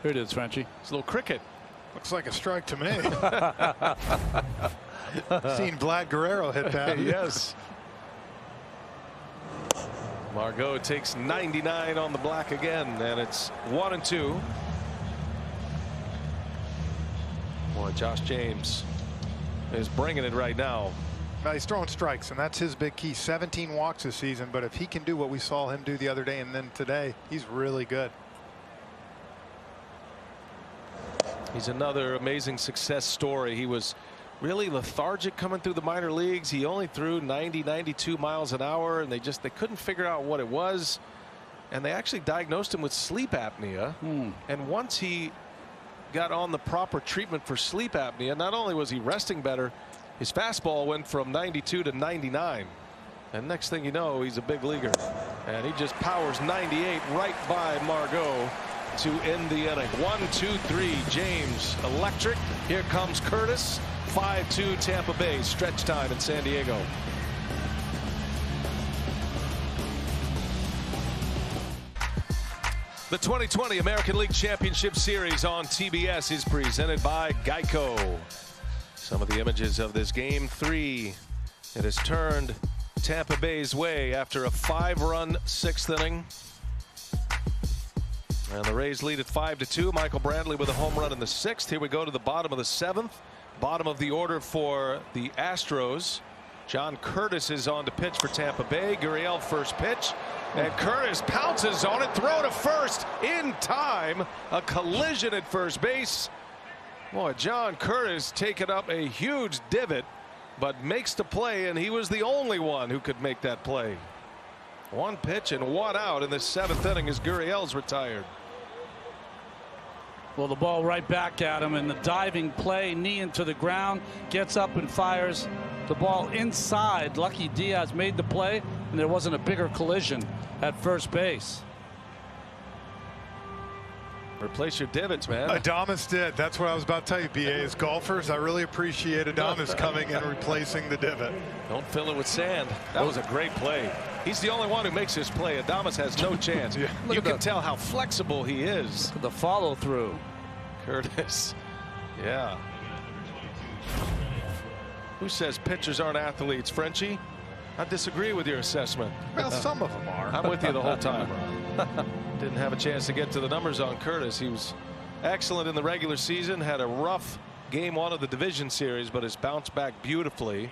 Here it is, Frenchie. It's a little cricket. Looks like a strike to me. Seen Vlad Guerrero hit that. Yes. Margot takes 99 on the black again, and it's 1-2. Boy, Josh James is bringing it right now. Now he's throwing strikes, and that's his big key. 17 walks this season, but if he can do what we saw him do the other day and then today, he's really good. He's another amazing success story. He was really lethargic coming through the minor leagues. He only threw 90-92 miles an hour, and they couldn't figure out what it was, and they actually diagnosed him with sleep apnea. And once he got on the proper treatment for sleep apnea, not only was he resting better, his fastball went from 92 to 99, and next thing you know, he's a big leaguer, and he just powers 98 right by Margot to end the inning. 1-2-3, James electric. Here comes Curtis. 5-2 Tampa Bay. Stretch time in San Diego. The 2020 American League Championship Series on TBS is presented by Geico. Some of the images of this game 3. It has turned Tampa Bay's way after a 5-run 6th inning. And the Rays lead at 5-2. Michael Brantley with a home run in the 6th. Here we go to the bottom of the 7th. Bottom of the order for the Astros. John Curtis is on to pitch for Tampa Bay. Gurriel first pitch. And Curtis pounces on it. Throw to first in time. A collision at first base. Boy, John Curtis taking up a huge divot, but makes the play, and he was the only one who could make that play. 1 pitch and 1 out in the 7th inning as Gurriel's retired. Well, the ball right back at him, and the diving play, knee into the ground, gets up and fires the ball inside. Lucky Diaz made the play, and there wasn't a bigger collision at first base. Replace your divots, man. Adames did. That's what I was about to tell you, BA. As golfers, I really appreciate Adames coming and replacing the divot. Don't fill it with sand. That was a great play. He's the only one who makes this play. Adames has no chance. Yeah. You can tell how flexible he is. The follow through. Curtis. Yeah. Who says pitchers aren't athletes? Frenchie? I disagree with your assessment. Well, some of them are. I'm with you the whole time, Ron. Didn't have a chance to get to the numbers on Curtis. He was excellent in the regular season. Had a rough game 1 of the division series, but has bounced back beautifully.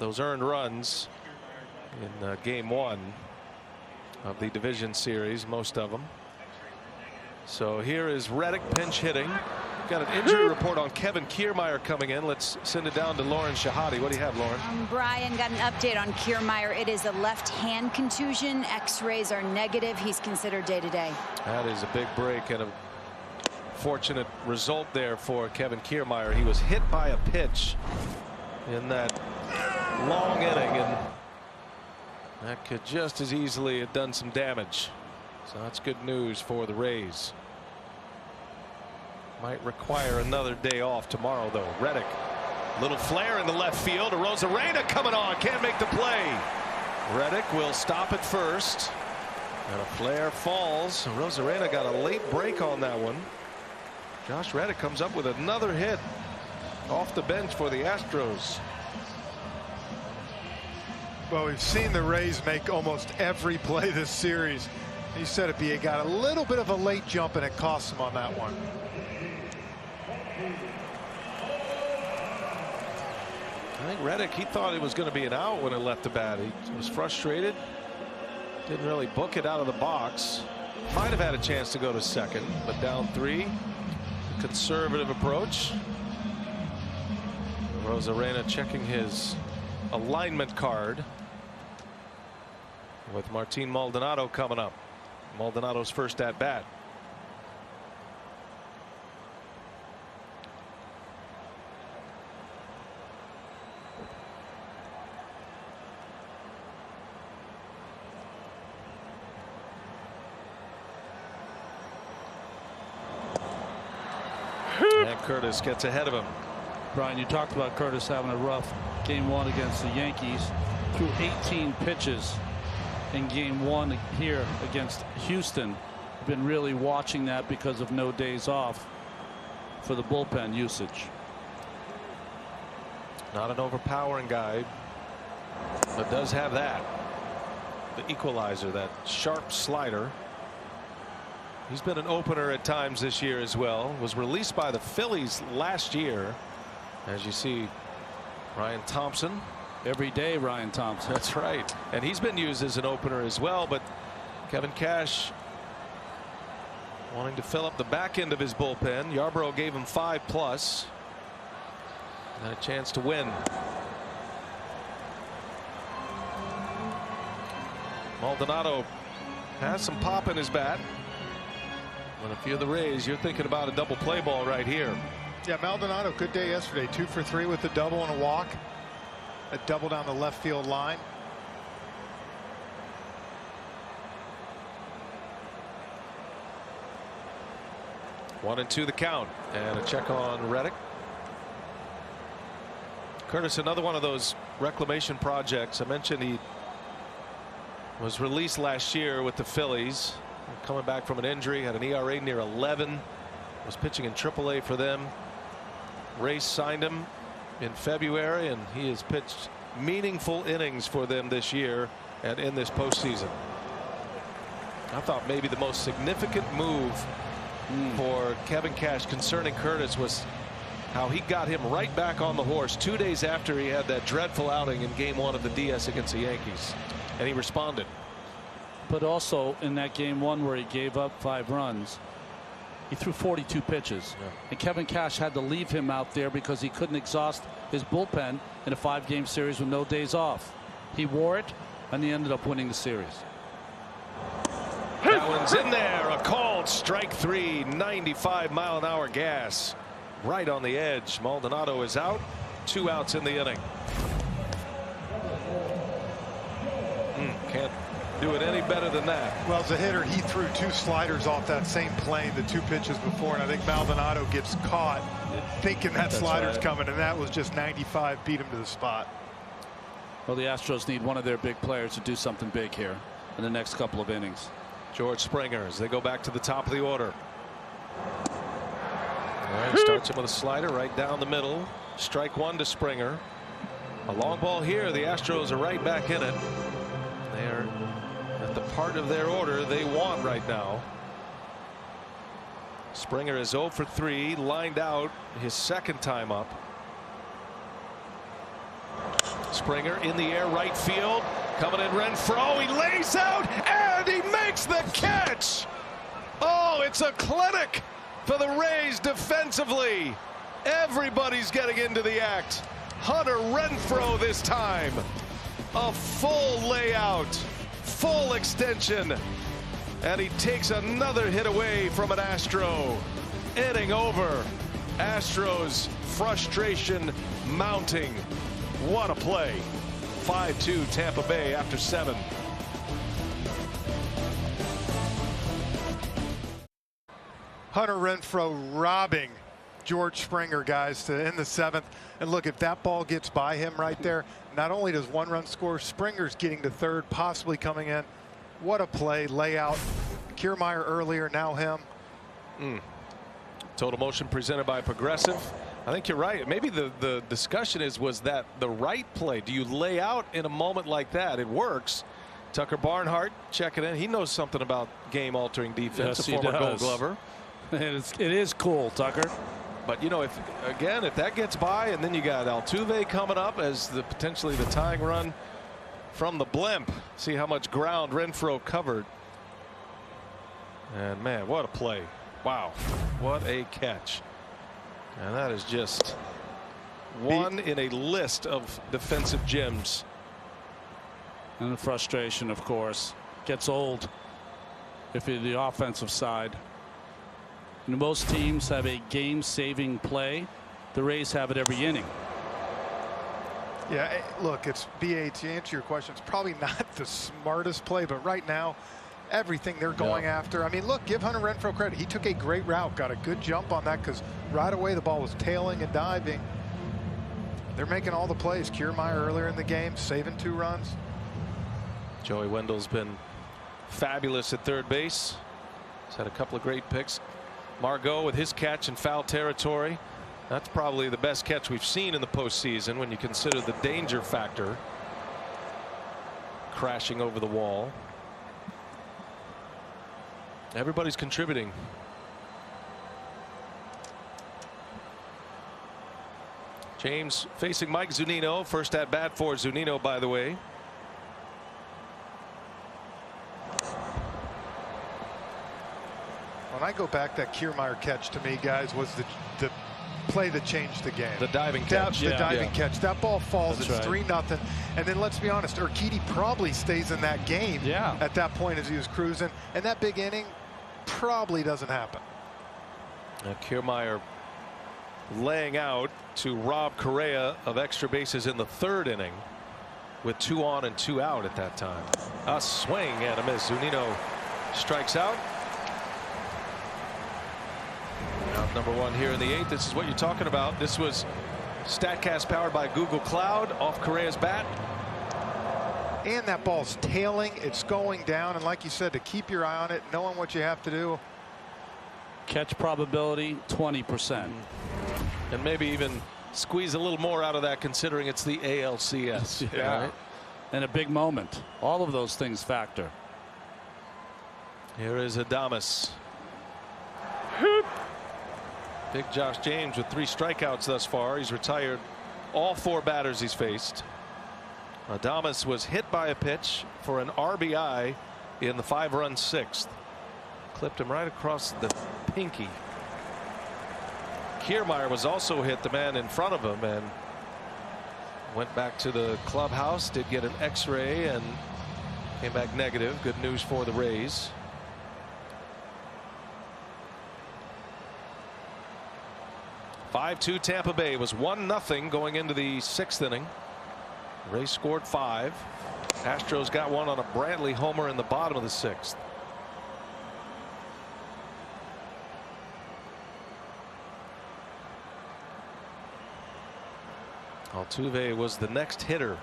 Those earned runs in game 1 of the division series, most of them. So here is Reddick pinch hitting. Got an injury report on Kevin Kiermaier coming in. Let's send it down to Lauren Shahadi. What do you have, Lauren? Brian, got an update on Kiermaier. It is a left hand contusion. X-rays are negative. He's considered day-to-day. That is a big break and a fortunate result there for Kevin Kiermaier. He was hit by a pitch in that long inning, and that could just as easily have done some damage. So that's good news for the Rays. Might require another day off tomorrow, though. Reddick, little flare in the left field. Arozarena coming on, can't make the play. Reddick will stop at first, and a flare falls. Arozarena got a late break on that one. Josh Reddick comes up with another hit off the bench for the Astros. Well, we've seen the Rays make almost every play this series. You said it, B. Got a little bit of a late jump, and it cost him on that one. I think Reddick, he thought it was going to be an out when it left the bat. He was frustrated. Didn't really book it out of the box. Might have had a chance to go to second, but down 3. Conservative approach. Arozarena checking his alignment card with Martin Maldonado coming up. Maldonado's first at bat. And Curtis gets ahead of him. Brian, you talked about Curtis having a rough game 1 against the Yankees. Threw 18 pitches in game 1 here against Houston. Been really watching that because of no days off for the bullpen usage. Not an overpowering guy, but does have that. The equalizer, that sharp slider. He's been an opener at times this year as well. Was released by the Phillies last year. As you see, Ryan Thompson. Every day, Ryan Thompson. That's right. And he's been used as an opener as well. But Kevin Cash wanting to fill up the back end of his bullpen. Yarbrough gave him 5+. And a chance to win. Maldonado has some pop in his bat. But if you're the Rays, you're thinking about a double play ball right here. Yeah, Maldonado, good day yesterday. 2 for 3 with a double and a walk. A double down the left field line. One and 2 the count, and a check on Reddick. Curtis, another one of those reclamation projects. I mentioned he was released last year with the Phillies, coming back from an injury, had an ERA near 11, was pitching in AAA for them. Rays signed him in February, and he has pitched meaningful innings for them this year and in this postseason. I thought maybe the most significant move for Kevin Cash concerning Curtis was how he got him right back on the horse 2 days after he had that dreadful outing in game 1 of the DS against the Yankees, and he responded. But also in that game 1 where he gave up 5 runs, he threw 42 pitches. And Kevin Cash had to leave him out there because he couldn't exhaust his bullpen in a 5-game series with no days off. He wore it, and he ended up winning the series. That one's in there. A called strike 3, 95-mile-an-hour gas right on the edge. Maldonado is out. 2 outs in the inning. Can't do it any better than that. Well, as a hitter, he threw 2 sliders off that same plane the 2 pitches before, and I think Maldonado gets caught thinking that slider's coming, and that was just 95, beat him to the spot. Well, the Astros need one of their big players to do something big here in the next couple of innings. George Springer, as they go back to the top of the order. All right, starts him with a slider right down the middle. Strike 1 to Springer. A long ball here. The Astros are right back in it. They're at the part of their order they want right now. Springer is 0 for 3, lined out his second time up. Springer in the air, right field, coming in Renfroe. He lays out and he makes the catch. Oh, Oh, it's a clinic for the Rays defensively. Everybody's getting into the act. Hunter Renfroe this time. A full layout, full extension. And he takes another hit away from an Astro. Inning over. Astros frustration mounting. What a play. 5-2 Tampa Bay after 7. Hunter Renfroe robbing George Springer, guys, to end the 7th. And look, if that ball gets by him right there, not only does 1 run score, Springer's getting to 3rd, possibly coming in. What a play, layout. Kiermaier earlier, now him. Total motion presented by Progressive. I think you're right. Maybe the discussion was that the right play? Do you lay out in a moment like that? It works. Tucker Barnhart checking in. He knows something about game-altering defense. Yes, a former Gold Glover. It is cool, Tucker. But you know, if that gets by, and then you got Altuve coming up as potentially the tying run from the blimp. See how much ground Renfroe covered. And man, what a play. Wow, what a catch. And that is just one in a list of defensive gems. And the frustration, of course, gets old if you're the offensive side. And most teams have a game-saving play. The Rays have it every inning. Yeah, look, it's BA, to answer your question, it's probably not the smartest play, but right now, everything they're going after. I mean, look, give Hunter Renfroe credit. He took a great route, got a good jump on that, because right away the ball was tailing and diving. They're making all the plays. Kiermaier earlier in the game, saving 2 runs. Joey Wendell's been fabulous at third base. He's had a couple of great picks. Margot with his catch in foul territory. That's probably the best catch we've seen in the postseason when you consider the danger factor. Crashing over the wall. Everybody's contributing. James facing Mike Zunino. First at bat for Zunino, by the way. When I go back, that Kiermaier catch to me, guys, was the play that changed the game. The diving catch. The diving catch. That ball falls. That's it's right. 3-0. And then let's be honest, Urquidy probably stays in that game at that point as he was cruising. And that big inning probably doesn't happen. Kiermaier laying out to rob Correa of extra bases in the 3rd inning with 2 on and 2 out at that time. A swing and a miss. Zunino strikes out. Out number 1 here in the 8th. This is what you're talking about. This was StatCast powered by Google Cloud off Correa's bat. And that ball's tailing. It's going down. And like you said, to keep your eye on it, knowing what you have to do. Catch probability 20%. And maybe even squeeze a little more out of that, considering it's the ALCS. Right? And a big moment. All of those things factor. Here is Adames. Big Josh James with 3 strikeouts thus far. He's retired all 4 batters he's faced. Adames was hit by a pitch for an RBI in the 5-run 6th. Clipped him right across the pinky. Kiermaier was also hit, the man in front of him, and went back to the clubhouse. Did get an X-ray and came back negative. Good news for the Rays. (5-2) Tampa Bay. Was 1-0 going into the 6th inning. Rays scored 5. Astros got one on a Brantley homer in the bottom of the 6th. Altuve was the next hitter.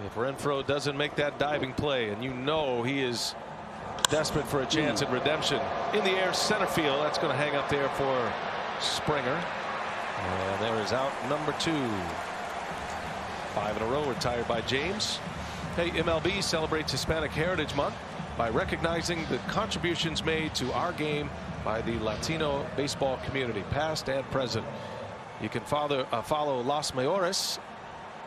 If Renfroe doesn't make that diving play, and you know he is desperate for a chance at redemption, in the air center field, that's going to hang up there for Springer. And there is out number 2. 5 in a row retired by James. Hey, MLB celebrates Hispanic Heritage Month by recognizing the contributions made to our game by the Latino baseball community, past and present. You can follow Los Mayores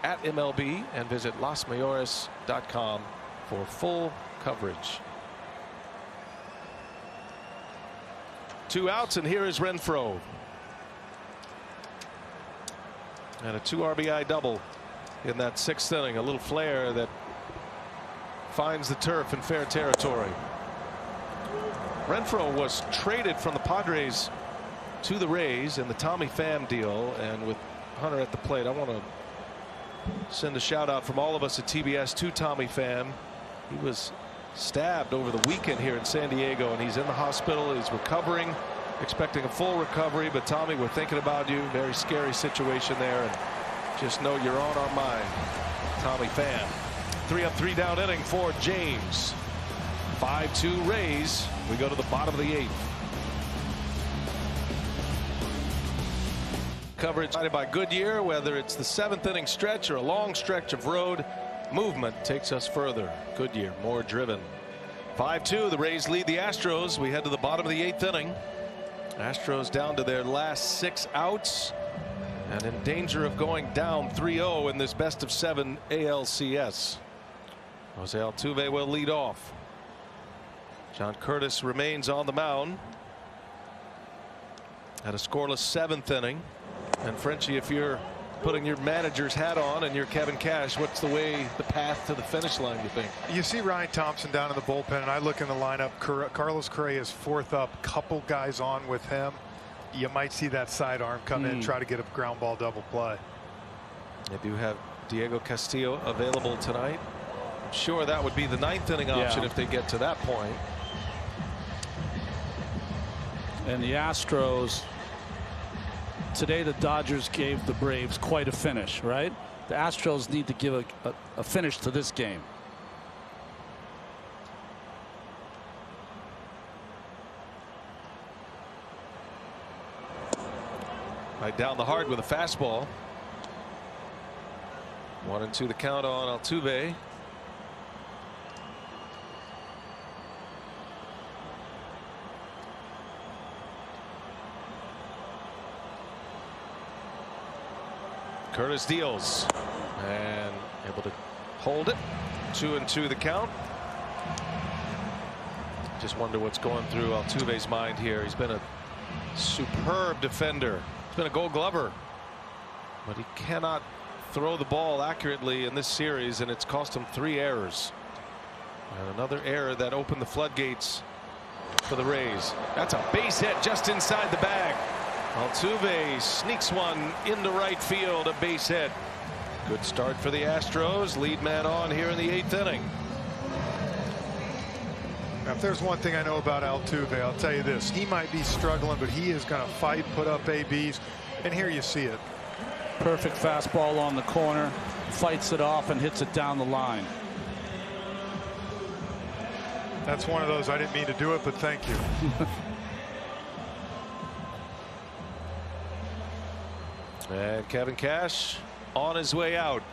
at MLB and visit losmayores.com for full coverage. 2 outs, and here is Renfroe. And a 2 RBI double in that 6th inning. A little flare that finds the turf in fair territory. Renfroe was traded from the Padres to the Rays in the Tommy Pham deal, and with Hunter at the plate, I want to send a shout out from all of us at TBS to Tommy Pham. He was stabbed over the weekend here in San Diego, and he's in the hospital. He's recovering, expecting a full recovery. But Tommy, we're thinking about you. Very scary situation there, and just know you're on our mind. Tommy Pham. 3 up 3 down inning for James. 5-2 Rays. We go to the bottom of the 8th. Coverage by Goodyear, whether it's the 7th inning stretch or a long stretch of road, movement takes us further. Goodyear, more driven. 5-2, the Rays lead the Astros. We head to the bottom of the 8th inning. Astros down to their last 6 outs and in danger of going down 3-0 in this best of 7 ALCS. Jose Altuve will lead off. John Curtis remains on the mound at a scoreless 7th inning. And Frenchie, if you're putting your manager's hat on and you're Kevin Cash, what's the path to the finish line, you think? You see Ryan Thompson down in the bullpen, and I look in the lineup. Carlos Correa is 4th up, couple guys on with him. You might see that sidearm come in, try to get a ground ball double play. They do have Diego Castillo available tonight. I'm sure that would be the 9th inning option if they get to that point. And the Astros, today the Dodgers gave the Braves quite a finish, right? The Astros need to give a finish to this game. Right down the heart with a fastball. 1-2 the count on Altuve. Curtis deals and able to hold it. 2-2 the count. Just wonder what's going through Altuve's mind here. He's been a superb defender. He's been a Gold Glover, but he cannot throw the ball accurately in this series, and it's cost him 3 errors. And another error that opened the floodgates for the Rays. That's a base hit just inside the bag. Altuve sneaks one into right field, a base hit. Good start for the Astros. Lead man on here in the 8th inning. Now, if there's one thing I know about Altuve, I'll tell you this. He might be struggling, but he is going to fight, put up ABs, and here you see it. Perfect fastball on the corner, fights it off and hits it down the line. That's one of those, I didn't mean to do it, but thank you. And Kevin Cash on his way out.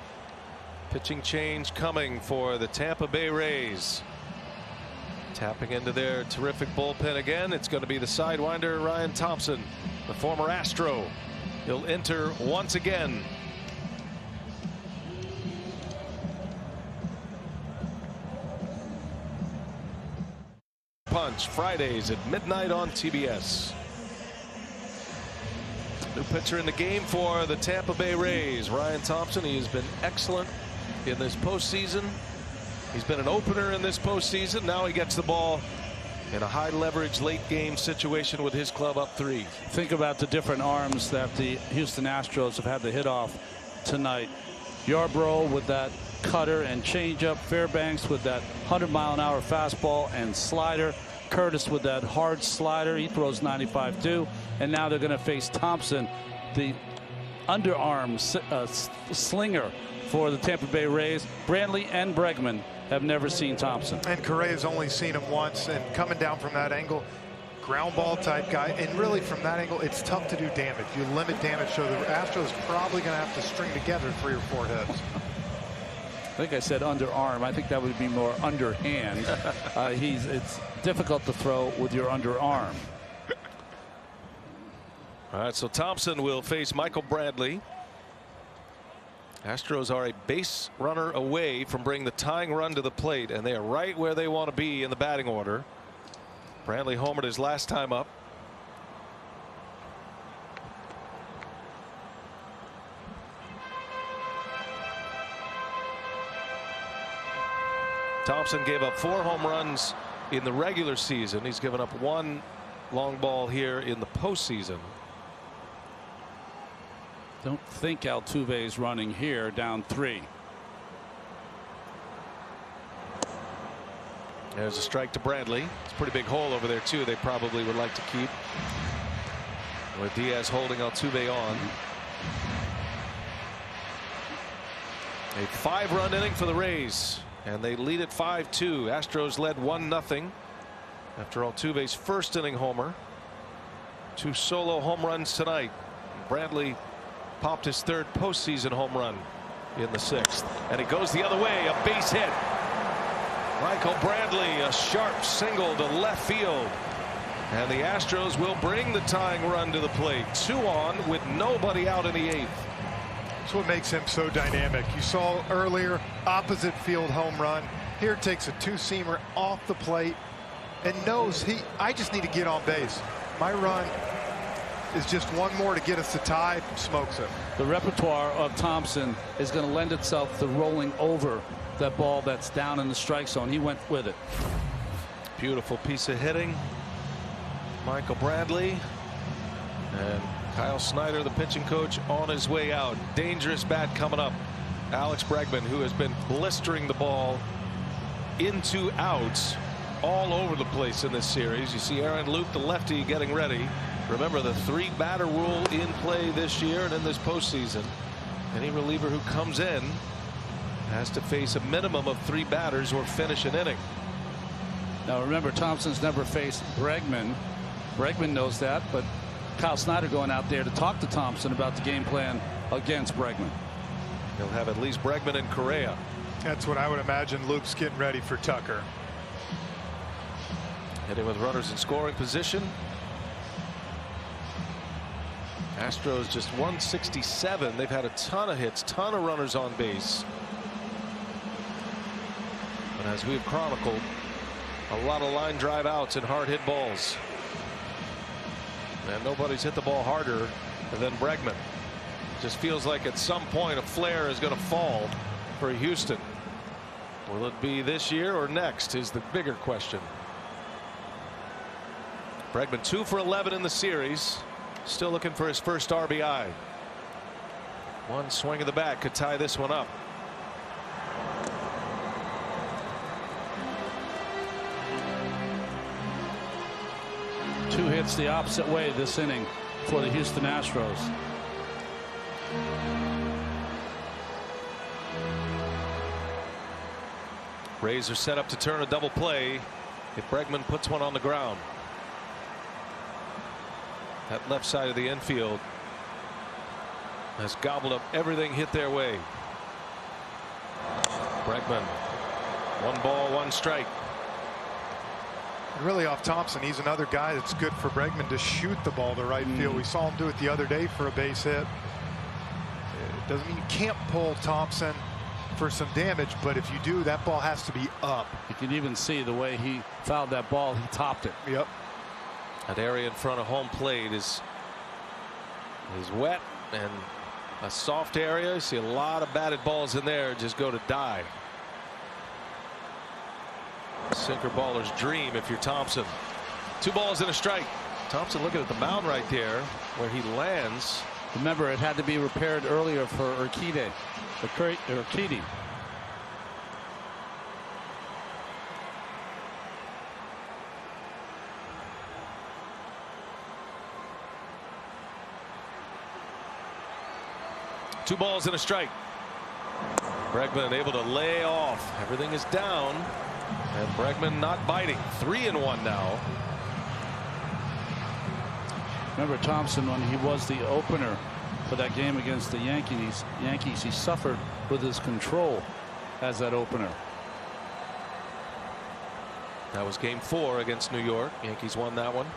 Pitching change coming for the Tampa Bay Rays. Tapping into their terrific bullpen again. It's going to be the sidewinder Ryan Thompson, the former Astro. He'll enter once again. Punch Fridays at midnight on TBS. New pitcher in the game for the Tampa Bay Rays, Ryan Thompson. He has been excellent in this postseason. He's been an opener in this postseason. Now he gets the ball in a high leverage late game situation with his club up 3. Think about the different arms that the Houston Astros have had to hit off tonight. Yarbrough with that cutter and changeup, Fairbanks with that 100-mile-an-hour fastball and slider, Curtis with that hard slider. He throws 95 too. And now they're going to face Thompson, the underarm slinger for the Tampa Bay Rays. Brantley and Bregman have never seen Thompson. And Correa's only seen him once, and coming down from that angle, ground ball type guy, and really from that angle it's tough to do damage. You limit damage, so the Astros probably going to have to string together 3 or 4 hits. I think I said underarm. I think that would be more underhand. It's difficult to throw with your underarm. All right, so Thompson will face Michael Brantley. Astros are a base runner away from bringing the tying run to the plate, and they are right where they want to be in the batting order. Brantley homered his last time up. Thompson gave up 4 home runs in the regular season. He's given up 1 long ball here in the postseason. Don't think Altuve is running here, down 3. There's a strike to Bradley. It's a pretty big hole over there too. They probably would like to keep, with Diaz holding Altuve on. A 5-run inning for the Rays, and they lead at 5-2. Astros led 1-0 after Altuve's first inning homer. 2 solo home runs tonight. Bradley popped his 3rd postseason home run in the 6th, and it goes the other way. A base hit. Michael Bradley, a sharp single to left field, and the Astros will bring the tying run to the plate. 2 on with nobody out in the 8th. That's what makes him so dynamic. You saw earlier, opposite field home run. Here takes a 2-seamer off the plate and knows I just need to get on base. My run is just 1 more to get us the tie. Smokes it. The repertoire of Thompson is going to lend itself to rolling over that ball that's down in the strike zone. He went with it. Beautiful piece of hitting. Michael Bradley and Kyle Snyder, the pitching coach, on his way out. Dangerous bat coming up. Alex Bregman, who has been blistering the ball into outs all over the place in this series. You see Aaron Luke, the lefty, getting ready. Remember the 3-batter rule in play this year and in this postseason. Any reliever who comes in has to face a minimum of 3 batters or finish an inning. Now remember, Thompson's never faced Bregman. Bregman knows that, but Kyle Snyder going out there to talk to Thompson about the game plan against Bregman. He'll have at least Bregman and Correa. That's what I would imagine. Luke's getting ready for Tucker. Hitting with runners in scoring position. Astros just 167. They've had a ton of hits, ton of runners on base. And as we've chronicled, a lot of line drive outs and hard hit balls. And nobody's hit the ball harder than Bregman. Just feels like at some point a flare is going to fall for Houston. Will it be this year or next is the bigger question. Bregman 2 for 11 in the series. Still looking for his first RBI. 1 swing of the bat could tie this one up. Two hits the opposite way this inning for the Houston Astros. Rays are set up to turn a double play if Bregman puts one on the ground. That left side of the infield has gobbled up everything hit their way. Bregman, 1 ball, 1 strike. Really off Thompson, he's another guy that's good for Bregman to shoot the ball to right field. We saw him do it the other day for a base hit. It doesn't mean you can't pull Thompson for some damage, but if you do, that ball has to be up. You can even see the way he fouled that ball. He topped it. Yep. That area in front of home plate is wet and a soft area. You see a lot of batted balls in there just go to die. Sinker baller's dream if you're Thompson. 2 balls and a strike. Thompson looking at the mound right there where he lands. Remember, it had to be repaired earlier for Urquidy. Urquidy. Two balls and a strike. Bregman able to lay off. Everything is down. And Bregman not biting. 3-1 now. Remember Thompson, when he was the opener for that game against the Yankees, he suffered with his control as that opener. That was game 4 against New York. Yankees won that one,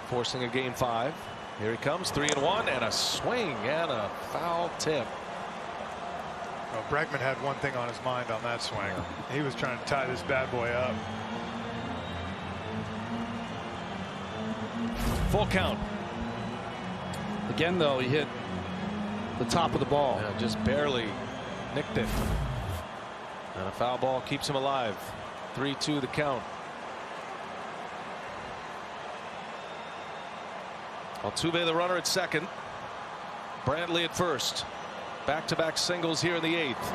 forcing a game 5. Here he comes, 3-1, and a swing and a foul tip. Well, Bregman had one thing on his mind on that swing. He was trying to tie this bad boy up. Full count. Again, though, he hit the top of the ball. Yeah, just barely nicked it. And a foul ball keeps him alive. 3-2 the count. Altuve the runner at second. Brantley at first. Back-to-back singles here in the 8th.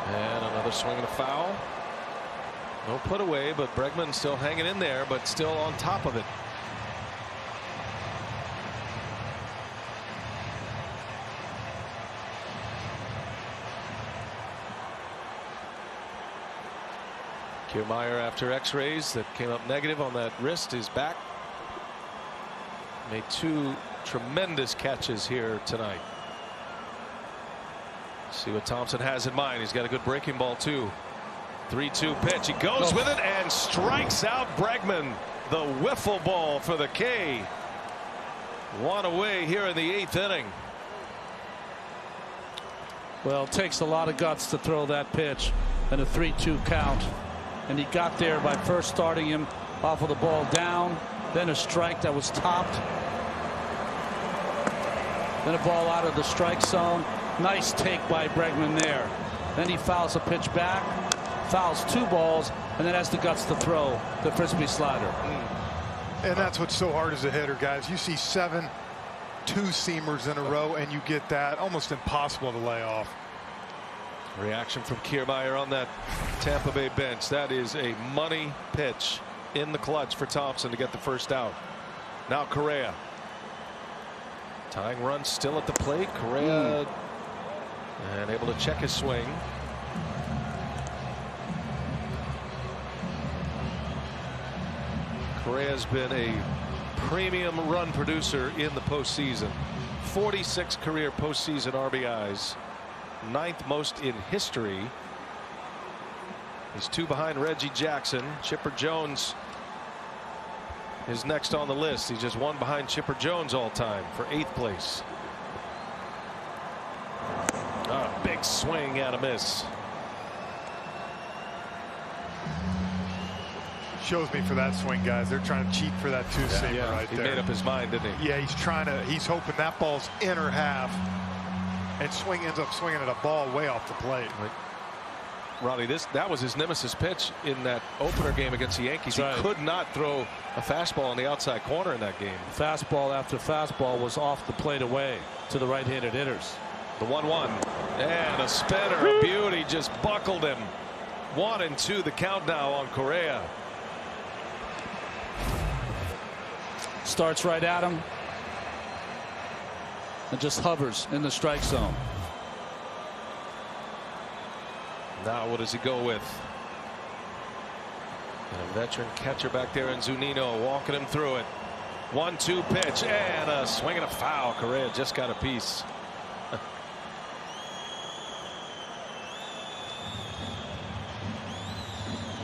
And another swing and a foul. No put away, but Bregman still hanging in there, but still on top of it. Kiermaier, after x-rays that came up negative on that wrist, is back. Made 2 tremendous catches here tonight. See what Thompson has in mind. He's got a good breaking ball too. 3-2 pitch. He goes with it and strikes out Bregman. The wiffle ball for the K. 1 away here in the 8th inning. Well, it takes a lot of guts to throw that pitch and a 3-2 count. And he got there by first starting him off of the ball down, then a strike that was topped, then a ball out of the strike zone. Nice take by Bregman there. Then he fouls a pitch back, fouls 2 balls, and then has the guts to throw the frisbee slider. And that's what's so hard as a hitter, guys. You see 7 two-seamers in a row, and you get that. Almost impossible to lay off. Reaction from Kiermaier on that Tampa Bay bench. That is a money pitch in the clutch for Thompson to get the first out. Now Correa. Tying run still at the plate. Correa and able to check his swing. Correa's been a premium run producer in the postseason. 46 career postseason RBIs. 9th most in history. He's 2 behind Reggie Jackson. Chipper Jones is next on the list. He's just 1 behind Chipper Jones all time for 8th place. A big swing and a miss. Shows me for that swing, guys. They're trying to cheat for that two-seamer right there. He made up his mind, didn't he? Yeah, he's hoping that ball's inner half. And ends up swinging at a ball way off the plate. Right. Ronnie, that was his nemesis pitch in that opener game against the Yankees. He could not throw a fastball on the outside corner in that game. Fastball after fastball was off the plate away to the right-handed hitters. The 1-1 and a spinner, a beauty, just buckled him. 1-2 the count now on Correa. Starts right at him and just hovers in the strike zone. Now what does he go with? And a veteran catcher back there in Zunino walking him through it. 1-2 pitch and a swing and a foul. Correa just got a piece.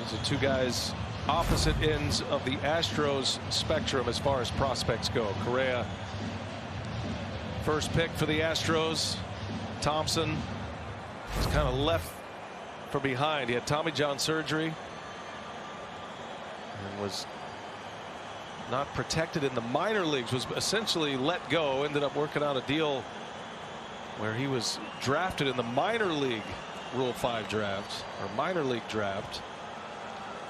These are 2 guys opposite ends of the Astros spectrum as far as prospects go. Correa, first pick for the Astros. Thompson was kind of left from behind. He had Tommy John surgery and was not protected in the minor leagues, was essentially let go, ended up working out a deal where he was drafted in the minor league Rule 5 draft, or minor league draft.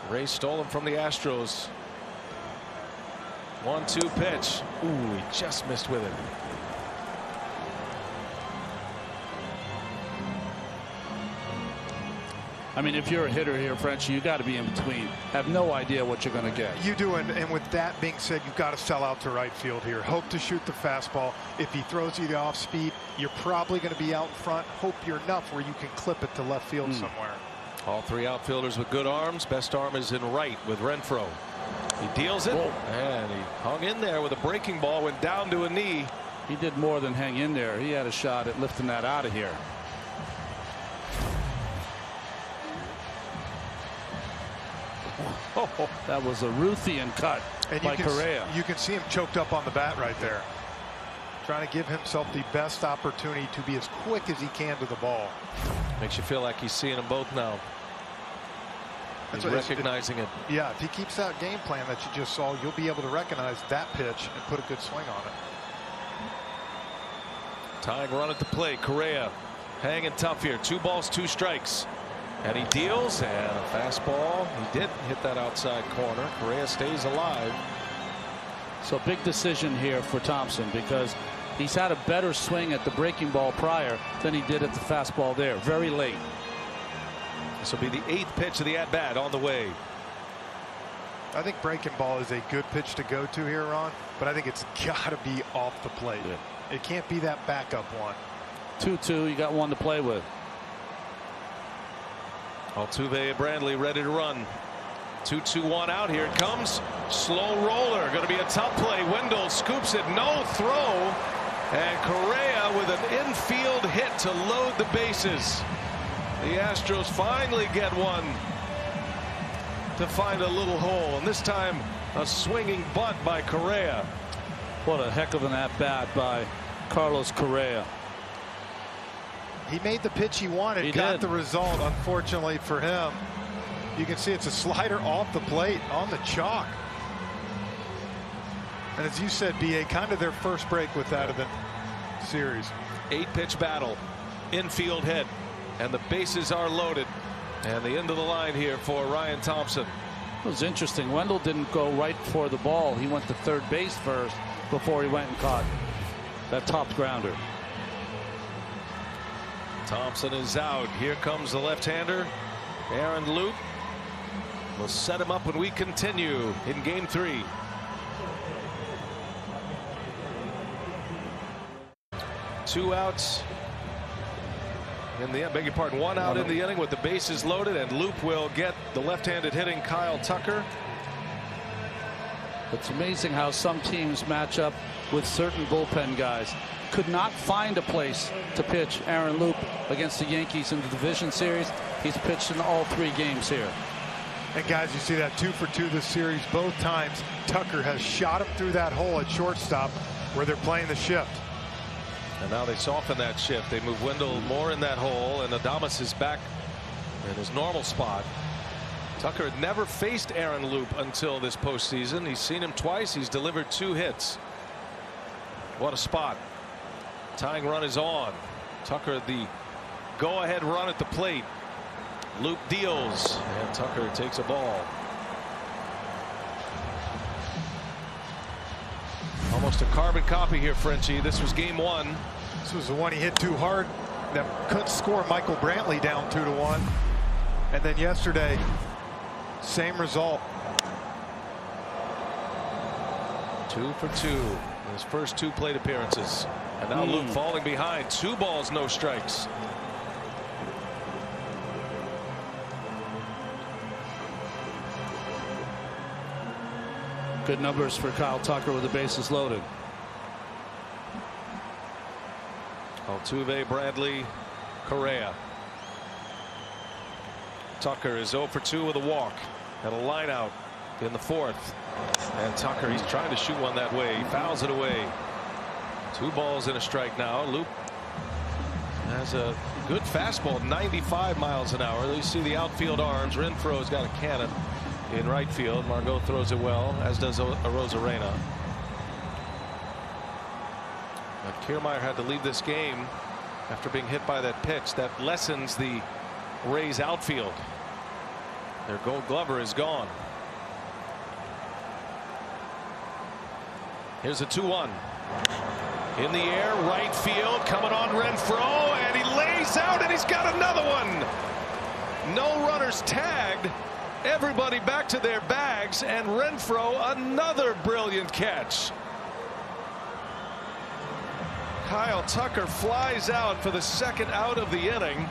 Ray stole him from the Astros. 1-2 pitch. Ooh, he just missed with it. I mean, if you're a hitter here, French, you got to be in between. Have no idea what you're going to get. You do, and with that being said, you've got to sell out to right field here. Hope to shoot the fastball. If he throws you the off speed, you're probably going to be out in front. Hope you're enough where you can clip it to left field somewhere. All 3 outfielders with good arms. Best arm is in right with Renfroe. He deals it. Whoa. And he hung in there with a breaking ball, went down to a knee. He did more than hang in there. He had a shot at lifting that out of here. Oh, that was a Ruthian cut by Correa. You can see him choked up on the bat right there. Trying to give himself the best opportunity to be as quick as he can to the ball. Makes you feel like he's seeing them both now. He's recognizing it. Yeah, if he keeps that game plan that you just saw, you'll be able to recognize that pitch and put a good swing on it. Tying run at the plate. Correa hanging tough here. 2 balls, 2 strikes. And he deals, and a fastball. He did hit that outside corner. Correa stays alive. So big decision here for Thompson, because he's had a better swing at the breaking ball prior than he did at the fastball there. Very late. This will be the 8th pitch of the at-bat on the way. I think breaking ball is a good pitch to go to here, Ron, but I think it's got to be off the plate. Yeah. It can't be that backup one. 2-2. You got one to play with. Altuve and Brantley ready to run. 2-2-1 out. Here it comes. Slow roller. Going to be a tough play. Wendell scoops it. No throw. And Correa with an infield hit to load the bases. The Astros finally get one to find a little hole. And this time a swinging bunt by Correa. What a heck of an at-bat by Carlos Correa. He made the pitch he wanted. He got the result. Unfortunately for him, you can see it's a slider off the plate on the chalk. And as you said, BA, kind of their first break with that of the series. 8-pitch battle. Infield hit. And the bases are loaded. And the end of the line here for Ryan Thompson. It was interesting. Wendell didn't go right for the ball. He went to third base first before he went and caught that top grounder. Thompson is out. Here comes the left-hander, Aaron Loup. We'll set him up when we continue in Game 3. Two outs in the, beg your pardon, one out in the inning with the bases loaded, and Loup will get the left-handed hitting Kyle Tucker. It's amazing how some teams match up with certain bullpen guys. Could not find a place to pitch Aaron Loup against the Yankees in the division series. He's pitched in all 3 games here. And guys, you see that 2 for 2 this series. Both times Tucker has shot him through that hole at shortstop where they're playing the shift. And now they soften that shift. They move Wendell more in that hole, and Adames is back in his normal spot. Tucker had never faced Aaron Loup until this postseason. He's seen him twice. He's delivered 2 hits. What a spot. Tying run is on. Tucker the go-ahead run at the plate. Loup deals, and Tucker takes a ball. Almost a carbon copy here, Frenchie. This was Game 1. This was the one he hit too hard that couldn't score Michael Brantley down 2-1. And then yesterday, same result. 2 for 2 in his first 2 plate appearances. And now Loup falling behind. 2 balls, no strikes. Good numbers for Kyle Tucker with the bases loaded. Altuve, Brantley, Correa. Tucker is 0 for 2 with a walk and a line out in the 4th. And Tucker, he's trying to shoot one that way. He fouls it away. 2 balls and a strike now. Loup has a good fastball, 95 miles an hour. You see the outfield arms. Renfroe's got a cannon in right field. Margot throws it well, as does Arozarena. But Kiermaier had to leave this game after being hit by that pitch. That lessens the Rays outfield. Their Gold Glover is gone. Here's a 2-1. In the air, right field, coming on Renfroe, and he lays out, and he's got another one. No runners tagged. Everybody back to their bags, and Renfroe another brilliant catch. Kyle Tucker flies out for the 2nd out of the inning.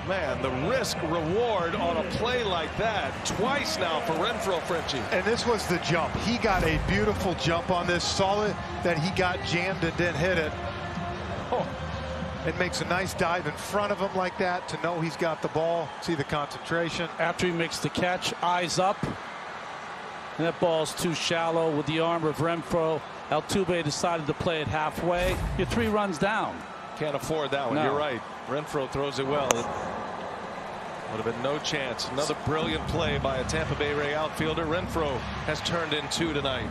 Man, the risk reward on a play like that twice now for Renfroe, Frenchie. And this was the jump. He got a beautiful jump on this. Saw it that he got jammed and didn't hit it. Oh, it makes a nice dive in front of him like that to know he's got the ball. See the concentration. After he makes the catch, eyes up. And that ball's too shallow with the arm of Renfroe. Altuve decided to play it halfway. You're 3 runs down. Can't afford that one. No. You're right. Renfroe throws it well. Would have been no chance. Another brilliant play by a Tampa Bay Ray outfielder. Renfroe has turned in 2 tonight.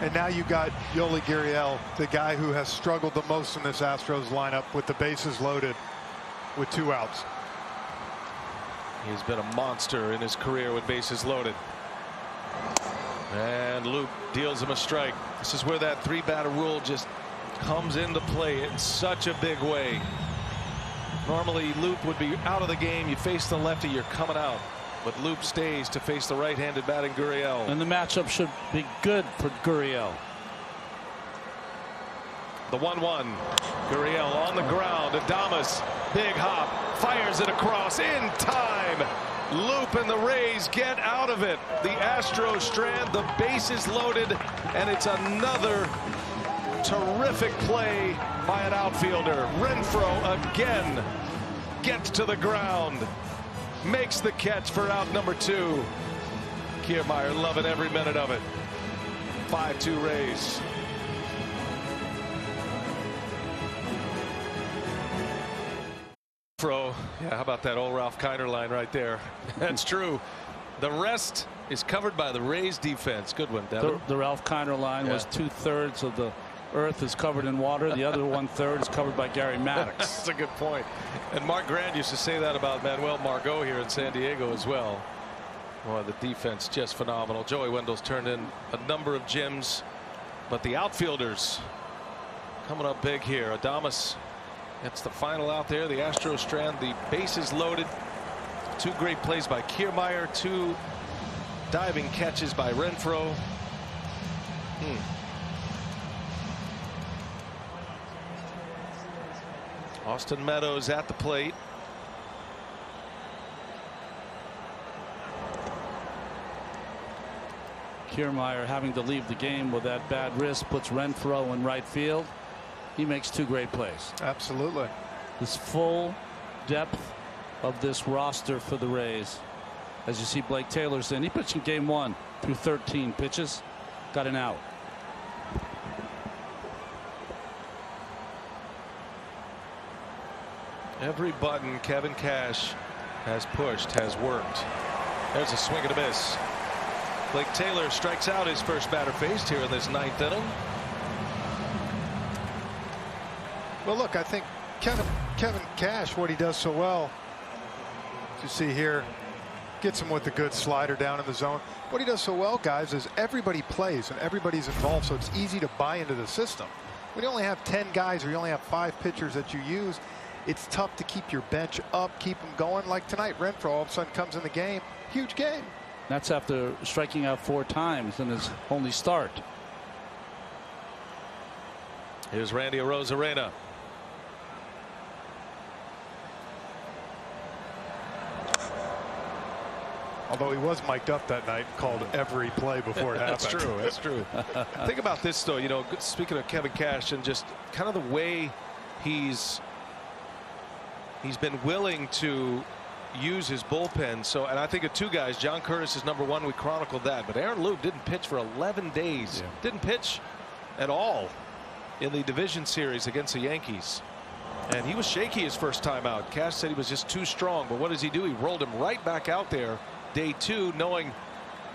And now you got Yoli Gurriel, the guy who has struggled the most in this Astros lineup with the bases loaded. with 2 outs. He's been a monster in his career with bases loaded. And Loup deals him a strike. This is where that 3-batter rule just comes into play in such a big way. Normally Loup would be out of the game. You face the lefty, you're coming out. But Loup stays to face the right-handed batting Gurriel. And the matchup should be good for Gurriel. The 1-1. Gurriel on the ground. Adames, big hop, fires it across in time. Loup and the Rays get out of it. The Astros strand, the bases loaded, and it's another terrific play by an outfielder. Renfroe again gets to the ground, makes the catch for out number 2. Kiermaier loving every minute of it. 5-2 Rays. Yeah, how about that old Ralph Kiner line right there? That's true. The rest is covered by the Rays defense. Good one, Devin. The Ralph Kiner line was 2/3 of the earth is covered in water. The other 1/3 is covered by Gary Maddox. That's a good point. And Mark Grant used to say that about Manuel Margot here in San Diego as well. Boy, the defense just phenomenal. Joey Wendell's turned in a number of gems, but the outfielders coming up big here. Adames gets the final out there. The Astros strand, the bases loaded. 2 great plays by Kiermaier, 2 diving catches by Renfroe. Austin Meadows at the plate. Kiermaier having to leave the game with that bad wrist puts Renfroe in right field. He makes 2 great plays. Absolutely. This full depth of this roster for the Rays. As you see, Blake Taylor's in. He pitched in game 1 through 13 pitches. Got an out. Every button Kevin Cash has pushed has worked. There's a swing and a miss. Blake Taylor strikes out his first batter faced here in this 9th inning. Well, look, I think Kevin Cash, what he does so well, as you see here, gets him with a good slider down in the zone. What he does so well, guys, is everybody plays and everybody's involved, so it's easy to buy into the system. When you only have 10 guys or you only have 5 pitchers that you use, it's tough to keep your bench up, keep them going. Like tonight, Renfroe all of a sudden comes in the game. Huge game. That's after striking out 4 times in his only start. Here's Randy Arozarena. Although he was mic'd up that night, called every play before it happened. That's true. That's true. Think about this, though. You know, speaking of Kevin Cash and just kind of the way he's been willing to use his bullpen. So, and I think of 2 guys. John Curtis is number 1. We chronicled that. But Aaron Loup didn't pitch for 11 days. Yeah. Didn't pitch at all in the division series against the Yankees. And he was shaky his first time out. Cash said he was just too strong. But what does he do? He rolled him right back out there day 2, knowing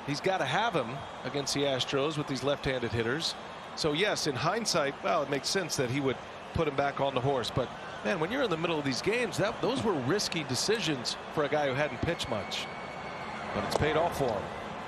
he's got to have him against the Astros with these left-handed hitters. So yes, in hindsight, well, it makes sense that he would put him back on the horse. But man, when you're in the middle of these games, those were risky decisions for a guy who hadn't pitched much. But it's paid off for him.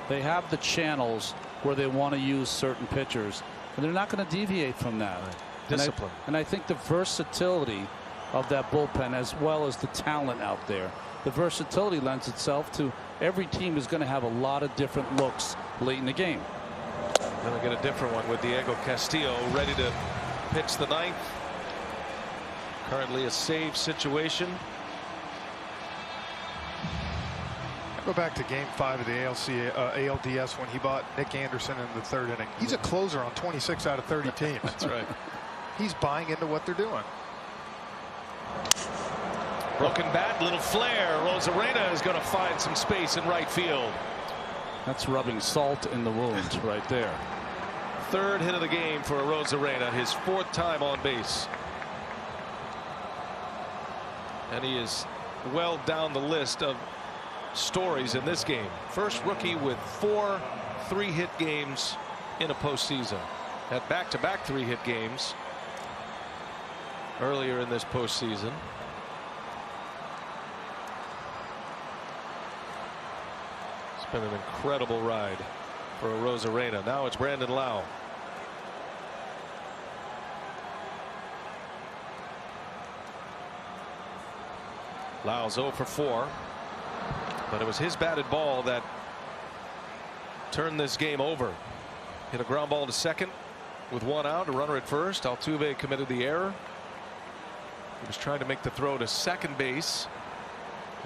They have the channels where they want to use certain pitchers, and they're not going to deviate from that. Discipline. And I think the versatility of that bullpen, as well as the talent out there, the versatility lends itself to every team is going to have a lot of different looks late in the game. Going to get a different one with Diego Castillo ready to pitch the 9th. Currently a save situation. Go back to game 5 of the ALDS when he bought Nick Anderson in the 3rd inning. He's a closer on 26 out of 30 teams. That's right. He's buying into what they're doing. Broken bat, little flare. Arozarena is going to find some space in right field. That's rubbing salt in the wound right there. 3rd hit of the game for Arozarena, his 4th time on base. And he is well down the list of stories in this game. First rookie with 4 3-hit games in a postseason. Had back-to-back 3-hit games earlier in this postseason. It's been an incredible ride for Rosarena. Now it's Brandon Lau. Lau's 0 for 4. But it was his batted ball that turned this game over. Hit a ground ball to second with 1 out, a runner at first. Altuve committed the error. He was trying to make the throw to second base,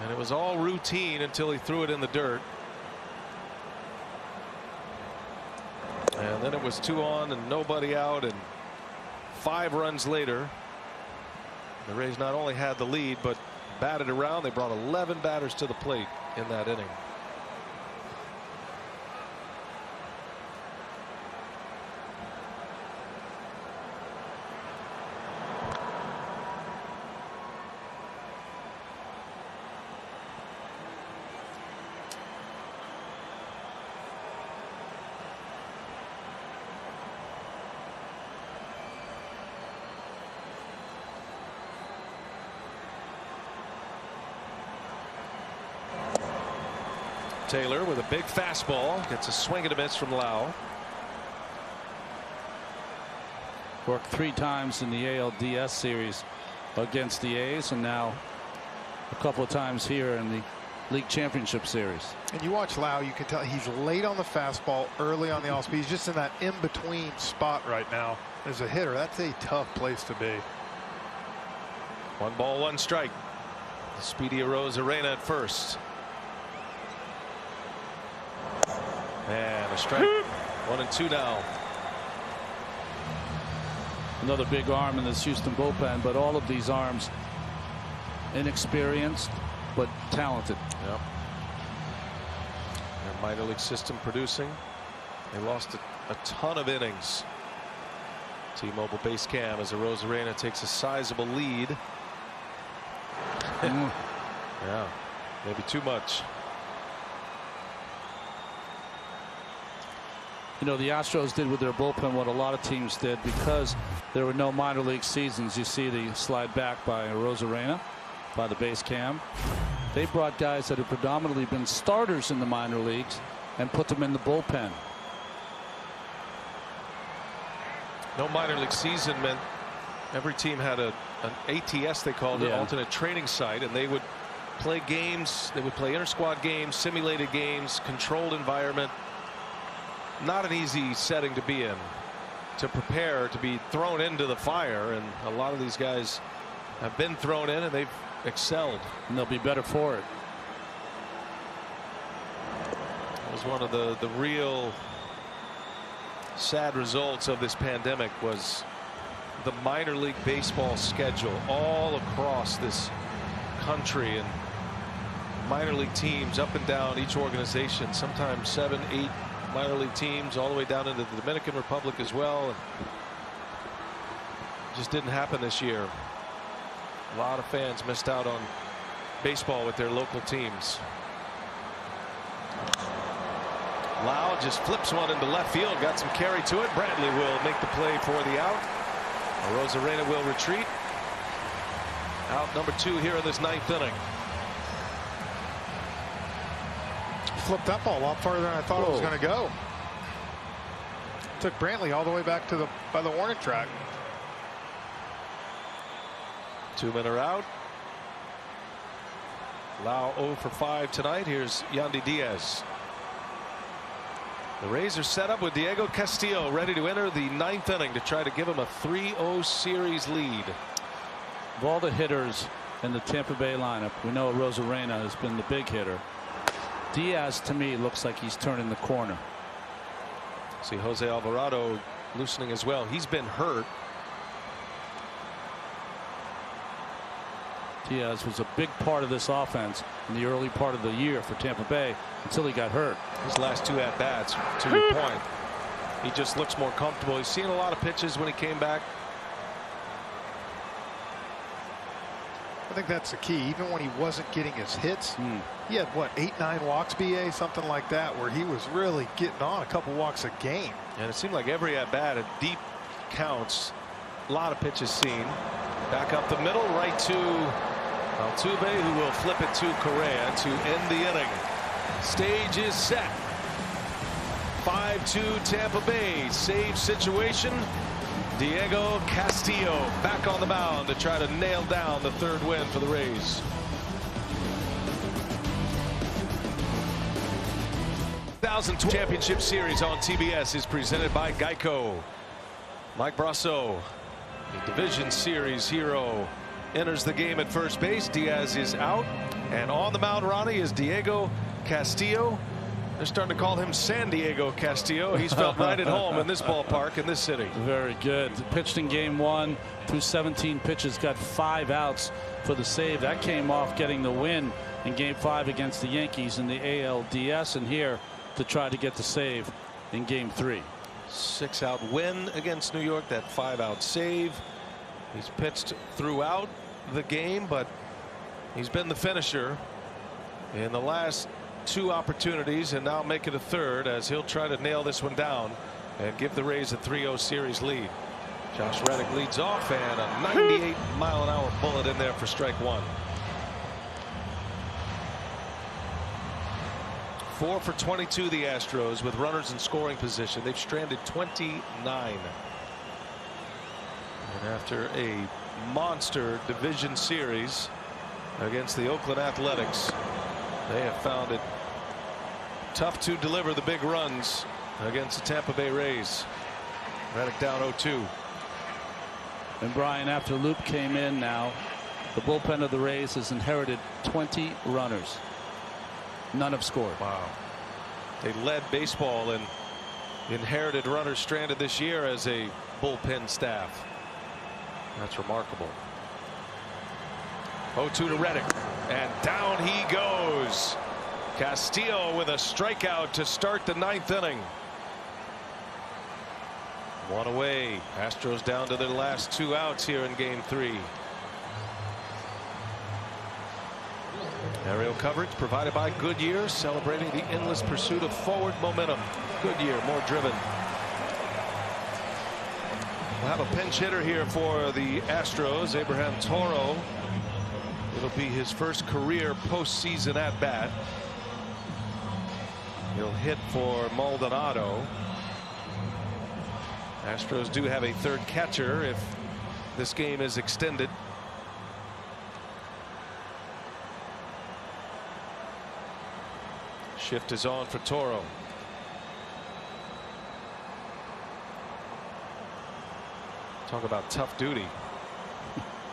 and it was all routine until he threw it in the dirt. And then it was 2 on and nobody out, and 5 runs later, the Rays not only had the lead but batted around. They brought 11 batters to the plate in that inning. Taylor with a big fastball gets a swing and a miss from Lau. Worked 3 times in the ALDS series against the A's, and now a couple of times here in the League Championship Series. And you watch Lau, you can tell he's late on the fastball, early on the off speed. He's just in that in-between spot right now. As a hitter, that's a tough place to be. 1 ball, 1 strike. The speedy Rosarena at first. And a strike. 1 and 2 now. Another big arm in this Houston bullpen, but all of these arms inexperienced but talented. Yep. Their minor league system producing. They lost a ton of innings. T-Mobile base cam as Rosarena takes a sizable lead. Yeah, maybe too much. You know, the Astros did with their bullpen what a lot of teams did because there were no minor league seasons. You see the slide back by Rosarena by the base cam. They brought guys that had predominantly been starters in the minor leagues and put them in the bullpen. No minor league season meant every team had an ATS, they called it, alternate training site, and they would play games. They would play inter-squad games, simulated games, controlled environment. Not an easy setting to be in, to prepare to be thrown into the fire, and a lot of these guys have been thrown in and they've excelled. And they'll be better for it. It was one of the real sad results of this pandemic was the minor league baseball schedule all across this country, and minor league teams up and down each organization, sometimes 7, 8 minor league teams all the way down into the Dominican Republic as well. It just didn't happen this year. A lot of fans missed out on baseball with their local teams. Lau just flips one into left field, got some carry to it. Bradley will make the play for the out. Rosarena will retreat. Out number 2 here in this 9th inning. Flipped that ball a lot farther than I thought it was going to go. Took Brantley all the way back to by the warning track. 2 men are out. Lau 0 for 5 tonight. Here's Yandy Diaz. The Rays are set up with Diego Castillo ready to enter the 9th inning to try to give him a 3-0 series lead. Of all the hitters in the Tampa Bay lineup, we know Rosarena has been the big hitter. Diaz, to me, looks like he's turning the corner. See Jose Alvarado loosening as well. He's been hurt. Diaz was a big part of this offense in the early part of the year for Tampa Bay until he got hurt. His last 2 at-bats, to your point, he just looks more comfortable. He's seen a lot of pitches when he came back. I think that's the key. Even when he wasn't getting his hits, he had what, 8, 9 walks, BA, something like that, where he was really getting on a couple walks a game. And it seemed like every at bat at deep counts, a lot of pitches seen. Back up the middle, right to Altuve, who will flip it to Correa to end the inning. Stage is set. 5-2 Tampa Bay. Save situation. Diego Castillo back on the mound to try to nail down the third win for the Rays. 2012 Championship Series on TBS is presented by Geico. Mike Brasso, the Division Series hero, enters the game at first base. Diaz is out, and on the mound, Ronnie, is Diego Castillo. They're starting to call him San Diego Castillo. He's felt right at home in this ballpark in this city. Very good. Pitched in game 1 through 17 pitches, got 5 outs for the save. That came off getting the win in game 5 against the Yankees in the ALDS, and here to try to get the save in game 3. 6-out win against New York, that 5-out save. He's pitched throughout the game, but he's been the finisher in the last 2 opportunities, and now make it a third as he'll try to nail this one down and give the Rays a 3-0 series lead. Josh Reddick leads off, and a 98-mile-an-hour bullet in there for strike 1. 4 for 22 the Astros with runners in scoring position. They've stranded 29. And after a monster division series against the Oakland Athletics, they have found it tough to deliver the big runs against the Tampa Bay Rays. Reddick down 0-2. And Brian, after Loop came in now, the bullpen of the Rays has inherited 20 runners. None have scored. Wow. They led baseball in inherited runners stranded this year as a bullpen staff. That's remarkable. 0-2 to Reddick, and down he goes. Castillo with a strikeout to start the 9th inning. 1 away. Astros down to their last 2 outs here in game 3. Aerial coverage provided by Goodyear, celebrating the endless pursuit of forward momentum. Goodyear, more driven. We'll have a pinch hitter here for the Astros, Abraham Toro. It'll be his first career postseason at bat. He'll hit for Maldonado. Astros do have a third catcher if this game is extended. Shift is on for Toro. Talk about tough duty.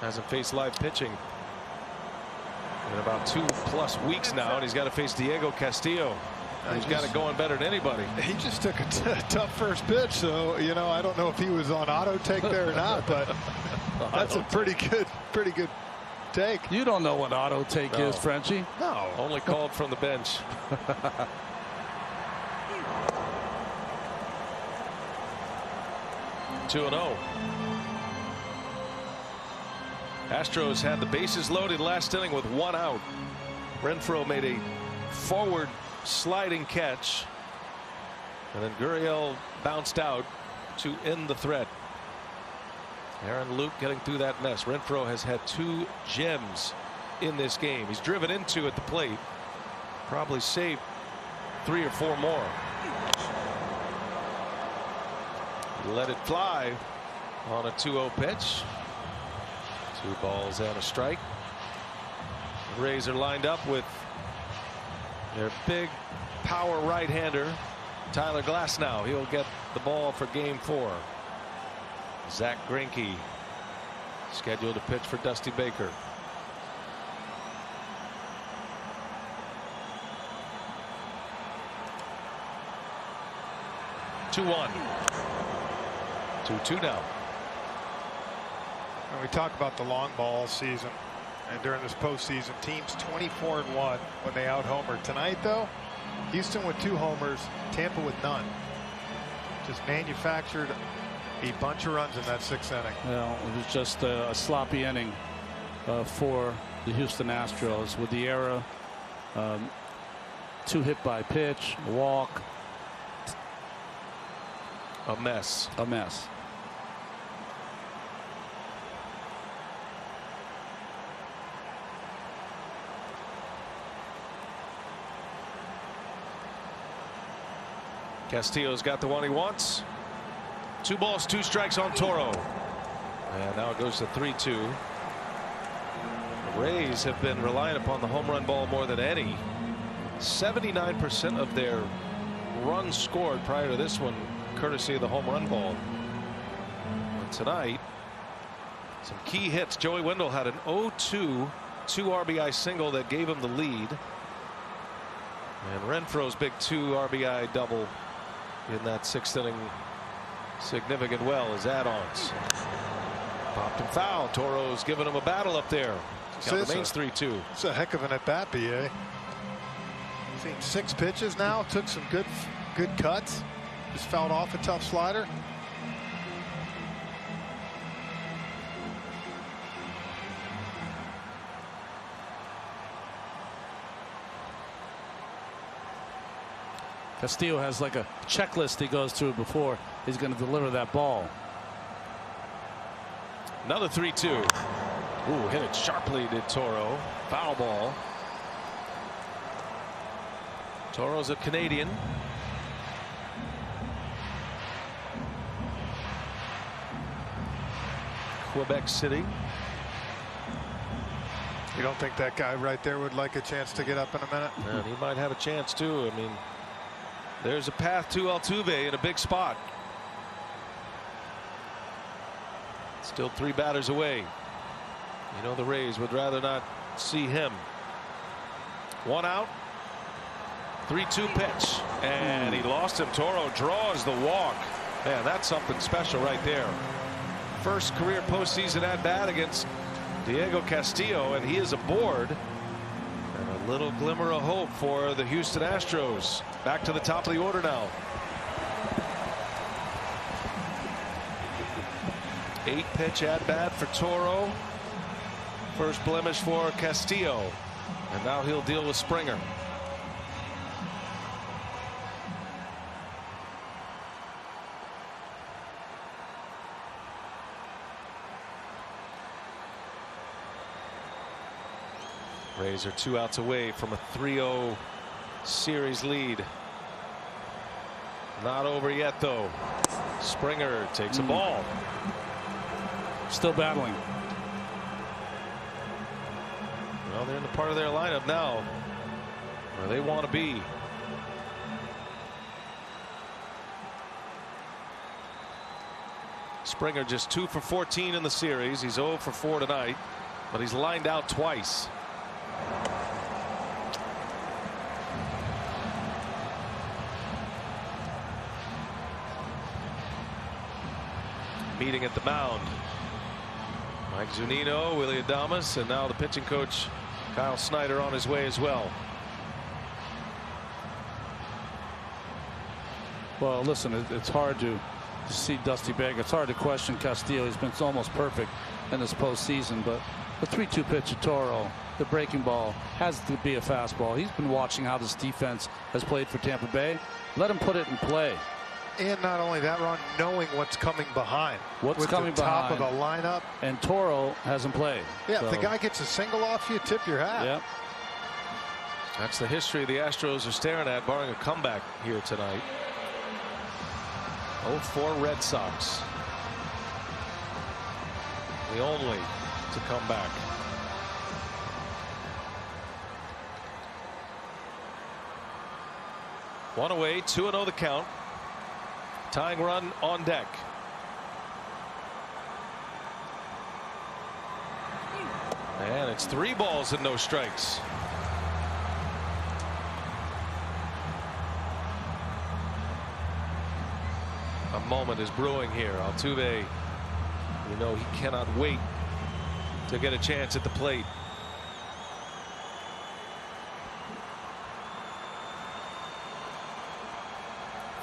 Hasn't faced live pitching in about 2+ weeks now, and he's got to face Diego Castillo. He's got it going better than anybody. He just took a tough first pitch, so you know, I don't know if he was on auto take there or not, but that's a pretty good take. You don't know what auto take is, Frenchie. No, only called from the bench. Two 2-0. Astros had the bases loaded last inning with 1 out. Renfroe made a forward sliding catch, and then Gurriel bounced out to end the threat. Aaron Luke getting through that mess. Renfroe has had 2 gems in this game. He's driven into at the plate. Probably saved 3 or 4 more. He let it fly on a 2-0 pitch. 2 balls and a strike. The Rays are lined up with their big power right-hander Tyler Glasnow. He'll get the ball for game 4. Zach Greinke scheduled to pitch for Dusty Baker. Two-1. 2-2 now. And we talk about the long ball season, and during this postseason, teams 24-1 when they out-homer. Tonight, though, Houston with 2 homers, Tampa with none. Just manufactured a bunch of runs in that 6th inning. Well, it was just a sloppy inning for the Houston Astros with the error. 2 hit by pitch, a walk. A mess. A mess. Castillo's got the one he wants. 2 balls, 2 strikes on Toro. And now it goes to 3-2. The Rays have been relying upon the home run ball more than any. 79% of their runs scored prior to this one, courtesy of the home run ball. And tonight, some key hits. Joey Wendell had an 0-2 2 RBI single that gave him the lead. And Renfroe's big 2 RBI double in that 6th inning significant well as add-ons. Popped and foul. Toro's giving him a battle up there. Count remains 3-2. It's a heck of an at-bat, BA. Seen 6 pitches now. Took some good cuts. Just fouled off a tough slider. Castillo has like a checklist he goes through before he's going to deliver that ball. Another 3-2. Ooh, hit it sharply, did Toro. Foul ball. Toro's a Canadian. Quebec City. You don't think that guy right there would like a chance to get up in a minute? And he might have a chance too. I mean, there's a path to Altuve in a big spot. Still 3 batters away. You know the Rays would rather not see him. 1 out. 3-2 pitch. And he lost him. Toro draws the walk. Man, that's something special right there. First career postseason at bat against Diego Castillo, and he is aboard. And a little glimmer of hope for the Houston Astros. Back to the top of the order now. 8-pitch at bat for Toro. First blemish for Castillo. And now he'll deal with Springer. Rays are 2 outs away from a 3-0 series lead. Not over yet though. Springer takes a ball. Still battling. Well, they're in the part of their lineup now where they want to be. Springer just 2 for 14 in the series. He's 0 for 4 tonight, but he's lined out twice. Meeting at the mound. Mike Zunino, Willie Adames, and now the pitching coach Kyle Snyder on his way as well. Well, listen, it's hard to see Dusty Baker. It's hard to question Castillo. He's been almost perfect in this postseason, but the 3-2 pitch to Toro, the breaking ball, has to be a fastball. He's been watching how this defense has played for Tampa Bay. Let him put it in play. And not only that, Ron, knowing what's coming behind. What's coming top behind. of the lineup. And Toro hasn't played. Yeah, so. If the guy gets a single off you, tip your hat. Yep. That's the history the Astros are staring at, barring a comeback here tonight. 0-4 Red Sox. The only to come back. One away, 2-0 the count. Tying run on deck. And it's 3 balls and no strikes. A moment is brewing here. Altuve, you know, he cannot wait to get a chance at the plate.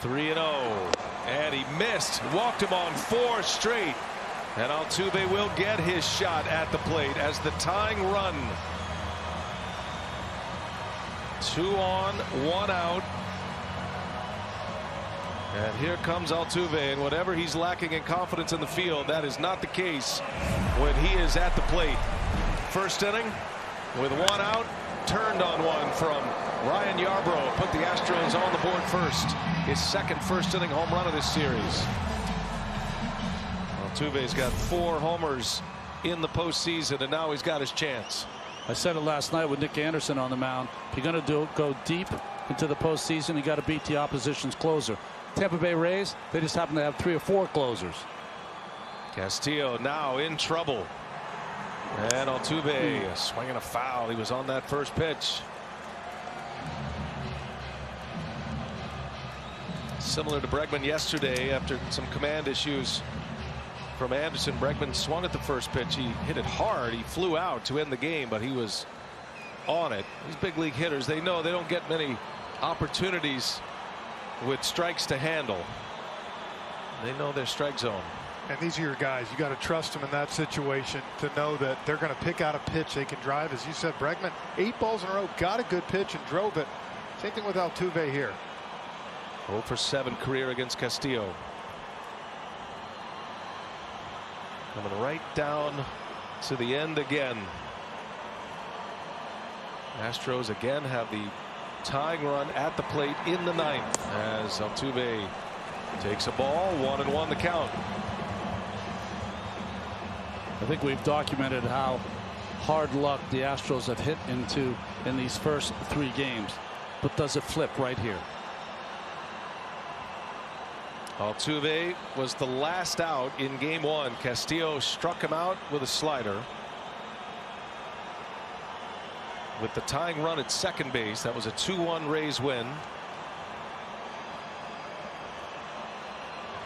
(3-0) and he missed. Walked him on 4 straight, and Altuve will get his shot at the plate as the tying run. 2 on, 1 out. And here comes Altuve, and whatever he's lacking in confidence in the field, that is not the case when he is at the plate. First inning with 1 out, turned on one from Ryan Yarbrough. Put the Astros on the board first. His second first-inning home run of this series. Altuve's got 4 homers in the postseason, and now he's got his chance. I said it last night with Nick Anderson on the mound. If you're going to go deep into the postseason, you got to beat the opposition's closer. Tampa Bay Rays, they just happen to have 3 or 4 closers. Castillo now in trouble. And Altuve swinging a foul. He was on that first pitch. Similar to Bregman yesterday after some command issues from Anderson. Bregman swung at the first pitch. He hit it hard. He flew out to end the game, but he was on it. These big league hitters, they know they don't get many opportunities with strikes to handle. They know their strike zone. And these are your guys. You got to trust them in that situation to know that they're going to pick out a pitch they can drive. As you said, Bregman, 8 balls in a row, got a good pitch and drove it. Same thing with Altuve here. 0 for 7 career against Castillo. Coming right down to the end again. Astros again have the tying run at the plate in the 9th as Altuve takes a ball. 1-1 the count. I think we've documented how hard luck the Astros have hit into in these first 3 games. But does it flip right here? Altuve was the last out in game 1. Castillo struck him out with a slider. With the tying run at second base, that was a 2-1 Rays win.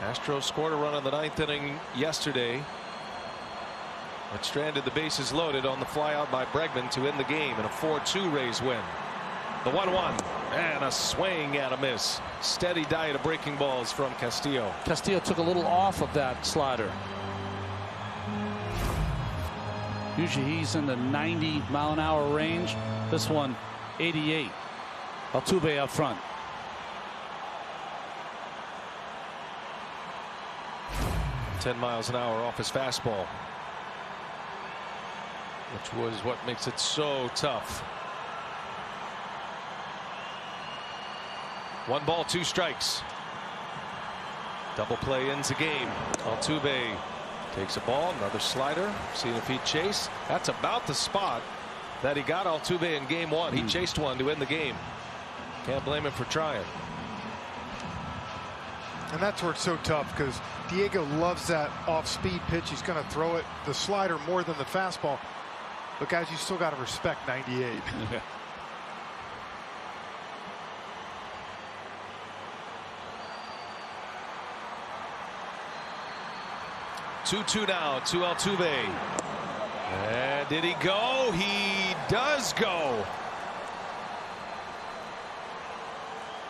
Astros scored a run in the 9th inning yesterday. It stranded the bases loaded on the flyout by Bregman to end the game in a 4-2 Rays win. The 1-1 and a swing and a miss. Steady diet of breaking balls from Castillo. Castillo took a little off of that slider. Usually he's in the 90-mile-an-hour range. This one 88. Altuve up front. $10 miles an hour off his fastball, which was what makes it so tough. 1 ball, 2 strikes. Double play ends the game. Altuve takes a ball, another slider, seeing if he'd chase. That's about the spot that he got Altuve in game 1. He chased one to end the game. Can't blame him for trying. And that's where it's so tough, because Diego loves that off-speed pitch. He's going to throw it, the slider, more than the fastball. But guys, you still got to respect 98. Yeah. Two now to Altuve. And did he go? He does go.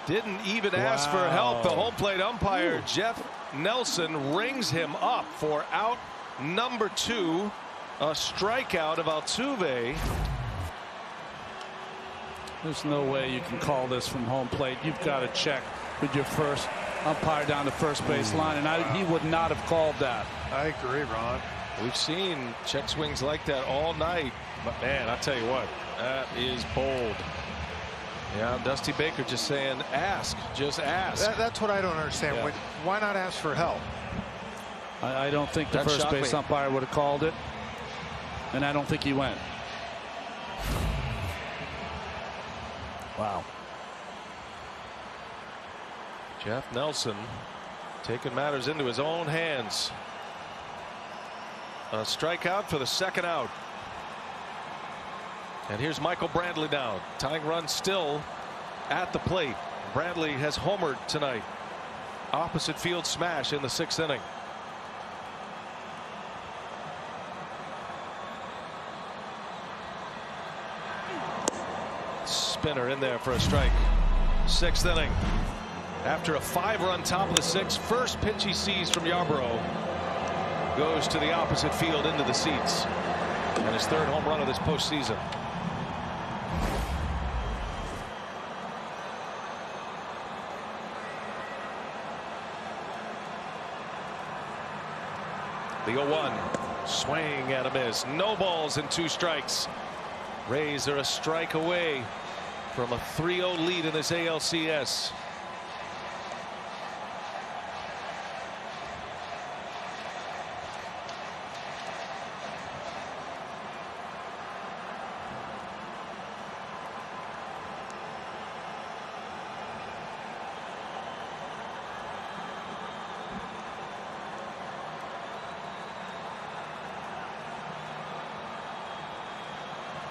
Didn't even ask for help. The home plate umpire, Jeff Nelson, rings him up for out number 2. A strikeout of Altuve. There's no way you can call this from home plate. You've got to check with your first umpire down the first base line, and he would not have called that. I agree, Ron. We've seen check swings like that all night, but man, I tell you what, that is bold. Yeah, Dusty Baker just saying, ask, just ask. That's what I don't understand. Yeah. Why not ask for help? I don't think the first base umpire would have called it, and I don't think he went. Wow. Jeff Nelson taking matters into his own hands. A strikeout for the second out. And here's Michael Brantley now. Tying run still at the plate. Brantley has homered tonight. Opposite field smash in the 6th inning. Spinner in there for a strike. 6th inning. After a 5-run top of the 6th, first pitch he sees from Yarbrough goes to the opposite field into the seats. And his 3rd home run of this postseason. The 0-1. Swing and a miss. No balls and 2 strikes. Rays are a strike away from a 3-0 lead in this ALCS.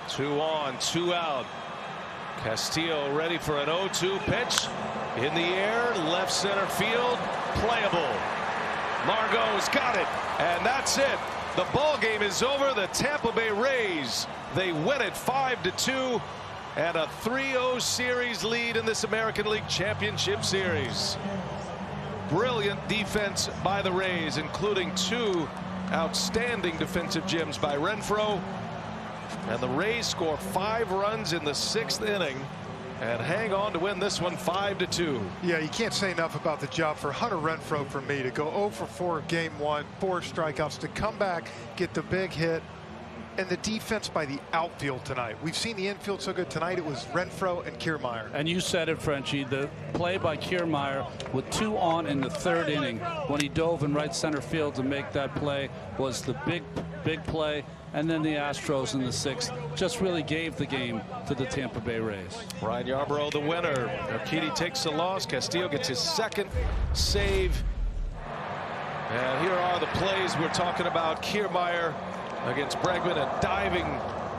Two on, two out. Castillo ready for an 0-2 pitch. In the air, left center field, playable. Margot's got it, and that's it. The ball game is over. The Tampa Bay Rays, they win it 5-2, and a 3-0 series lead in this American League Championship Series. Brilliant defense by the Rays, including two outstanding defensive gems by Renfroe. And the Rays score 5 runs in the 6th inning and hang on to win this one 5-2. Yeah, you can't say enough about the job for Hunter Renfroe for me to go 0 for 4 game 1, 4 strikeouts, to come back, get the big hit, and the defense by the outfield tonight. We've seen the infield so good tonight. It was Renfroe and Kiermaier. And you said it, Frenchie. The play by Kiermaier with 2 on in the 3rd inning when he dove in right center field to make that play was the big play. And then the Astros in the 6th just really gave the game to the Tampa Bay Rays. Ryan Yarbrough the winner. Urquidy takes the loss. Castillo gets his 2nd save. And here are the plays we're talking about. Kiermaier against Bregman, a diving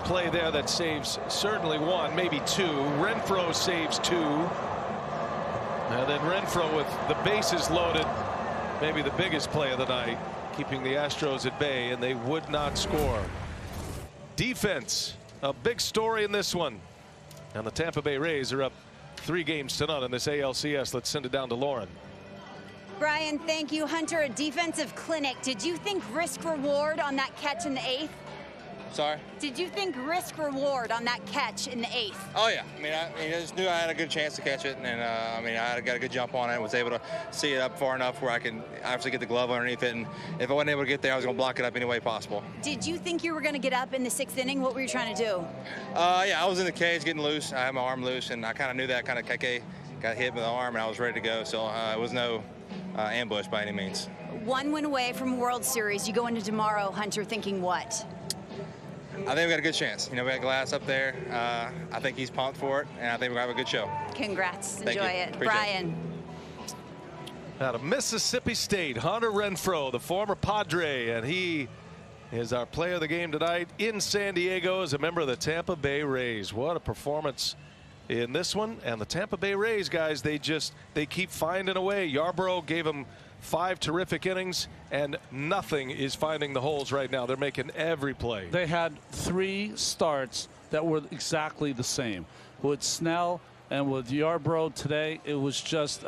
play there that saves certainly 1, maybe 2. Renfroe saves 2. And then Renfroe with the bases loaded, maybe the biggest play of the night, keeping the Astros at bay, and they would not score. Defense, a big story in this one. And the Tampa Bay Rays are up 3-0 in this ALCS. Let's send it down to Lauren. Brian, thank you. Hunter, a defensive clinic. Did you think risk reward on that catch in the 8th? Sorry? Did you think risk reward on that catch in the 8th? Oh, yeah. I just knew I had a good chance to catch it, and I got a good jump on it. Was able to see it up far enough where I can obviously get the glove underneath it, and if I wasn't able to get there, I was going to block it up any way possible. Did you think you were going to get up in the 6th inning? What were you trying to do? Yeah, I was in the cage getting loose. I had my arm loose, and I kind of knew that. Kind of Keke got hit with the arm, and I was ready to go, so it was no ambush by any means. 1 win away from a World Series. You go into tomorrow, Hunter, thinking what? I think we got a good chance. We got Glass up there. I think he's pumped for it, and I think we're going to have a good show. Congrats. Enjoy it. Appreciate Brian. Out of Mississippi State, Hunter Renfroe, the former Padre, and he is our player of the game tonight in San Diego as a member of the Tampa Bay Rays. What a performance in this one. And the Tampa Bay Rays, guys, they keep finding a way. Yarbrough gave them 5 terrific innings, and nothing is finding the holes right now. They're making every play. They had 3 starts that were exactly the same. With Snell and with Yarbrough today, it was just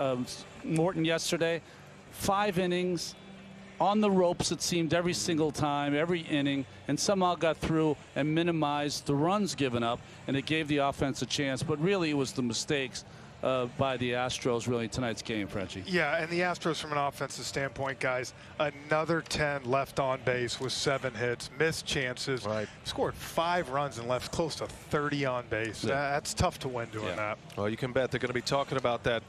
Morton yesterday. 5 innings on the ropes, it seemed, every single time, every inning, and somehow got through and minimized the runs given up, and it gave the offense a chance. But really, it was the mistakes by the Astros really tonight's game, Frenchie. Yeah, and the Astros from an offensive standpoint, guys, another 10 left on base with 7 hits, missed chances, scored 5 runs and left close to 30 on base. That's tough to win doing that. Well, you can bet they're going to be talking about that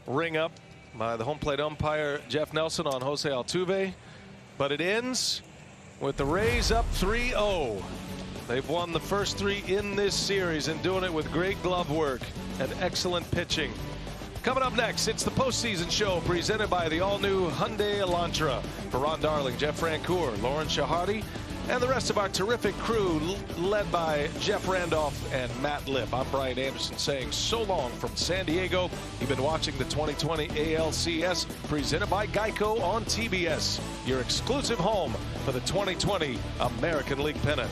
ring up by the home plate umpire Jeff Nelson on Jose Altuve, but it ends with the Rays up 3-0. They've won the first 3 in this series and doing it with great glove work and excellent pitching. Coming up next, it's the postseason show presented by the all-new Hyundai Elantra. For Ron Darling, Jeff Francoeur, Lauren Shahardy, and the rest of our terrific crew led by Jeff Randolph and Matt Lipp. I'm Brian Anderson saying so long from San Diego. You've been watching the 2020 ALCS presented by Geico on TBS, your exclusive home for the 2020 American League pennant.